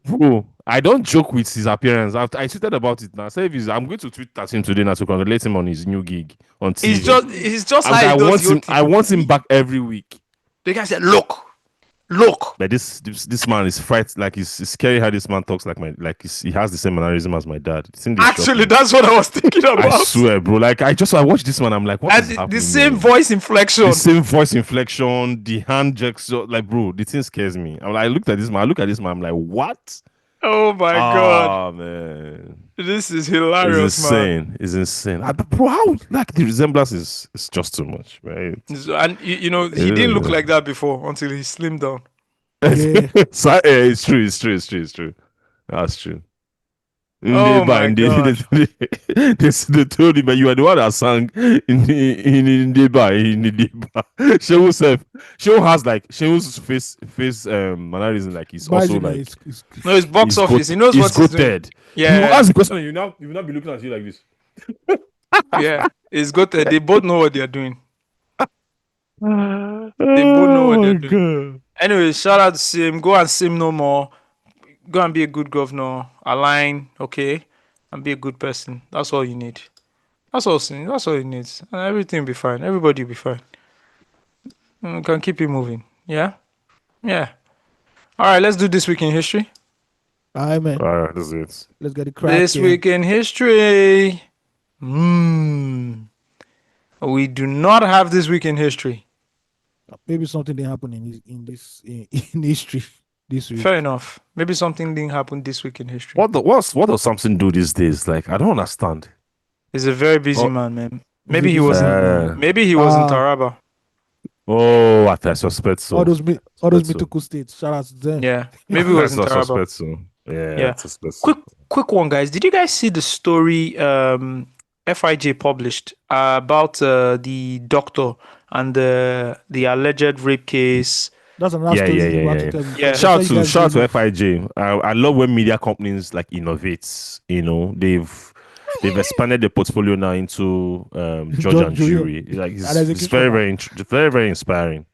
Bro, I don't joke with his appearance. I tweeted about it now. I'm going to tweet at him today now to congratulate him on his new gig on TV. He's just how he does I want him back every week. The guy said, look. But this man is fright. Like it's scary how this man talks he has the same mannerism as my dad. Actually, that's what I was thinking about. I swear, bro. Like I watch this man. I'm like, what is happening? The same voice inflection. The hand jerks. Like, bro, the thing scares me. I look at this man. I'm like, what? Oh my god. Oh man. This is hilarious, man. It's insane. Bro, how like the resemblance is just too much, right? And he didn't look like that before until he slimmed down. Yeah. So, it's true. That's true. Oh my god. They told him, but you are the one that sang in Deba. Shehu has like Sheu's face mannerism, like he's also like his box office. He knows what he's doing. Yeah. You ask the question, you will not be looking at you like this. Yeah, it's good. They both know what they're doing. They both know what they're doing. Anyway, shout out to Sim. Go and Sim no more. Go and be a good governor. Align, okay, and be a good person. That's all you need. That's all. That's all it needs, and everything will be fine. Everybody will be fine. We can keep it moving. Yeah, yeah. All right, let's do this week in history. All right, man. All right, that's it. Let's get it This cracking. week in history. We do not have this week in history. Maybe something didn't happen in history this week. Fair enough. Maybe something didn't happen this week in history. What does Samson do these days? Like, I don't understand. He's a very busy Oh. man, man. He's Maybe a he busy was man. in. Maybe he was in Taraba. Oh, I suspect so. All those Suspect so. mythical states. Shout out to them. Yeah, maybe he was in I Taraba. suspect so. Yeah. I suspect so. Quick one, guys. Did you guys see the story FIJ published about the doctor and the alleged rape case? That's another story you want to tell me. Yeah. Shout out to FIJ. I love when media companies like innovates. You know, they've expanded their portfolio now into judge and jury. Like it's very very inspiring.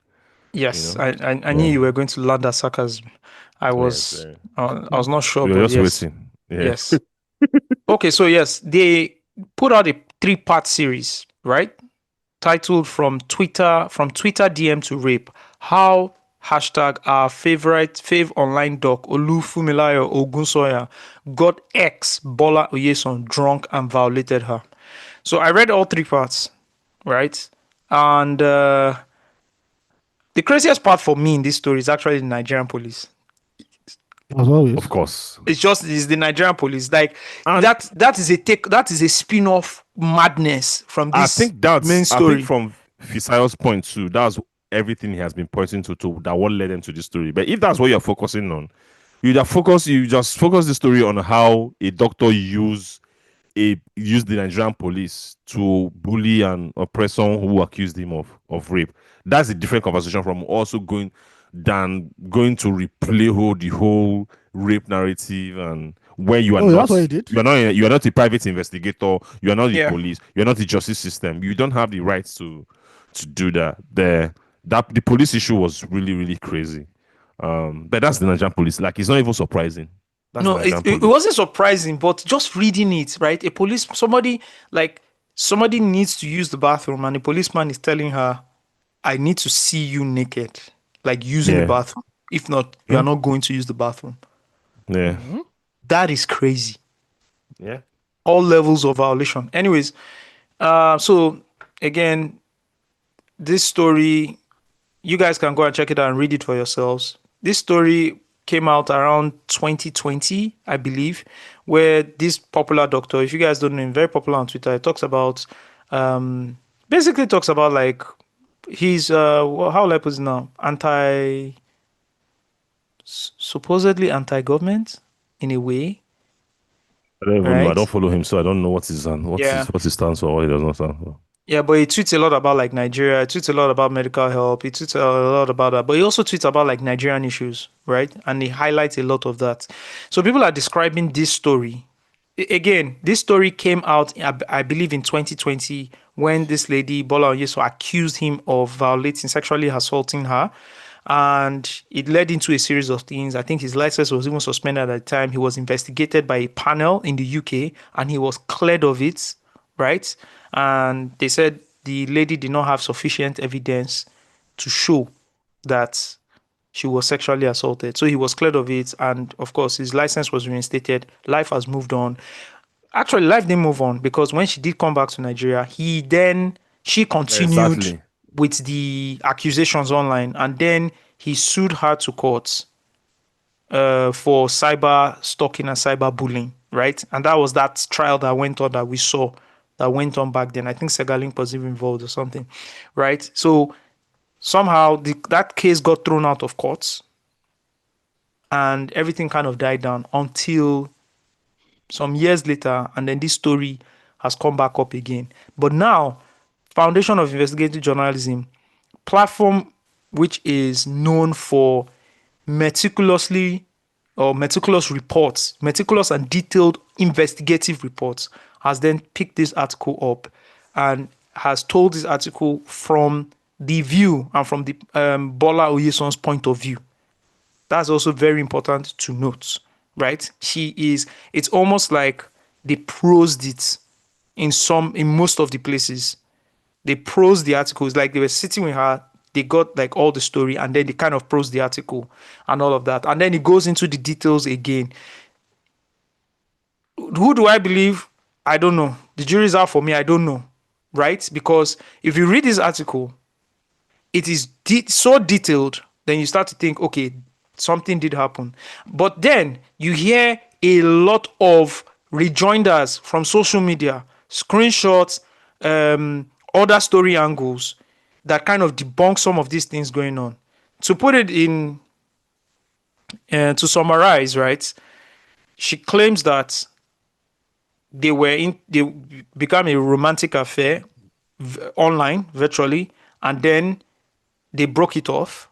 Yes, You know? I knew you were going to land that sarcasm. I was not sure, We were but just yes. waiting. Yeah. Yes. Okay, so yes, they put out a 3-part series, right? Titled from Twitter DM to Rape. How our fave online doc Olufumilayo Ogunsoya got ex Bola Oyeson drunk and violated her. So I read all 3 parts, right? And the craziest part for me in this story is actually the Nigerian police. As always. Of course. It's the Nigerian police. Like that is a spin-off madness from this main story. I think from Fisayo's point too, that's everything he has been pointing to that what led them to this story. But if that's what you're focusing on, you just focus the story on how a doctor used the Nigerian police to bully and oppress someone who accused him of rape. That's a different conversation from also going to replay the whole rape narrative, and where you are that's what he did. you are not a private investigator, you are not the police, you are not the justice system, you don't have the rights to do that. The police issue was really, really crazy. But that's the Nigerian police. Like, it's not even surprising. No, it wasn't surprising, but just reading it, right? Somebody needs to use the bathroom, and the policeman is telling her, I need to see you naked, like using the bathroom. If not, you are not going to use the bathroom. Yeah. Mm-hmm. That is crazy. Yeah. All levels of violation. Anyways, so again, this story, you guys can go and check it out and read it for yourselves. This story came out around 2020, I believe, where this popular doctor, if you guys don't know him, very popular on Twitter, talks about like he's how will I put it now? Supposedly anti-government in a way. I don't even know. I don't follow him, so I don't know what his stance for, what he does not stand for. Yeah, but he tweets a lot about like Nigeria. He tweets a lot about medical help. He tweets a lot about that. But he also tweets about like Nigerian issues, right? And he highlights a lot of that. So people are describing this story. Again, this story came out, I believe, in 2020 when this lady, Bola Oyeso, accused him of sexually assaulting her. And it led into a series of things. I think his license was even suspended at the time. He was investigated by a panel in the UK and he was cleared of it, right? And they said the lady did not have sufficient evidence to show that she was sexually assaulted. So he was cleared of it. And of course, his license was reinstated. Life has moved on. Actually, life didn't move on because when she did come back to Nigeria, she continued with the accusations online. And then he sued her to court for cyber stalking and cyber bullying, right? And that was that trial that went on that we saw that went on back then. I think Segalink was even involved or something, right? So somehow that case got thrown out of courts and everything kind of died down until some years later, and then this story has come back up again. But now, Foundation of Investigative Journalism, platform which is known for meticulous reports, meticulous and detailed investigative reports, has then picked this article up and has told this article from the view and from the Bola Oyeson's point of view. That's also very important to note, right? It's almost like they prosed it in most of the places. They prosed the articles, like they were sitting with her, they got like all the story, and then they kind of prosed the article and all of that. And then it goes into the details again. Who do I believe? I don't know. The jury's out for me. I don't know. Right? Because if you read this article, it is so detailed, then you start to think, okay, something did happen. But then you hear a lot of rejoinders from social media, screenshots, other story angles that kind of debunk some of these things going on. To put it in, to summarize, right? She claims that they became a romantic affair online, virtually, and then they broke it off.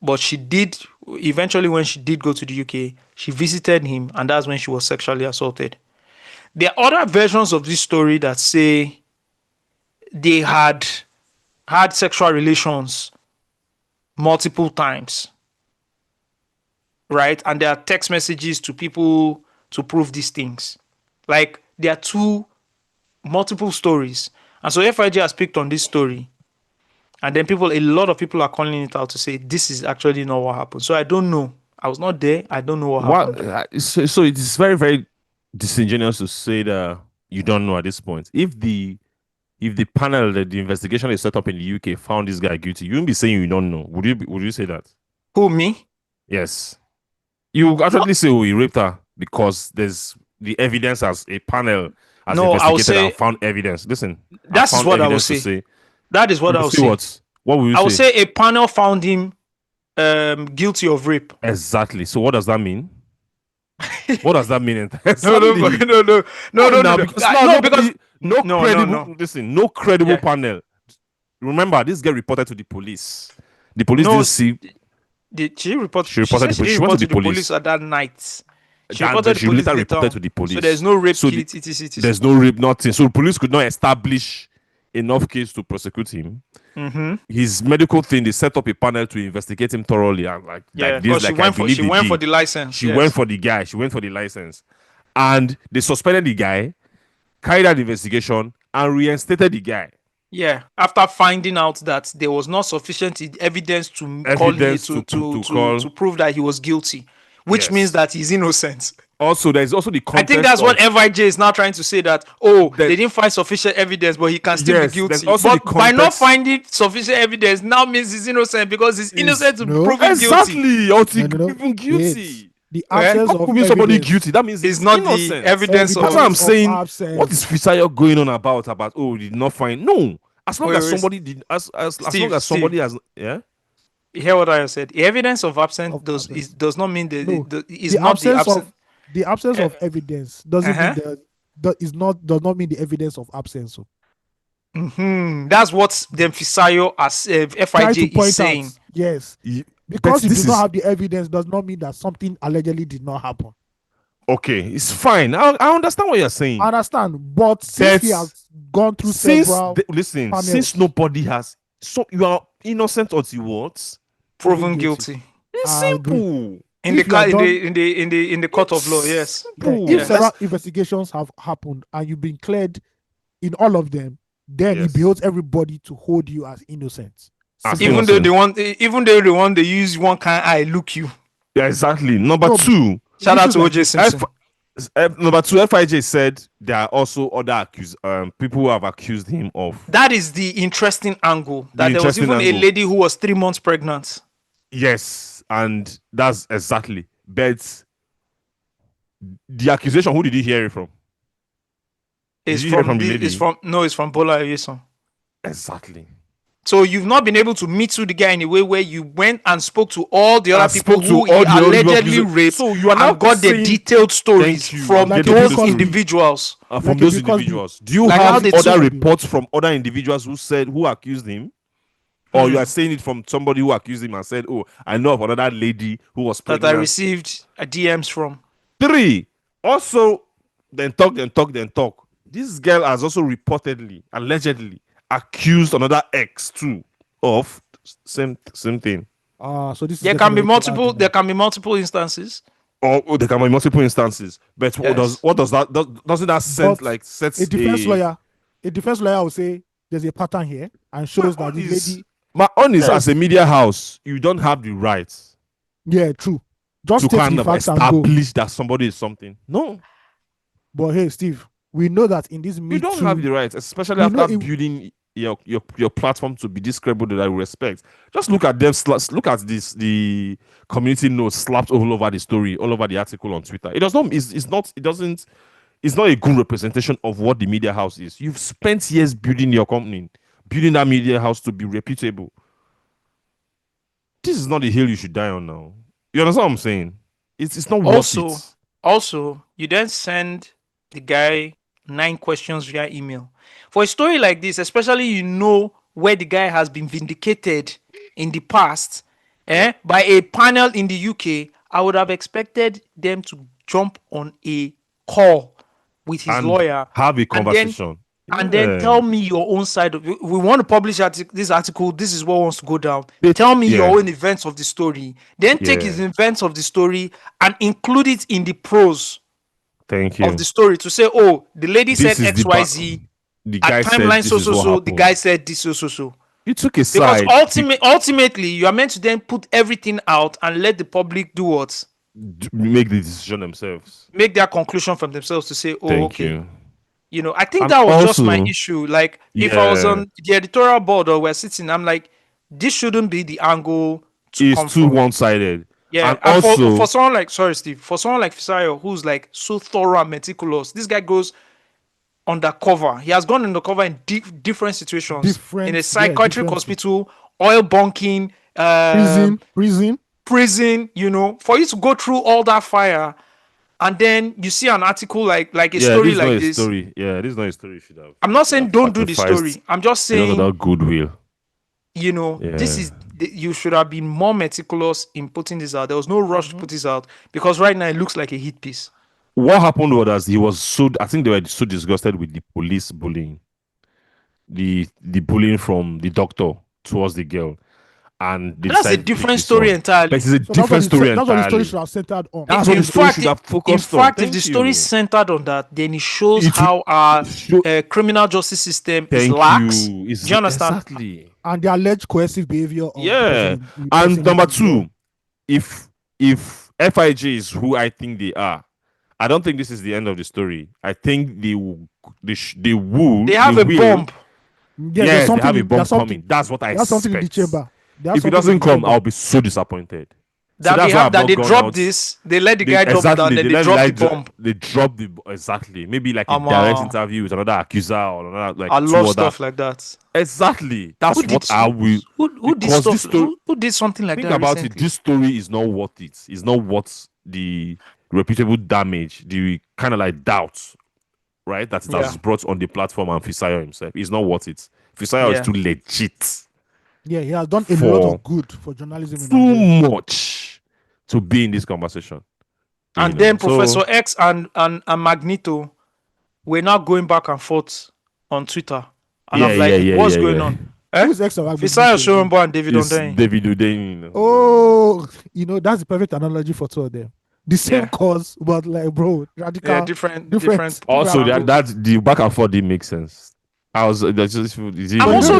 But she did, eventually when she did go to the UK, she visited him, and that's when she was sexually assaulted. There are other versions of this story that say they had sexual relations multiple times, right? And there are text messages to people to prove these things. Like, there are multiple stories. And so FIG has picked on this story. And then a lot of people are calling it out to say, this is actually not what happened. So I don't know. I was not there. I don't know what happened. So it is very, very disingenuous to say that you don't know at this point. If the panel that the investigation is set up in the UK found this guy guilty, you wouldn't be saying you don't know. Would you say that? Who, me? Yes. You actually say, oh, he raped her because there's the evidence as a panel has investigated and found evidence. Listen, that's what I would say. That is what I would say. What will you say? I would say a panel found him guilty of rape. Exactly. So what does that mean? What does that mean? No. Listen, no credible panel. Remember, this get reported to the police. The police didn't see. She reported to the police at that night. She later reported to the police. So there's no rape kit. There's no rape, nothing. So the police could not establish enough case to prosecute him. Mm-hmm. His medical thing, they set up a panel to investigate him thoroughly. And she went for the license. She went for the guy. She went for the license. And they suspended the guy, carried out the investigation, and reinstated the guy. Yeah, after finding out that there was not sufficient evidence to prove that he was guilty, which means that he's innocent. Also, there's also the context. I think that's what FIJ is now trying to say, that they didn't find sufficient evidence, but he can still be guilty. But by not finding sufficient evidence now means he's innocent, because he's innocent to prove him guilty. Exactly, even guilty. The absence of proving somebody guilty, that means it's not innocent. The evidence. That's what I'm saying. What is Fisayo going on about? Oh, did not find. No, as long as somebody did, as long as somebody has, yeah. You hear what I said? The evidence of absence does not mean the absence of evidence doesn't mean does not mean the evidence of absence. That's what the Fisayo as FIJ is saying. Yes. Because you do not have the evidence does not mean that something allegedly did not happen. Okay, it's fine. I understand what you're saying. I understand, but since he has gone through several panels, since nobody has, so you are innocent until what? Proven guilty. It's simple. In the court of law, yes. If several investigations have happened and you've been cleared in all of them, then it beholds everybody to hold you as innocent. Even though they want to use one kind eye look you. Yeah, exactly. Number two. Shout out to OJ Simpson. Number two, FIJ said there are also other people who have accused him of. That is the interesting angle. There was even a lady who was 3 months pregnant. Yes, and that's exactly. But the accusation, who did he hear it from? It's from Bola Oyeson. Exactly. So you've not been able to meet to the guy in a way where you went and spoke to all the other people who he allegedly raped, so you are now got the detailed stories from those individuals. From those individuals. Do you have other reports from other individuals who accused him? Or you are saying it from somebody who accused him and said, oh, I know of another lady who was pregnant. That I received DMs from. 3. Also, then talk. This girl has also reportedly, allegedly, accused another ex too of same thing. So this there can be multiple instances. Or there can be multiple instances. But Yes. doesn't that sense But like sets a defense lawyer will say there's a pattern here and shows that this lady. My own is, as a Yes. media house, you don't have the right Yeah, true. Just to state kind the of facts and go. establish that somebody is something. No, But hey, Steve, we know that in this you Me don't Too, have the right, especially we know after it, building your platform to be this credible that I respect. Just look at them. Look at the community notes slapped all over the story, all over the article on Twitter. It does not. It's not. It doesn't. It's not a good representation of what the media house is. You've spent years building your company, building that media house to be reputable. This is not the hill you should die on now. You understand what I'm saying? It's not worth it. Also, you then send the guy 9 questions via email. For a story like this, especially where the guy has been vindicated in the past, by a panel in the UK, I would have expected them to jump on a call with his And lawyer have a and conversation. then tell me your own side of it. We want to publish this article. This is what wants to go down. Tell me your own events of the story. Then take his events of the story and include it in the prose Thank you. of the story to say, oh, the lady This said is the XYZ. The At guy said timeline this is what the happened. guy said this so. You took a Because side. ultimately, you are meant to then put everything out and let the public do what? Make the decision themselves. Make their conclusion from themselves to say, oh, Thank okay. you. I think And that was just my also, issue. Like, if I was on the editorial board or we're sitting, I'm like, this shouldn't be the angle to come it's too from. one-sided. Yeah, And also, for someone like, sorry, Steve, for someone like Fisayo, who's like so thorough and meticulous, this guy goes undercover. He has gone undercover in different situations, in a psychiatric hospital, oil bunking, prison. For you to go through all that fire, and then you see an article like a story like this. Story. Yeah, this is not a story. You should have. I'm not saying don't do the story. I'm just saying that goodwill. This is you should have been more meticulous in putting this out. There was no rush to put this out because right now it looks like a hit piece. What happened was he was so. I think they were so disgusted with the police bullying, the bullying from the doctor towards the girl, and that's a different story entirely. But it's a different story entirely. That's what the story should have centered on. That's what the story should have focused on. In fact, if the story is centered on that, then it shows how our criminal justice system is lax. Do you understand? Exactly. And the alleged coercive behavior. And number two, if FIG is who I think they are, I don't think this is the end of the story. I think they will. They have a bomb. Yeah, they have a bomb coming. That's what I expect. That's something in the chamber. If it doesn't come, I'll be so disappointed. That they drop this, they let the guy drop it down, then they drop the bomb. They drop the exactly. Maybe like a direct interview with another accuser or another like. I love stuff like that. Exactly. That's what I will. Who did stuff? Who did something like that? Think about recently? it. This story is not worth it. It's not worth the reputable damage, the kind of like doubt, right? That has brought on the platform and Fisayo himself. It's not worth it. Fisayo is too legit. Yeah, he has done a lot of good for journalism. Too much to be in this conversation. And then Professor X and Magneto were now going back and forth on Twitter. And I'm like, what's going on? Who's X and Magneto? Fisayo Shorumbo and David Ondain. David Ondain. Oh, that's the perfect analogy for two of them. The same cause, but like, bro, radical. Yeah, different. Also, that the back and forth didn't make sense. I'm also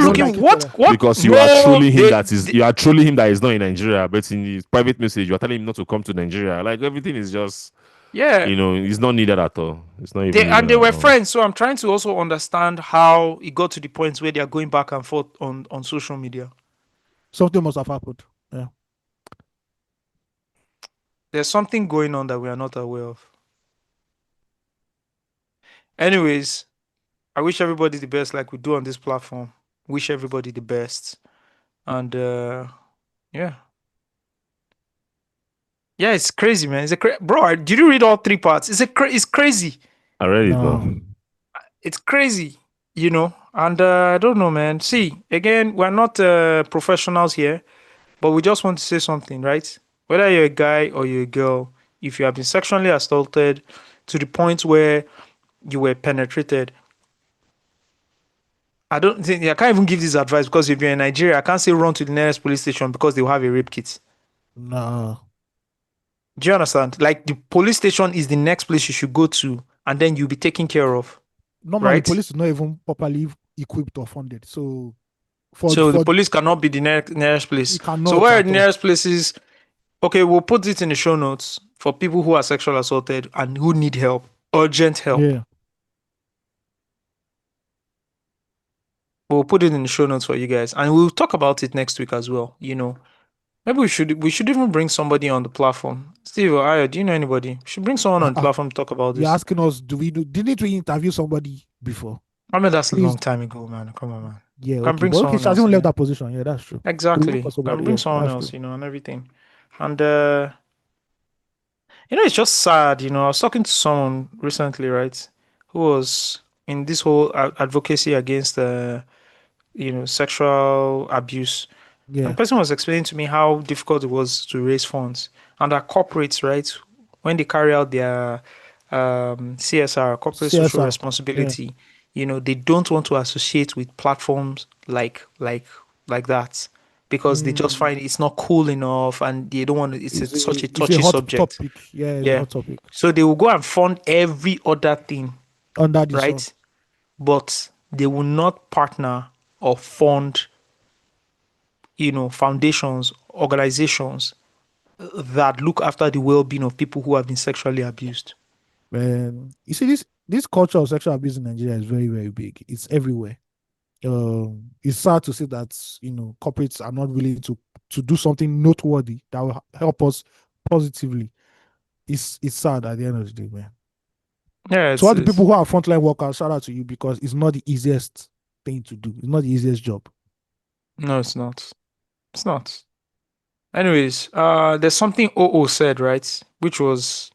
looking what because you are trolling him that is not in Nigeria, but in his private message you are telling him not to come to Nigeria. Like everything is just it's not needed at all. It's not even. They were friends, so I'm trying to also understand how it got to the point where they are going back and forth on social media. Something must have happened. Yeah. There's something going on that we are not aware of. Anyways, I wish everybody the best like we do on this platform. Wish everybody the best. And yeah, it's crazy, man. Bro, did you read all 3 parts? It's crazy. I read it though. It's crazy, and I don't know, man. See, again, we're not professionals here, but we just want to say something, right? Whether you're a guy or you're a girl, if you have been sexually assaulted to the point where you were penetrated, I can't even give this advice because if you're in Nigeria, I can't say run to the nearest police station because they will have a rape kit. No. Do you understand? Like the police station is the next place you should go to, and then you'll be taken care of, Normally, right? police is not even properly equipped or funded. So So the for police cannot be the nearest place. it So cannot where are at the all. nearest places? Okay, we'll put it in the show notes for people who are sexual assaulted and who need help, urgent help. Yeah. We'll put it in the show notes for you guys, and we'll talk about it next week as well. Maybe we should even bring somebody on the platform. Steve or Ayo, do you know anybody? We should bring someone on the Uh, platform to talk about You're this. asking us, didn't we interview somebody before? I mean, that's a Please. long time ago, man. Come on, man. Yeah, Can okay. bring But okay, someone she hasn't else. even left Yeah. that position. Yeah, that's true. We'll look Exactly. for Can somebody. bring Yeah, someone that's else, true. and everything. And it's just sad. I was talking to someone recently, right, who was in this whole advocacy against sexual abuse. And the Yeah. person was explaining to me how difficult it was to raise funds. And that corporates, right, when they carry out their CSR, corporate social CSR. Yeah. responsibility, they don't want to associate with platforms like that because they just Mm, find it's not cool enough and they don't want to, such a it's a touchy hot subject. topic. Yeah, it's a Yeah. hot topic. So they will go and fund every other thing, Under the sun. right? But they will not partner or fund foundations, organizations that look after the well-being of people who have been sexually abused. Man, you see this culture of sexual abuse in Nigeria is very, very big. It's everywhere. It's sad to see that corporates are not willing to do something noteworthy that will help us positively. It's sad at the end of the day, man. Yeah, So it's, all the people it's who are frontline workers, shout out to you because it's not the easiest thing to do. It's not the easiest job. no, it's not. It's not. Anyways, there's something OO said, right, which was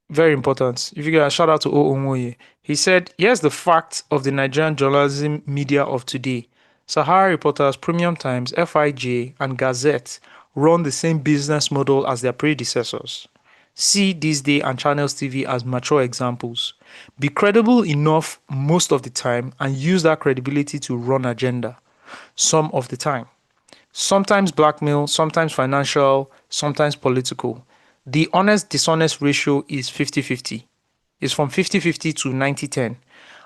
very important. If you get a shout out to OO Moye, he said, "Here's the fact of the Nigerian journalism media of today. Sahara Reporters, Premium Times, FIJ, and Gazette run the same business model as their predecessors. See This Day and Channels TV as mature examples. Be credible enough most of the time and use that credibility to run agenda some of the time. Sometimes blackmail, sometimes financial, sometimes political. The honest dishonest ratio is 50-50. It's from 50-50 to 90-10.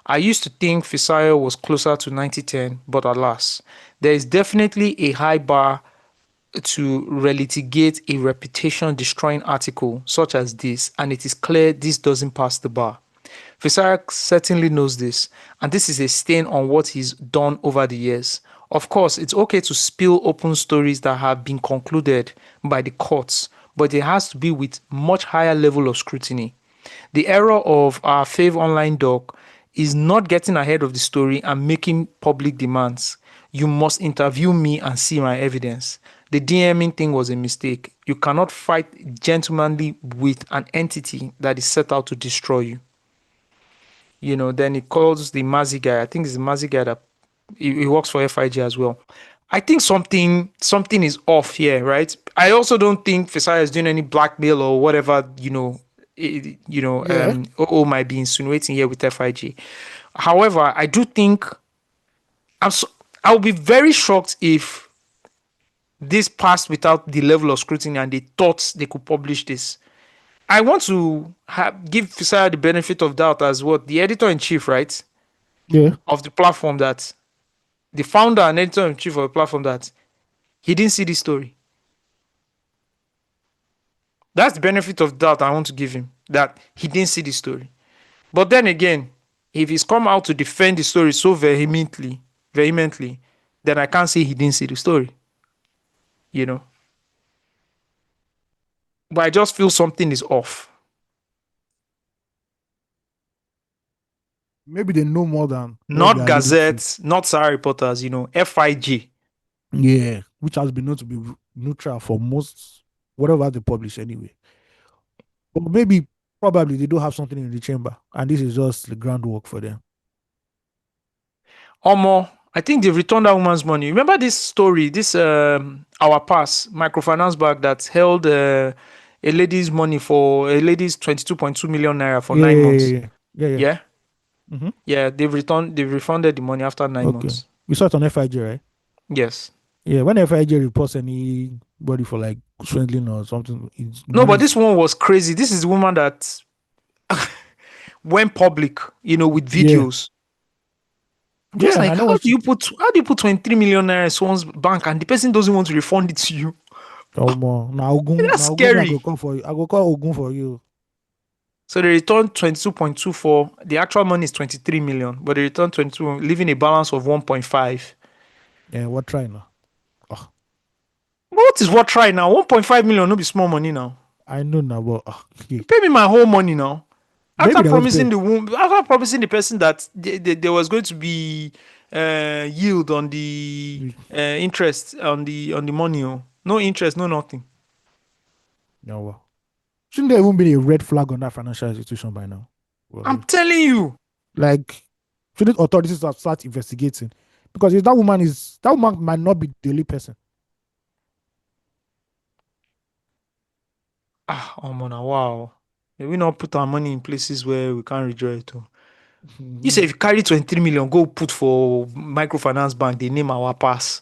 I used to think Fisayo was closer to 90-10, but alas, there is definitely a high bar to relitigate a reputation destroying article such as this, and it is clear this doesn't pass the bar. Fisayo certainly knows this, and this is a stain on what he's done over the years. Of course, it's okay to spill open stories that have been concluded by the courts, but it has to be with much higher level of scrutiny. The error of our fave online doc is not getting ahead of the story and making public demands. You must interview me and see my evidence. The DMing thing was a mistake. You cannot fight gentlemanly with an entity that is set out to destroy you. Then he calls the Mazi guy. I think it's the Mazi guy that he works for FIG as well. I think something is off here, right? I also don't think Fisaya is doing any blackmail or whatever, Yeah. OO might be insinuating here with FIG. However, I do think I'll be very shocked if this passed without the level of scrutiny and they thought they could publish this. I want to give Fisaya the benefit of doubt as what the editor-in-chief, right, Yeah. of the platform, that the founder and editor-in-chief of the platform, that he didn't see this story. That's the benefit of doubt I want to give him, that he didn't see the story. But then again, if he's come out to defend the story so vehemently, then I can't say he didn't see the story. But I just feel something is off. Maybe they know more than what they Not are alluding to. Gazette, not Sahara Reporters, FIG. Yeah, which has been known to be neutral for most whatever they publish anyway. But maybe probably they do have something in the chamber, and this is just the groundwork for them. Omo, I think they've returned that woman's money. Remember this story, this Our Pass microfinance bank that held a lady's money for a lady's 22.2 million naira for 9 months. Yeah. Yeah, Mm-hmm. yeah. They've refunded the money after 9 Okay. months. You saw it on FIG, right? Yes. Yeah, whenever AJ reports anybody for like swindling or something, it's No, but money. this one was crazy. This is the woman that went public, with Yeah, videos. I'm just yeah, like, I know how what do she. you put 23 million naira in someone's bank and the person doesn't want to refund it to you? Oh, more That's now Ogun, I go scary. call for you. I go call Ogun for you. So they returned 22.24. The actual money is 23 million, but they returned 22, leaving a balance of 1.5. Yeah, what try now? Oh, What is what try now? 1.5 million, no be small money now. I know now, but You pay me my whole money now. After maybe they won't pay. promising after promising the person that there was going to be yield on the interest on the money, no interest, no nothing. No, well, shouldn't there even be a red flag on that financial institution by now? I'm Well, telling you. like, shouldn't authorities have start investigating? Because if that woman might not be the only person. Oh man, wow. May we not put our money in places where we can't withdraw it to. You Mhm. say if you carry 23 million, go put for microfinance bank, they name our pass.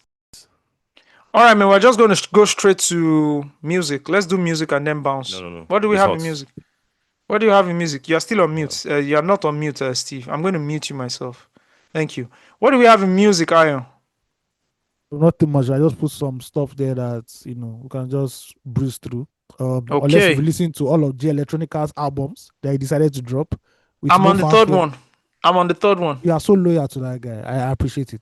All right, man, we're just going to go straight to music. Let's do music and then No, bounce. no, no. What do we It's have in hot. music? What do you have in music? You're still on Yeah. mute. You're not on mute, Steve. I'm going to mute you myself. Thank you. What do we have in music, Ion? Not too much. I just put some stuff there that we can just breeze through. Unless you've Okay. listened to all of J Electronica's albums that he decided to drop with I'm no on the third fanfare. one. I'm on the third one. You are so loyal to that guy. I appreciate it.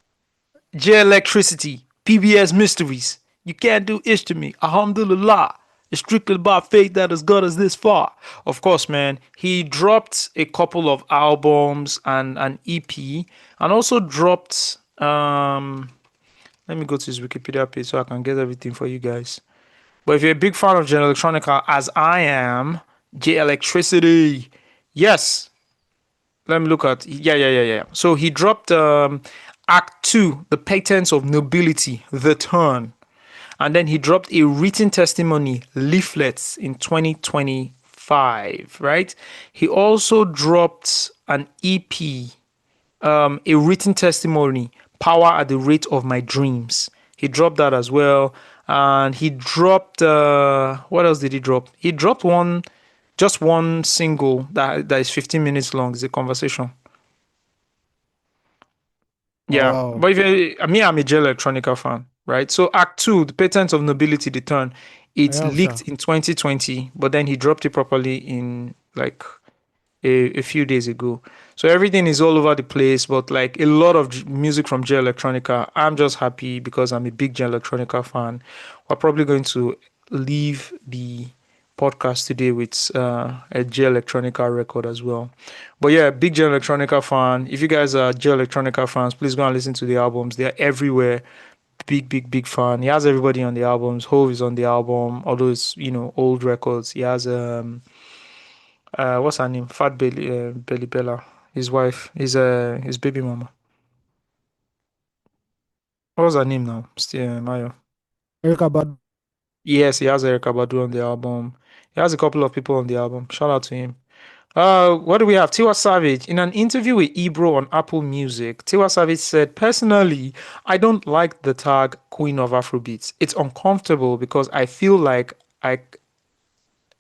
J Electricity, PBS Mysteries. You can't do ish to me. Alhamdulillah. It's strictly about faith that has got us this far. Of course, man. He dropped a couple of albums and an EP, and also dropped. Let me go to his Wikipedia page so I can get everything for you guys. But if you're a big fan of J Electronica, as I am, J Electricity, yes. Let me look at yeah. So he dropped Act 2, The Patents of Nobility, The Turn. And then he dropped a written testimony, Leaflets, in 2025, right? He also dropped an EP, a written testimony, Power at the Rate of My Dreams. He dropped that as well. And he dropped, what else did he drop? He dropped just one single that is 15 minutes long. It's a conversation. Yeah, Oh, but if I'm a J Electronica fan, right? So Act Two, the Patent of Nobility, the turn, I it have leaked sure. in 2020, but then he dropped it properly in like a few days ago. So everything is all over the place, but like a lot of music from J Electronica. I'm just happy because I'm a big J Electronica fan. We're probably going to leave the podcast today with a J Electronica record as well. But yeah, big J Electronica fan. If you guys are J Electronica fans, please go and listen to the albums. They're everywhere. Big fan. He has everybody on the albums. Hove is on the album. All those old records. He has what's her name? Fat Belly Bella. His wife. His baby mama. What was her name now? Still Mayo. Erica Bad. Yes, he has Erica Badu on the album. He has a couple of people on the album. Shout out to him. What do we have? Tiwa Savage. In an interview with Ebro on Apple Music, Tiwa Savage said, personally, I don't like the tag Queen of Afrobeats. It's uncomfortable because I feel like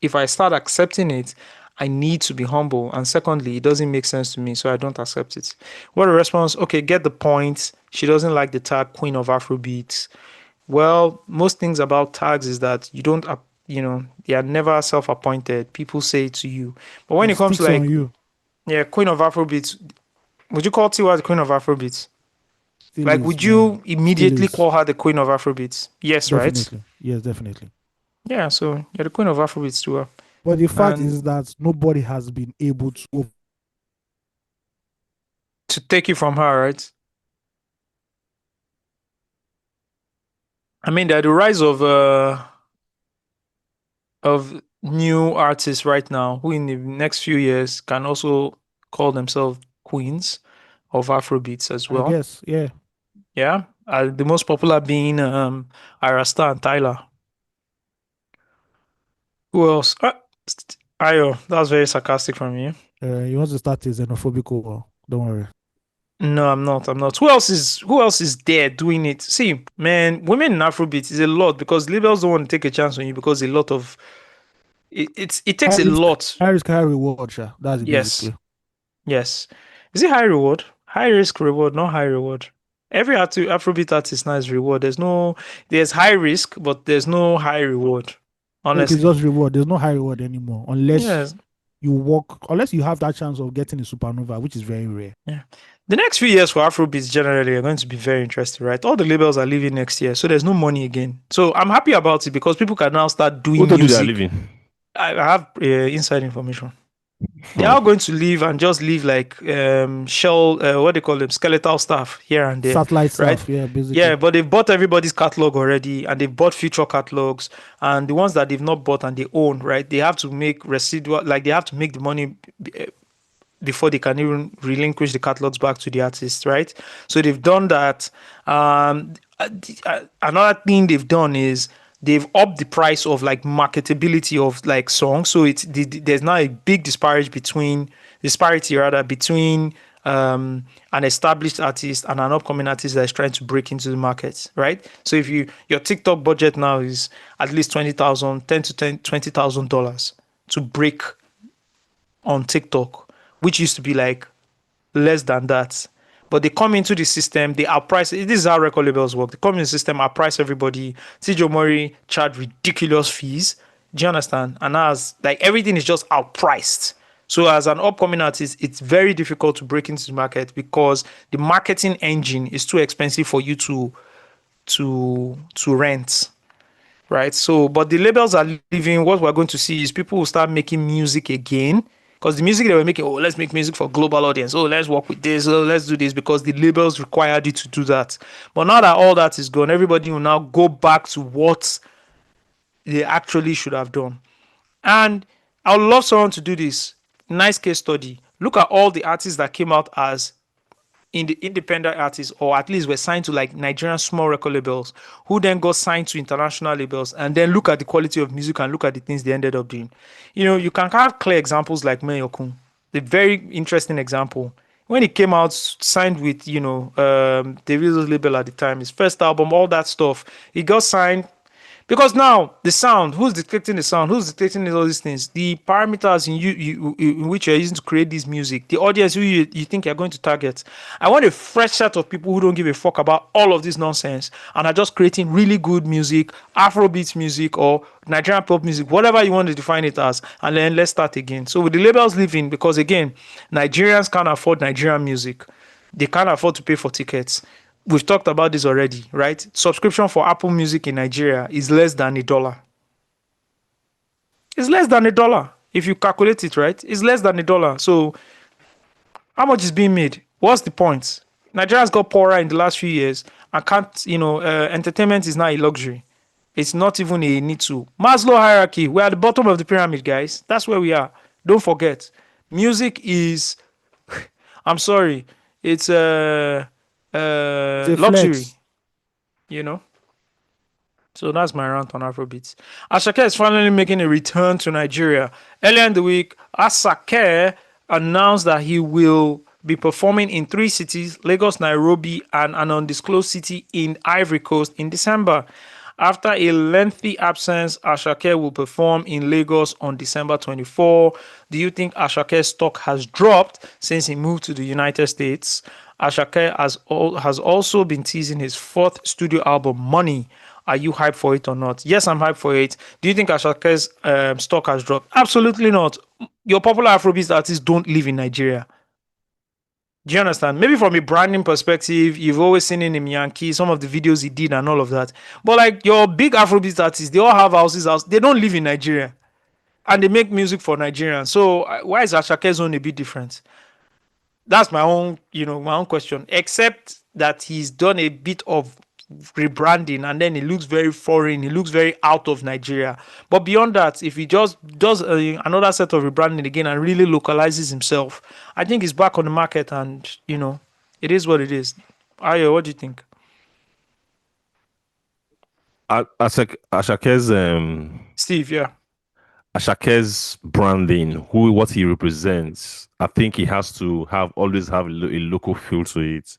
if I start accepting it, I need to be humble. And secondly, it doesn't make sense to me, so I don't accept it. What a response. Okay, get the point. She doesn't like the tag Queen of Afrobeats. Well, most things about tags is that you don't, they are never self appointed. People say it to you. But when It it comes to sticks on like, you. yeah, Queen of Afrobeats, would you call Tiwa the Queen of Afrobeats? Still Like, is, would man. you Still immediately is. call her the Queen of Afrobeats? Yes, right? Definitely. Yes, definitely. Yeah, so you're the Queen of Afrobeats to her. But the fact And is that nobody has been able to. to take it from her, right? I mean, there are the rise of new artists right now who in the next few years can also call themselves queens of Afrobeats as I well. guess, yeah. Yeah. The most popular being Arasta and Tyler. Who else? Ayo, that was very sarcastic from you. You want to start a xenophobic war. Don't worry. No, I'm not. I'm not. Who else is there doing it? See, man, women in Afrobeat is a lot because labels don't want to take a chance on you because a lot of it takes a lot. High risk, high reward. Sha. That's it Yes. basically. Yes. Is it high reward? High risk reward, not high reward. Every Afrobeat artist now is reward. There's high risk, but there's no high reward. It is Honestly. just reward. There's no high reward anymore unless Yes. you work, unless you have that chance of getting a supernova, which is very rare. Yeah. The next few years for Afrobeats generally are going to be very interesting, right? All the labels are leaving next year, so there's no money again. So I'm happy about it because people can now start Who doing told you they are music. leaving? I have inside information. They are going to leave and just leave like shell, what they call them, skeletal stuff here and there, Satellite right? stuff, yeah, basically. Yeah, but they've bought everybody's catalog already, and they've bought future catalogs, and the ones that they've not bought and they own, right? They have to make residual, like they have to make the money before they can even relinquish the catalogs back to the artist, right? So they've done that. Another thing they've done is they've upped the price of like marketability of like songs. So there's now a big disparity rather between an established artist and an upcoming artist that is trying to break into the market, right? So if your TikTok budget now is at least 20,000, $20,000 to break on TikTok, which used to be like less than that. But they come into the system, they outprice. This is how record labels work. They come in the system, outprice everybody. TJ Mori charge ridiculous fees. Do you understand? And as like everything is just outpriced. So as an upcoming artist, it's very difficult to break into the market because the marketing engine is too expensive for you to rent, right? So, but the labels are leaving. What we're going to see is people will start making music again because the music they were making, oh, let's make music for global audience. Oh, let's work with this. Oh, let's do this because the labels required you to do that. But now that all that is gone, everybody will now go back to what they actually should have done. And I would love someone to do this. Nice case study. Look at all the artists that came out as independent artists, or at least were signed to like Nigerian small record labels, who then got signed to international labels, and then look at the quality of music and look at the things they ended up doing. You can have clear examples like Mayokun, the very interesting example. When he came out, signed with Davido's label at the time, his first album, all that stuff, he got signed. Because now the sound, who's dictating the sound? Who's dictating all these things? The parameters in which you're using to create this music, the audience who you think you're going to target. I want a fresh set of people who don't give a fuck about all of this nonsense and are just creating really good music, Afrobeat music or Nigerian pop music, whatever you want to define it as, and then let's start again. So with the labels leaving, because again, Nigerians can't afford Nigerian music. They can't afford to pay for tickets. We've talked about this already, right? Subscription for Apple Music in Nigeria is less than $1. It's less than $1. If you calculate it, right? It's less than $1. So how much is being made? What's the point? Nigeria's got poorer in the last few years and can't, entertainment is now a luxury. It's not even a need to. Maslow hierarchy, we're at the bottom of the pyramid, guys. That's where we are. Don't forget. Music is, I'm sorry, it's It's a luxury, flex. So that's my rant on Afrobeats. Asake is finally making a return to Nigeria. Earlier in the week, Asake announced that he will be performing in 3 cities, Lagos, Nairobi, and an undisclosed city in Ivory Coast in December. After a lengthy absence, Asake will perform in Lagos on December 24. Do you think Asake's stock has dropped since he moved to the United States? Asake has also been teasing his 4th studio album, Money. Are you hyped for it or not? Yes, I'm hyped for it. Do you think Asake's stock has dropped? Absolutely not. Your popular Afrobeat artists don't live in Nigeria. Do you understand? Maybe from a branding perspective, you've always seen him in Yankee, some of the videos he did and all of that. But like your big Afrobeat artists, they all have houses. They don't live in Nigeria. And they make music for Nigerians. So why is Asake's own a bit different? That's my own question. Except that he's done a bit of rebranding and then it looks very foreign. It looks very out of Nigeria. But beyond that, if he just does another set of rebranding again and really localizes himself, I think he's back on the market and, it is what it is. Ayo, what do you think? Ashake's Steve, yeah. Asake's branding, what he represents, I think he has to always have a local feel to it. So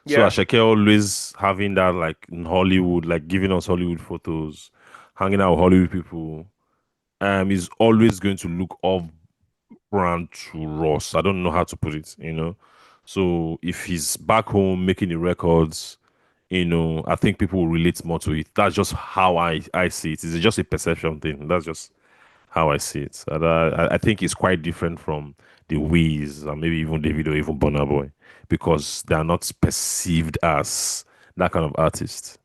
Yeah. Asake always having that like in Hollywood, like giving us Hollywood photos, hanging out with Hollywood people, is always going to look off brand to us. I don't know how to put it, you know. So if he's back home making the records, I think people will relate more to it. That's just how I see it. It's just a perception thing. That's just how I see it. And I think it's quite different from the Wiz and maybe even David or even Burna Boy because they are not perceived as that kind of artist,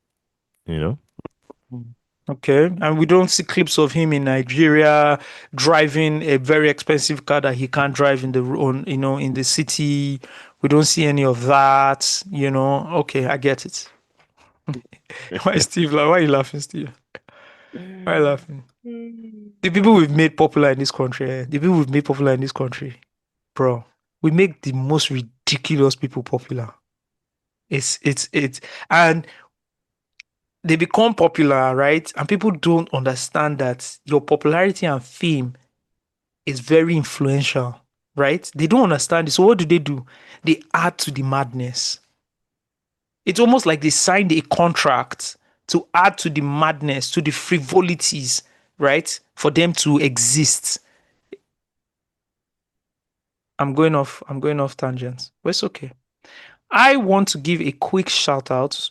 you know? Okay, and we don't see clips of him in Nigeria driving a very expensive car that he can't drive in in the city. We don't see any of that, Okay, I get it. Why Steve? Why are you laughing, Steve? Why are you laughing? The people we've made popular in this country, bro, we make the most ridiculous people popular. It's and they become popular, right? And people don't understand that your popularity and fame is very influential, right? They don't understand it. So what do? They add to the madness. It's almost like they signed a contract to add to the madness, to the frivolities, right? For them to exist. I'm going off tangents, but it's okay. I want to give a quick shout out.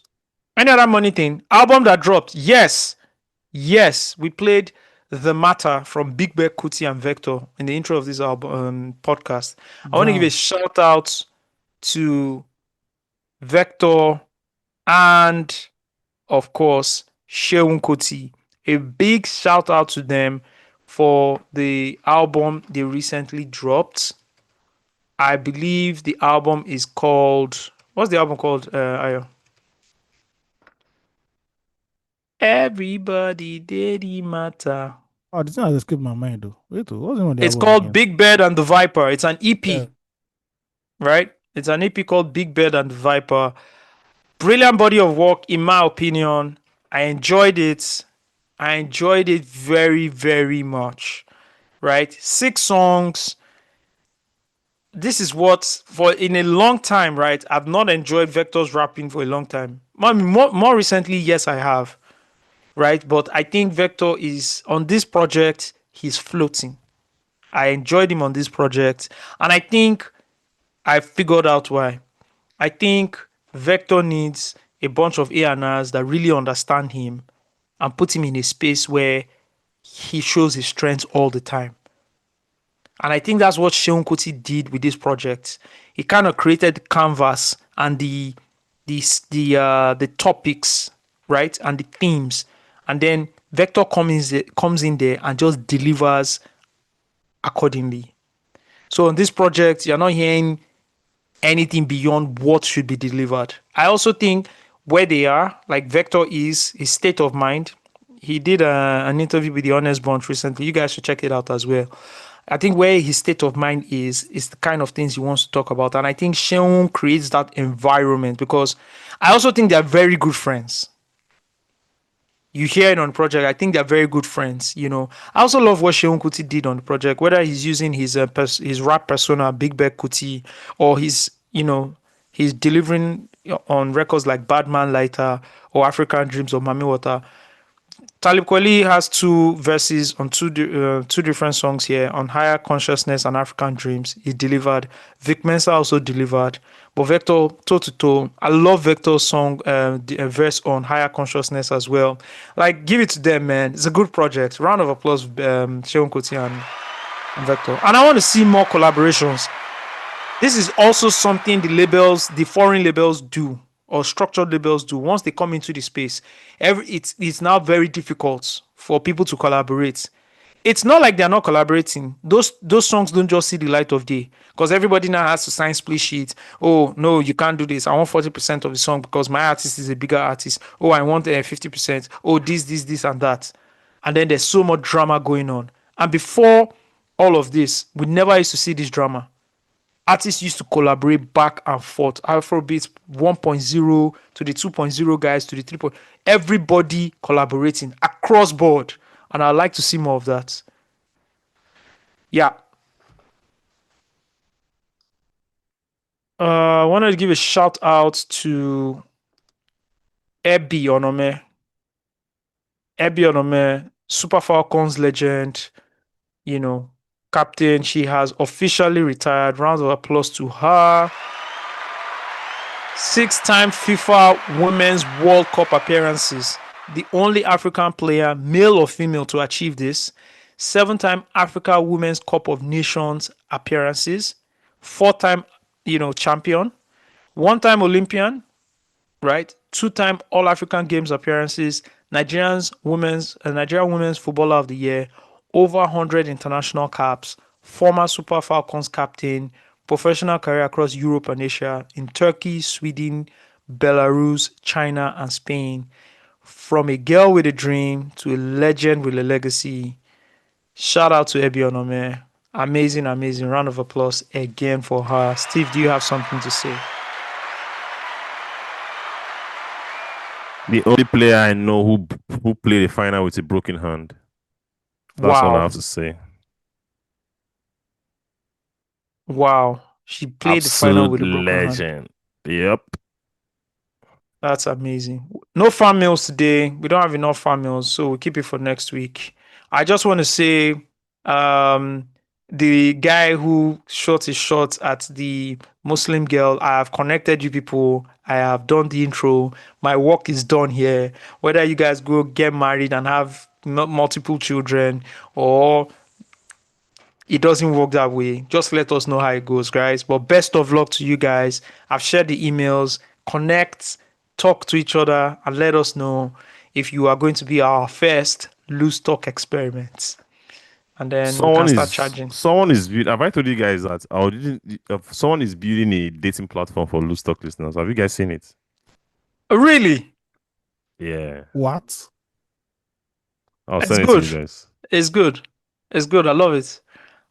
Any other money thing? Album that dropped. Yes, we played The Matter from Big Bear Kuti and Vector in the intro of this album podcast. I want to give a shout out to Vector and, of course, Sheun Kuti. A big shout out to them for the album they recently dropped. I believe the album is called. What's the album called, Ayo? Everybody Did It Matter. Oh, this thing has escaped my mind though. Wait, what's the name of the It's album called again? Big Bird and the Viper. It's an EP, Yeah. right? It's an EP called Big Bird and the Viper. Brilliant body of work, in my opinion. I enjoyed it. Very, very much, right? 6 songs. This is what, for in a long time, right? I've not enjoyed Vector's rapping for a long time. More recently, yes, I have, right? But I think Vector is, on this project, he's floating. I enjoyed him on this project. And I think I figured out why. I think Vector needs a bunch of A&Rs that really understand him and put him in a space where he shows his strengths all the time. And I think that's what Sheun Kuti did with this project. He kind of created canvas and the topics, right, and the themes, and then Vector comes in there and just delivers accordingly. So on this project, you're not hearing anything beyond what should be delivered. I also think where they are, like Vector is, his state of mind. He did an interview with the Honest Bunch recently. You guys should check it out as well. I think where his state of mind is the kind of things he wants to talk about. And I think Sheun creates that environment because I also think they're very good friends. You hear it on the project. I think they're very good friends. I also love what Sheun Kuti did on the project, whether he's using his rap persona, Big Bear Kuti, or he's delivering on records like Bad Man Lighter or African Dreams or Mami Water. Talib Kweli has 2 verses on 2 different songs here on Higher Consciousness and African Dreams. He delivered. Vic Mensa also delivered. But Vector, toe to toe. I love Vector's song, verse on Higher Consciousness as well. Like, give it to them, man. It's a good project. Round of applause, Sheun Kuti and Vector. And I want to see more collaborations. This is also something the foreign labels do, or structured labels do. Once they come into the space, it's now very difficult for people to collaborate. It's not like they're not collaborating. Those songs don't just see the light of day because everybody now has to sign split sheets. Oh no, you can't do this. I want 40% of the song because my artist is a bigger artist. Oh, I want 50%. Oh, this, and that. And then there's so much drama going on. And before all of this, we never used to see this drama. Artists used to collaborate back and forth. Afrobeats 1.0 to the 2.0 guys to the 3. Everybody collaborating across board. And I'd like to see more of that. Yeah. I wanted to give a shout out to Ebi Onome. Ebi Onome, Super Falcons legend, captain. She has officially retired. Round of applause to her. 6-time FIFA Women's World Cup appearances. The only African player, male or female, to achieve this. 7-time Africa Women's Cup of Nations appearances. 4-time, champion. 1-time Olympian, right? 2-time All African Games appearances. Nigerian Women's Footballer of the Year. Over 100 international caps. Former Super Falcons captain. Professional career across Europe and Asia, in Turkey, Sweden, Belarus, China, and Spain. From a girl with a dream to a legend with a legacy. Shout out to Ebi Onome. Amazing, amazing. Round of applause again for her. Steve, do you have something to say? The only player I know who played the final with a broken hand. That's all I have to say. Wow. She played the final with a broken legend. hand. Yep. That's amazing. No fan mails today. We don't have enough fan mails, so we'll keep it for next week. I just want to say the guy who shot his shot at the Muslim girl, I have connected you people. I have done the intro. My work is done here. Whether you guys go get married and have multiple children or it doesn't work that way, just let us know how it goes, guys. But best of luck to you guys. I've shared the emails. Connect, talk to each other, and let us know if you are going to be our first loose talk experiment. And then we can start charging. Someone is building. Have I told you guys that? Someone is building a dating platform for loose talk listeners. Have you guys seen it? Really? Yeah. What? I'll send it to you guys. It's good. It's good. I love it.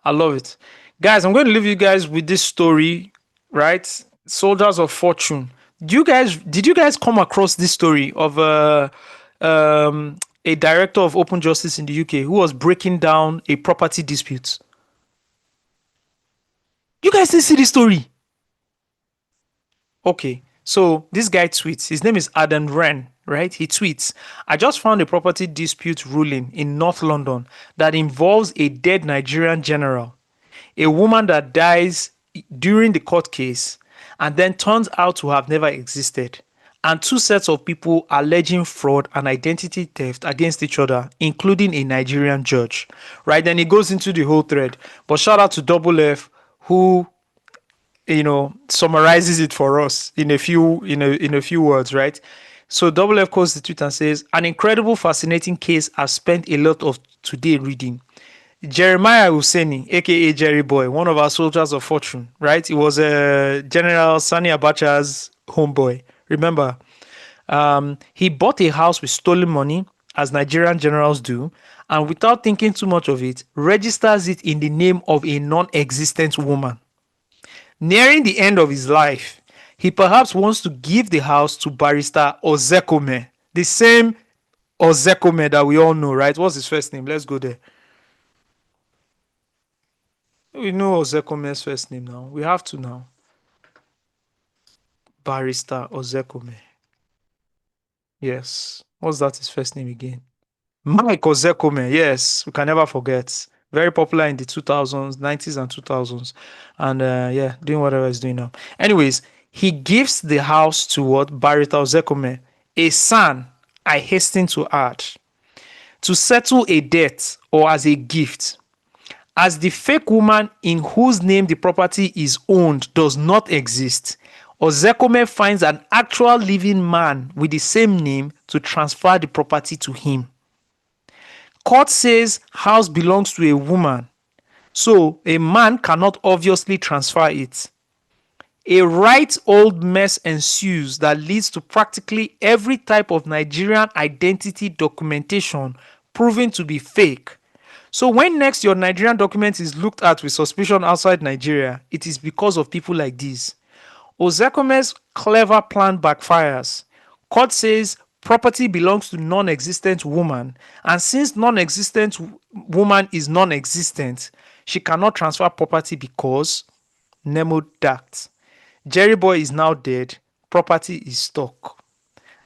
I love it. Guys, I'm going to leave you guys with this story, right? Soldiers of Fortune. Did you guys come across this story of a director of open justice in the UK who was breaking down a property dispute? You guys didn't see this story? Okay, so this guy tweets. His name is Adam Wren, right? He tweets, I just found a property dispute ruling in North London that involves a dead Nigerian general, a woman that dies during the court case and then turns out to have never existed, and 2 sets of people alleging fraud and identity theft against each other, including a Nigerian judge, right? Then he goes into the whole thread. But shout out to Double F, who summarizes it for us in a few words, right? So Double F quotes the tweet and says, an incredible, fascinating case I've spent a lot of today reading. Jeremiah Husseini, aka Jerry Boy, one of our soldiers of fortune, right? He was General Sani Abacha's homeboy. Remember, he bought a house with stolen money, as Nigerian generals do, and without thinking too much of it, registers it in the name of a non-existent woman. Nearing the end of his life, he perhaps wants to give the house to barrister Ozekome, the same Ozekome that we all know, right? What's his first name? Let's go there. We know Ozekome's first name now. We have to now. Barrister Ozekome. Yes. What's that his first name again? Mike Ozekome. Yes. We can never forget. Very popular in the 2000s, 90s and 2000s. And doing whatever he's doing now. Anyways, he gives the house to what? Barrister Ozekome. A son, I hasten to add, to settle a debt or as a gift. As the fake woman in whose name the property is owned does not exist, Ozekome finds an actual living man with the same name to transfer the property to him. Court says house belongs to a woman, so a man cannot obviously transfer it. A right old mess ensues that leads to practically every type of Nigerian identity documentation proving to be fake. So when next your Nigerian document is looked at with suspicion outside Nigeria, it is because of people like these. Ozekome's clever plan backfires. Court says property belongs to non-existent woman, and since non-existent woman is non-existent, She cannot transfer property because Nemo Dact. Jerry Boy is now dead. Property is stuck.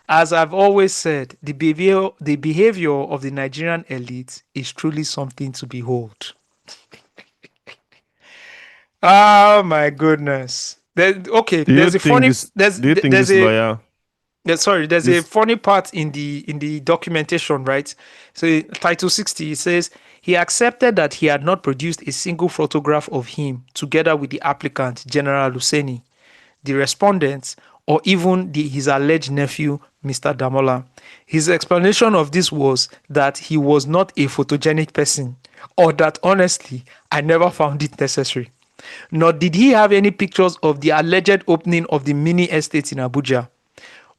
As I've always said, the behavior of the Nigerian elite is truly something to behold. Oh my goodness. There's a funny lawyer? There's a funny part in the documentation, right? So Title 60, it says he accepted that he had not produced a single photograph of him together with the applicant, General Hussaini, the respondent, or even his alleged nephew, Mr. Damola. His explanation of this was that he was not a photogenic person, or that honestly, I never found it necessary. Nor did he have any pictures of the alleged opening of the mini estate in Abuja.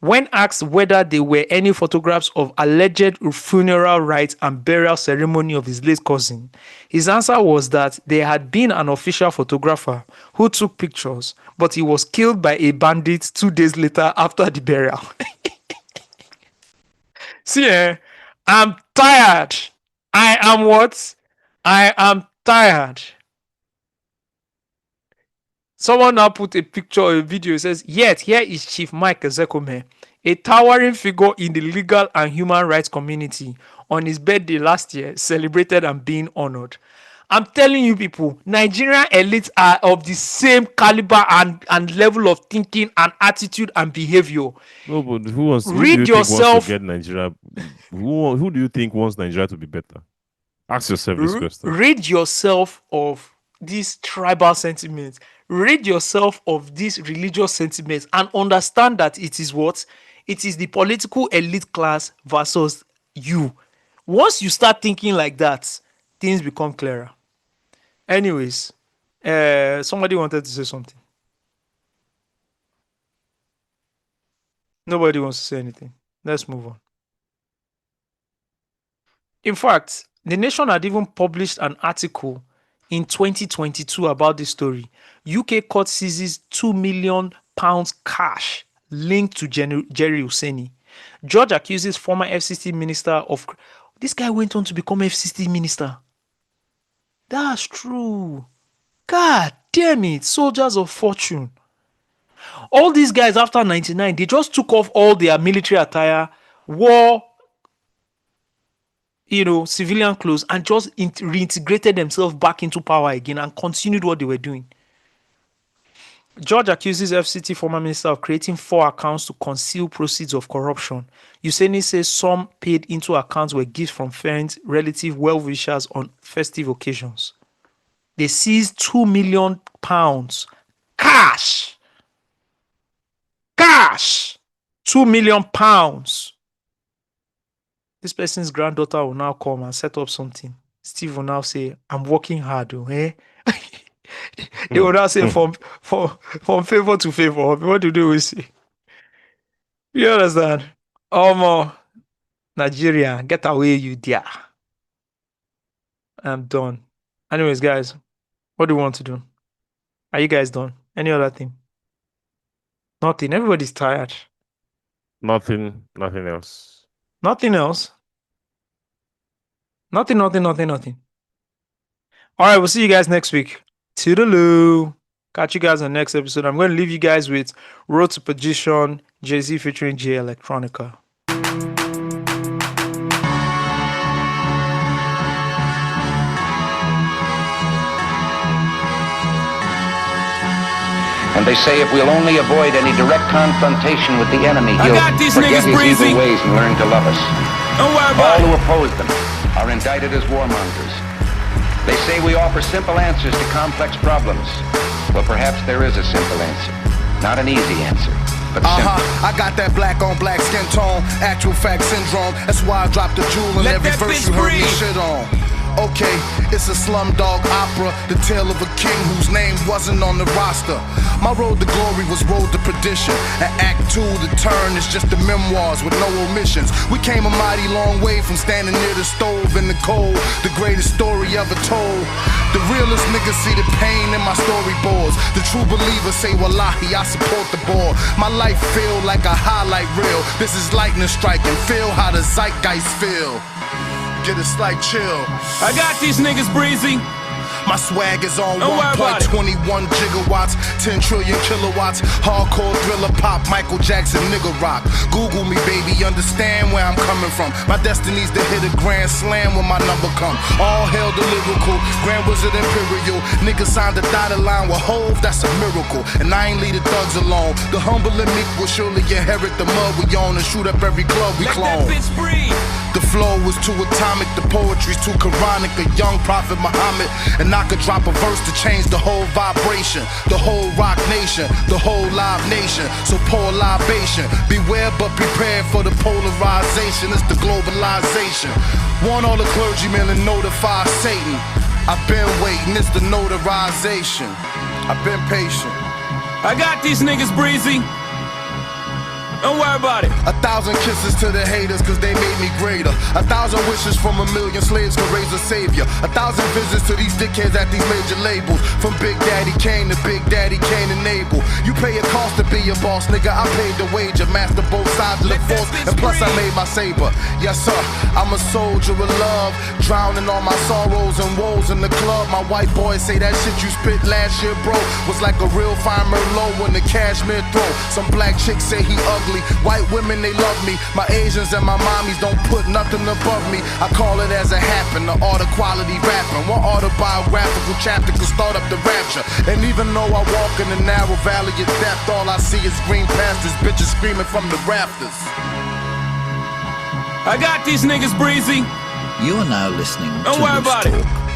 When asked whether there were any photographs of alleged funeral rites and burial ceremony of his late cousin, his answer was that there had been an official photographer who took pictures, but he was killed by a bandit 2 days later after the burial. See, I'm tired. I am what? I am tired. Someone now put a picture or a video. It says, yet here is Chief Mike Ezekome, a towering figure in the legal and human rights community, on his birthday last year, celebrated and being honored. I'm telling you people, Nigerian elites are of the same caliber and level of thinking and attitude and behavior. No, but who Read do you yourself. Think wants to get Nigeria? Who do you think wants Nigeria to be better? Ask yourself this question. Rid yourself of these tribal sentiments. Rid yourself of these religious sentiments and understand that it is what? It is the political elite class versus you. Once you start thinking like that, things become clearer. Anyways, somebody wanted to say something. Nobody wants to say anything. Let's move on. In fact, The Nation had even published an article in 2022 about this story. UK court seizes £2 million cash linked to Jerry Hussaini. Judge accuses former FCT minister of... This guy went on to become FCT minister. That's true. God damn it. Soldiers of fortune. All these guys after 99, they just took off all their military attire, wore, civilian clothes, and just reintegrated themselves back into power again and continued what they were doing. Judge accuses FCT former minister of creating 4 accounts to conceal proceeds of corruption. Hussaini says some paid into accounts were gifts from friends, relatives, well-wishers on festive occasions. They seized £2 million cash. Cash! £2 million. This person's granddaughter will now come and set up something. Steve will now say, I'm working hard, eh? They will now say from favor to favor. What do we say? You understand? Nigeria, get away, you dear. I'm done. Anyways, guys, what do you want to do? Are you guys done? Any other thing? Nothing. Everybody's tired. Nothing else. Nothing else. Nothing. All right, we'll see you guys next week. Toodaloo. Catch you guys on the next episode. I'm going to leave you guys with Road to Perdition, Jay-Z featuring J Electronica. And they say if we'll only avoid any direct confrontation with the enemy, he'll forget his evil ways and learn to love us. All who oppose them are indicted as warmongers. They say we offer simple answers to complex problems. Well, perhaps there is a simple answer. Not an easy answer, but simple. I got that black on black skin tone, actual fact syndrome. That's why I dropped the jewel in every verse you heard me shit on. Okay, it's a slumdog opera, the tale of a king whose name wasn't on the roster. My road to glory was road to perdition. And Act 2, the turn, is just the memoirs with no omissions. We came a mighty long way from standing near the stove in the cold. The greatest story ever told. The realest niggas see the pain in my storyboards. The true believers say, Wallahi, I support the board. My life feel like a highlight reel. This is lightning striking, feel how the zeitgeist feel. Get a slight chill. I got these niggas breezy. My swag is on 1.21 gigawatts, 10 trillion kilowatts. Hardcore thriller pop, Michael Jackson nigga rock. Google me, baby, understand where I'm coming from. My destiny's to hit a grand slam when my number come. All hail the lyrical, Grand Wizard Imperial. Niggas signed a dotted line with Hove, that's a miracle. And I ain't leave the thugs alone. The humble and meek will surely inherit the mud we own and shoot up every club we clone. The flow is too atomic, the poetry's too Quranic. A young prophet Muhammad, and I could drop a verse to change the whole vibration, the whole rock nation, the whole live nation. So pour libation, beware but prepare for the polarization. It's the globalization. Want all the clergymen to notify Satan. I've been waiting, it's the notarization. I've been patient. I got these niggas, Breezy. Don't worry about it. 1,000 kisses to the haters, cause they made me greater. 1,000 wishes from 1,000,000 slaves could raise a savior. 1,000 visits to these dickheads at these major labels. From Big Daddy Kane to Big Daddy Kane and Abel. You pay a cost to be a boss, nigga. I paid the wager, master both sides of the force, and plus I made my saber. Yes, sir, I'm a soldier of love, drowning all my sorrows and woes in the club. My white boys say that shit you spit last year, bro, was like a real fine Merlot in the cashmere throw. Some black chicks say he ugly. White women, they love me. My Asians and my mommies don't put nothing above me. I call it as it happened, the art of quality rapping. One autobiographical chapter could start up the rapture. And even though I walk in the narrow valley of death, all I see is green pastures, bitches screaming from the rafters. I got these niggas, Breezy. You are now listening Don't to worry Loose about Talk. it.